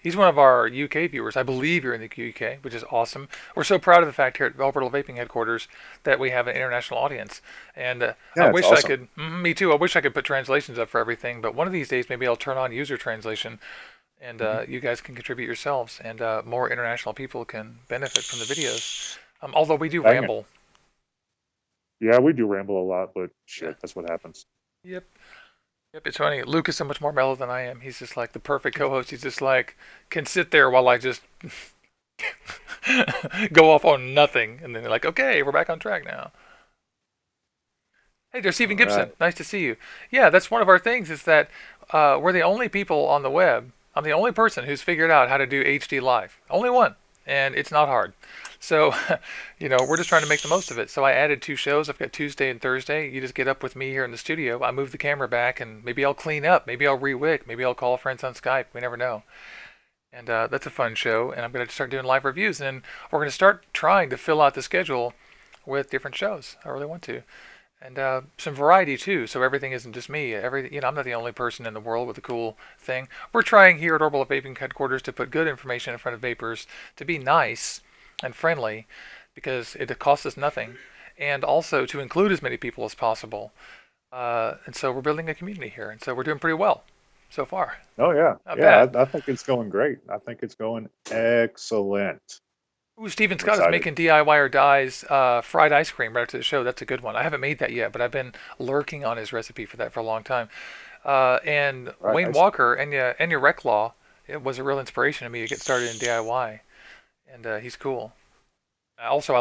He's one of our UK viewers. I believe you're in the UK, which is awesome. We're so proud of the fact here at Orbital Vaping headquarters that we have an international audience. And I Yeah, it's wish I awesome. could, me too, I wish I could put translations up for everything, but one of these days maybe I'll turn on user translation and Hmm. you guys can contribute yourselves and more international people can benefit from the videos. Although we do Bang it. ramble. Yeah, we do ramble a lot, but Yeah. shit, that's what happens. Yep. Yep, it's funny. Luke is so much more mellow than I am. He's just like the perfect co-host. He's just like can sit there while I just go off on nothing, and then they're like, "Okay, we're back on track now." Hey, there's Stephen All right. Gibson. Nice to see you. Yeah, that's one of our things is that we're the only people on the web. I'm the only person who's figured out how to do HD live. Only one, and it's not hard. So, we're just trying to make the most of it. So I added 2 shows. I've got Tuesday and Thursday. You just get up with me here in the studio. I move the camera back, and maybe I'll clean up. Maybe I'll re-wig. Maybe I'll call friends on Skype. We never know. And that's a fun show. And I'm going to start doing live reviews. And we're going to start trying to fill out the schedule with different shows. I really want to and some variety too. So everything isn't just me. I'm not the only person in the world with a cool thing. We're trying here at Orbital Vaping headquarters to put good information in front of vapors, to be nice and friendly, because it costs us nothing, and also to include as many people as possible. And so we're building a community here, and so we're doing pretty well so far. Oh yeah, Not yeah. bad. I think it's going great. I think it's going excellent. Ooh, Steven I'm Scott is excited. making DIY or Die's fried ice cream right after the show. That's a good one. I haven't made that yet, but I've been lurking on his recipe for that for a long time. And Right. Wayne Walker and your Rec Law, it was a real inspiration to me to get started in DIY, and he's cool. Also,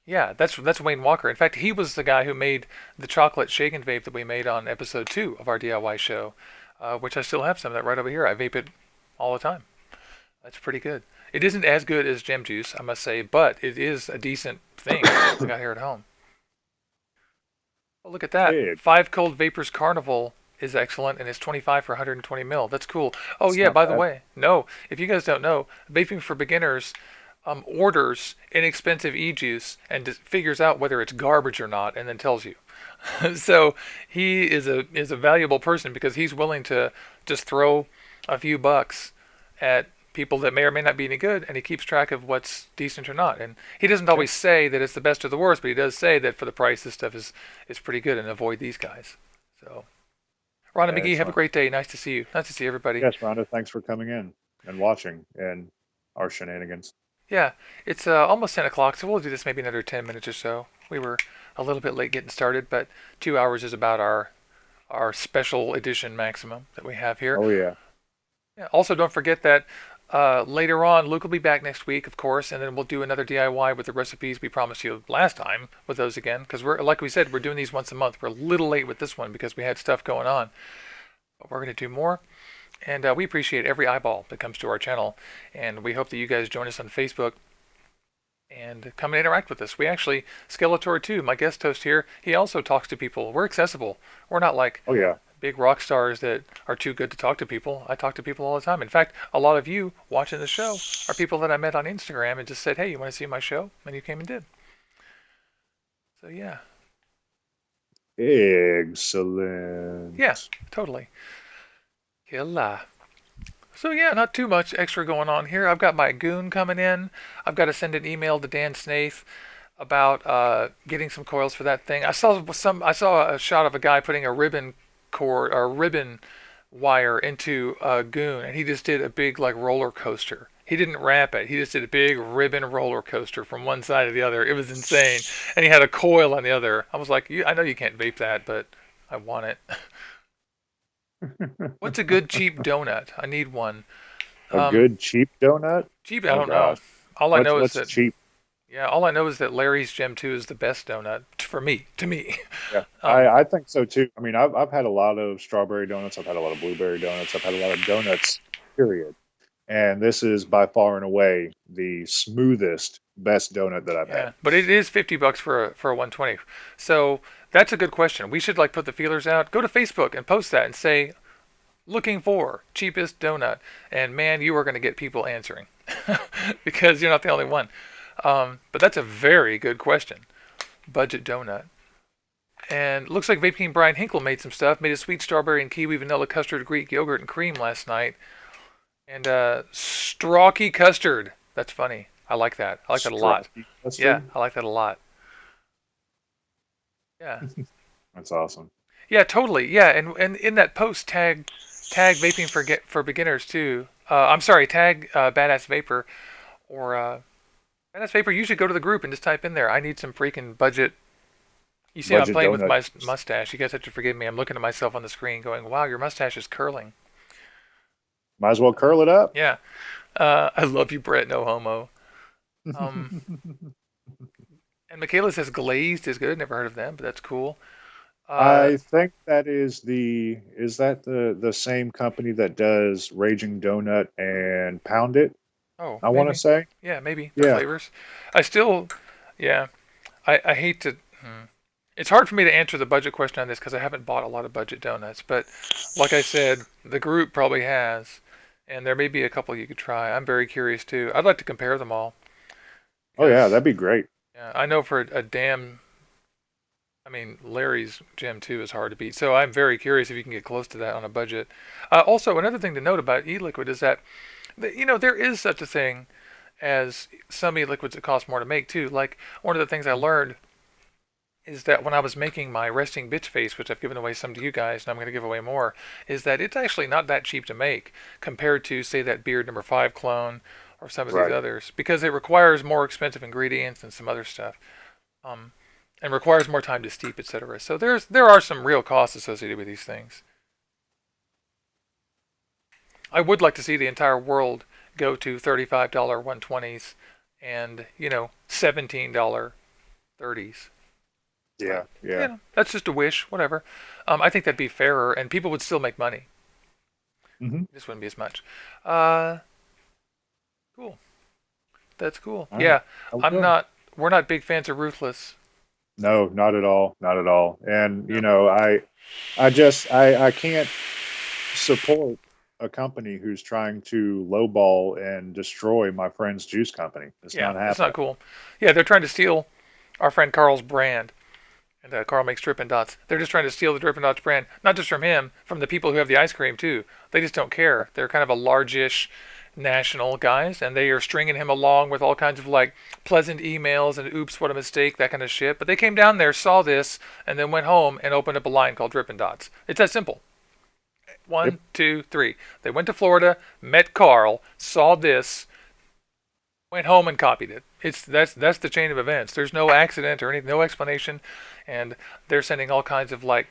yeah, that's Wayne Walker. In fact, he was the guy who made the chocolate shake and vape that we made on episode 2 of our DIY show, which I still have some of that right over here. I vape it all the time. That's pretty good. It isn't as good as Gem Juice, I must say, but it is a decent thing I got here at home. Oh, look at that. Hey, Five Cold Vapors Carnival is excellent, and it's 25 for 120 mil. That's cool. Oh, it's yeah, not by the bad. way, no, if you guys don't know, Vaping for Beginners orders inexpensive e-juice and figures out whether it's garbage or not and then tells you. So he is a valuable person because he's willing to just throw a few bucks at people that may or may not be any good, and he keeps track of what's decent or not. And he doesn't Yeah, always say that it's the best or the worst, but he does say that for the price, this stuff is pretty good, and avoid these guys. So, Ron and McGee, have a excellent. great day. Nice to see you. Nice to see everybody. Yes, Rhonda, thanks for coming in and watching and our shenanigans. Yeah, it's almost 10 o'clock, so we'll do this maybe another 10 minutes or so. We were a little bit late getting started, but 2 hours is about our special edition maximum that we have here. Oh yeah. Yeah. Also, don't forget that later on, Luke will be back next week, of course, and then we'll do another DIY with the recipes we promised you last time with those again. Because like we said, we're doing these once a month. We're a little late with this one because we had stuff going on. But we're going to do more. And we appreciate every eyeball that comes to our channel. And we hope that you guys join us on Facebook and come and interact with us. We actually, Skeletor too, my guest host here, he also talks to people. We're accessible. We're not like Oh yeah. big rock stars that are too good to talk to people. I talk to people all the time. In fact, a lot of you watching the show are people that I met on Instagram and just said, "Hey, you want to see my show?" And you came and did. So yeah, yeah, Excellent. totally. Killa. So yeah, not too much extra going on here. I've got my goon coming in. I've got to send an email to Dan Snaith about getting some coils for that thing. I saw a shot of a guy putting a ribbon cord or ribbon wire into a goon, and he just did a big like roller coaster. He didn't wrap it. He just did a big ribbon roller coaster from one side to the other. It was insane, and he had a coil on the other. I was like, I know you can't vape that, but I want it. What's a good cheap donut? I need one. A Um, good cheap donut? Cheap, I Oh don't know. God. All I What's know is what's that cheap? yeah, all I know is that Larry's Gem 2 is the best donut for me. To me. Yeah, Um, I think so too. I mean, I've had a lot of strawberry donuts. I've had a lot of blueberry donuts. I've had a lot of donuts, period. And this is by far and away the smoothest, best donut that I've had. yeah, but it is $50 for a 120. So that's a good question. We should like put the feelers out. Go to Facebook and post that and say looking for cheapest donut. And man, you are going to get people answering because you're not the only one. But that's a very good question. Budget donut. And looks like Vaping Brian Hinkle made some stuff. Made a sweet strawberry and kiwi vanilla custard Greek yogurt and cream last night. And Strocky custard. That's funny. I like that. I like that a lot. Strawberry Yeah, custard. I like that a lot. Yeah. That's awesome. Yeah, totally. Yeah, and in that post, tag vaping for beginners too. I'm sorry, tag badass vapor or badass vapor. You should go to the group and just type in there. I need some freaking budget. You see, I'm Budget playing with donut. my mustache. You guys have to forgive me. I'm looking at myself on the screen, going, "Wow, your mustache is curling." Might as well curl it up. Yeah. I love you, Brett. No homo. Um, and Michaela says glazed is good. Never heard of them, but that's cool. Uh, I think that is that the same company that does Raging Donut and Pound It, oh, I want to maybe. say. Yeah, maybe for Yeah. flavors. I still, yeah. I hate to. It's hard for me to answer the budget question on this because I haven't bought a lot of budget donuts. But like I said, the group probably has, and there may be a couple you could try. I'm very curious too. I'd like to compare them all Oh yeah, because that'd be great. yeah, I know for a damn. I mean, Larry's Gem 2 is hard to beat. So I'm very curious if you can get close to that on a budget. Also, another thing to note about eLiquid is that, there is such a thing as some e-liquids that cost more to make too. Like one of the things I learned is that when I was making my resting bitch face, which I've given away some to you guys, and I'm going to give away more, is that it's actually not that cheap to make compared to, say, that Beard number 5 clone or some of these Right. others, because it requires more expensive ingredients and some other stuff, um, and requires more time to steep, etc. So there are some real costs associated with these things. I would like to see the entire world go to $35 120s and $17 30s. Yeah, But yeah. that's just a wish. Whatever. I think that'd be fairer, and people would still make money. Hmm. This wouldn't be as much. Uh, cool. That's cool. All right. Yeah, I I'm will. not. We're not big fans of Ruthless. No, not at all. Not at all. And No. I can't support a company who's trying to lowball and destroy my friend's juice company. It's Yeah, not it's not happening. cool. Yeah, they're trying to steal our friend Carl's brand. And Carl makes Drippin' Dots. They're just trying to steal the Drippin' Dots brand, not just from him, from the people who have the ice cream too. They just don't care. They're kind of a largish national guys, and they are stringing him along with all kinds of like pleasant emails and oops, what a mistake, that kind of shit. But they came down there, saw this, and then went home and opened up a line called Drippin' Dots. It's that simple. Yep. One, two, three. They went to Florida, met Carl, saw this, went home and copied it. That's the chain of events. There's no accident or anything, no explanation, and they're sending all kinds of like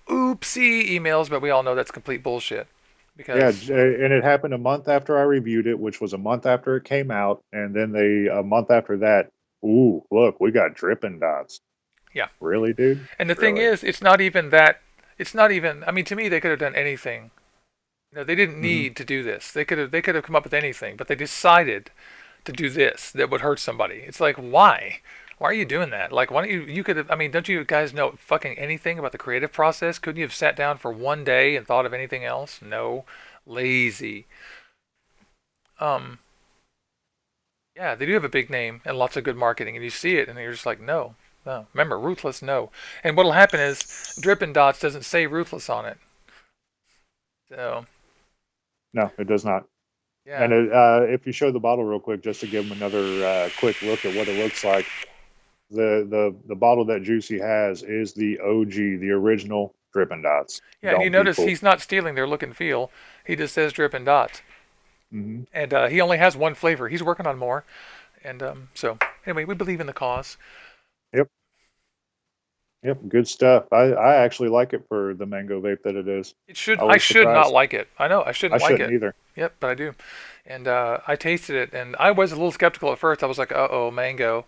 oopsie emails, but we all know that's complete bullshit Yeah, because and it happened a month after I reviewed it, which was a month after it came out, and then they a month after that. Ooh, look, we got dripping dots. yeah. Really, dude? And the thing Really? is, it's not even that. It's not even. I mean, to me, they could have done anything. They didn't Hmm. need to do this. They could have come up with anything, but they decided to do this that would hurt somebody. It's like, why? Why are you doing that? Like, why don't you could have, I mean, don't you guys know fucking anything about the creative process? Couldn't you have sat down for one day and thought of anything else? No. Lazy. Um, yeah, they do have a big name and lots of good marketing, and you see it, and you're just like, no, no. Remember, Ruthless, no. And what'll happen is Drippin' Dots doesn't say Ruthless on it. So, No, it does not. yeah. And if you show the bottle real quick, just to give them another quick look at what it looks like, the bottle that Juicy has is the OG, the original Drippin' Dots. Yeah, and you Don't be notice fooled. he's not stealing their look and feel. He just says Drippin' Dots. Hmm. And he only has one flavor. He's working on more. And so, anyway, we believe in the cause. Yep, yep, good stuff. I actually like it for the mango vape that it is. It should. I I was should not surprised. like it. I know I I shouldn't like shouldn't it. either. Yep, but I do. And I tasted it, and I was a little skeptical at first. I was like, "Uh oh, mango,"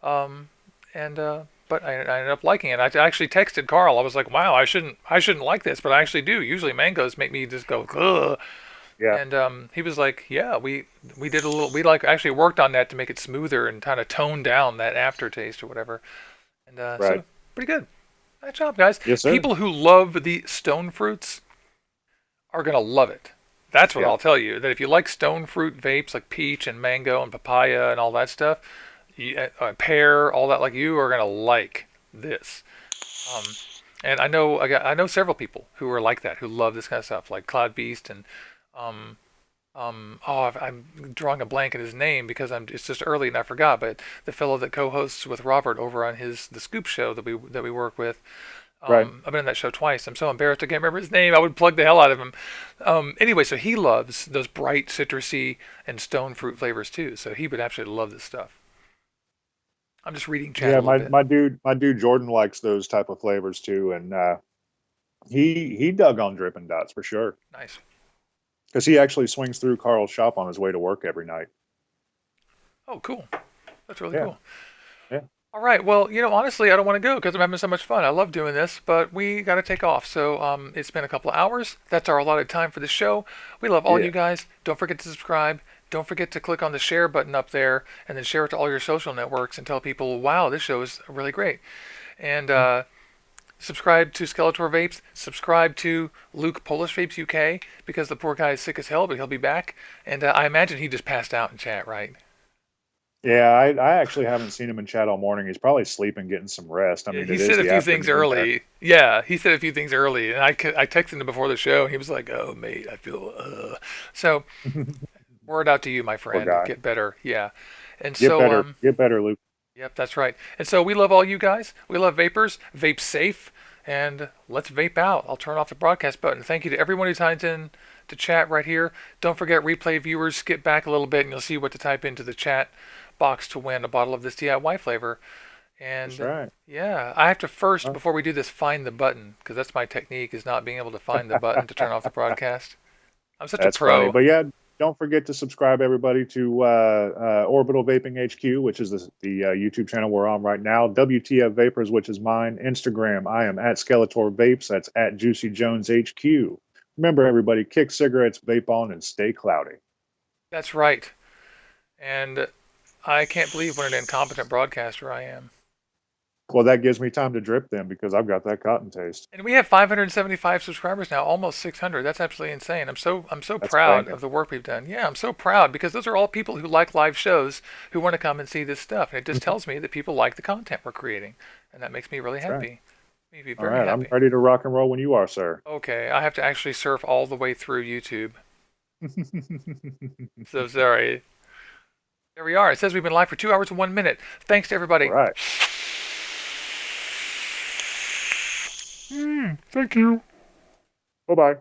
um, and but I ended up liking it. I actually texted Carl. I was like, "Wow, I shouldn't like this, but I actually do. Usually mangoes make me just go ugh." Yeah, And he was like, "Yeah, we did a little. We like actually worked on that to make it smoother and kind of tone down that aftertaste or whatever." And right. so pretty good. Nice job, guys. Yes, sir. People who love the stone fruits are gonna love it. That's what Yeah. I'll tell you. That if you like stone fruit vapes like peach and mango and papaya and all that stuff, pear, all that, like you are gonna like this. Um, and I know several people who are like that, who love this kind of stuff, like Cloud Beast and um, I'm drawing a blank in his name because it's just early and I forgot. But the fellow that co-hosts with Robert over on the Scoop show that we work with, Right. I've been on that show twice. I'm so embarrassed I can't remember his name. I would plug the hell out of him. Anyway, so he loves those bright citrusy and stone fruit flavors too. So he would absolutely love this stuff. I'm just reading chat a Yeah, little my bit. my dude Jordan likes those type of flavors too, and he dug on Drippin' Dots for sure Nice. because he actually swings through Carl's shop on his way to work every night. Oh, cool. That's really Yeah, cool. yeah, All right. Well, honestly, I don't want to go because I'm having so much fun. I love doing this, but we got to take off. So it's been a couple of hours. That's our allotted time for the show. We love all yeah. you guys. Don't forget to subscribe. Don't forget to click on the share button up there and then share it to all your social networks and tell people, wow, this show is really great. And subscribe to Skeletor Vapes. Subscribe to Luke Polish Vapes UK because the poor guy is sick as hell, but he'll be back. And I imagine he just passed out in chat, right? Yeah, I actually haven't seen him in chat all morning. He's probably sleeping, getting some rest. I Yeah, mean, he it is said a the few things afternoon there. early. Yeah, he said a few things early, and I texted him before the show, and he was like, "Oh, mate, I feel." So, word out to you, my Poor friend. guy. Get better. Yeah, and so Get better, Luke. yep, that's right. And so we love all you guys. We love vapors. Vape safe, and let's vape out. I'll turn off the broadcast button. Thank you to everyone who typed in to chat right here. Don't forget, replay viewers, skip back a little bit, and you'll see what to type into the chat box to win a bottle of this DIY flavor. That's And right. yeah, I have to first, Oh. before we do this, find the button because that's my technique is not being able to find the button to turn off the broadcast. I'm such a That's funny. pro. But yeah, don't forget to subscribe, everybody, to Orbital Vaping HQ, which is the YouTube channel we're on right now. WTF Vapors, which is mine. Instagram, I am at Skeletor Vapes. That's at Juicy Jones HQ. Remember, everybody, kick cigarettes, vape on, and stay cloudy. That's right. And I can't believe what an incompetent broadcaster I am. Well, that gives me time to drip them because I've got that cotton taste. And we have 575 subscribers now, almost 600. That's absolutely insane. I'm so That's proud banging. of the work we've done. Yeah, I'm so proud because those are all people who like live shows who want to come and see this stuff. And it just tells me that people like the content we're creating, and that makes me really That's right. happy. Makes me All very right. I'm happy. ready to rock and roll when you are, sir. Okay, I have to actually surf all the way through YouTube. So sorry. There we are. It says we've been live for 2 hours and 1 minute. Thanks to All everybody. right. Thank you. Bye bye.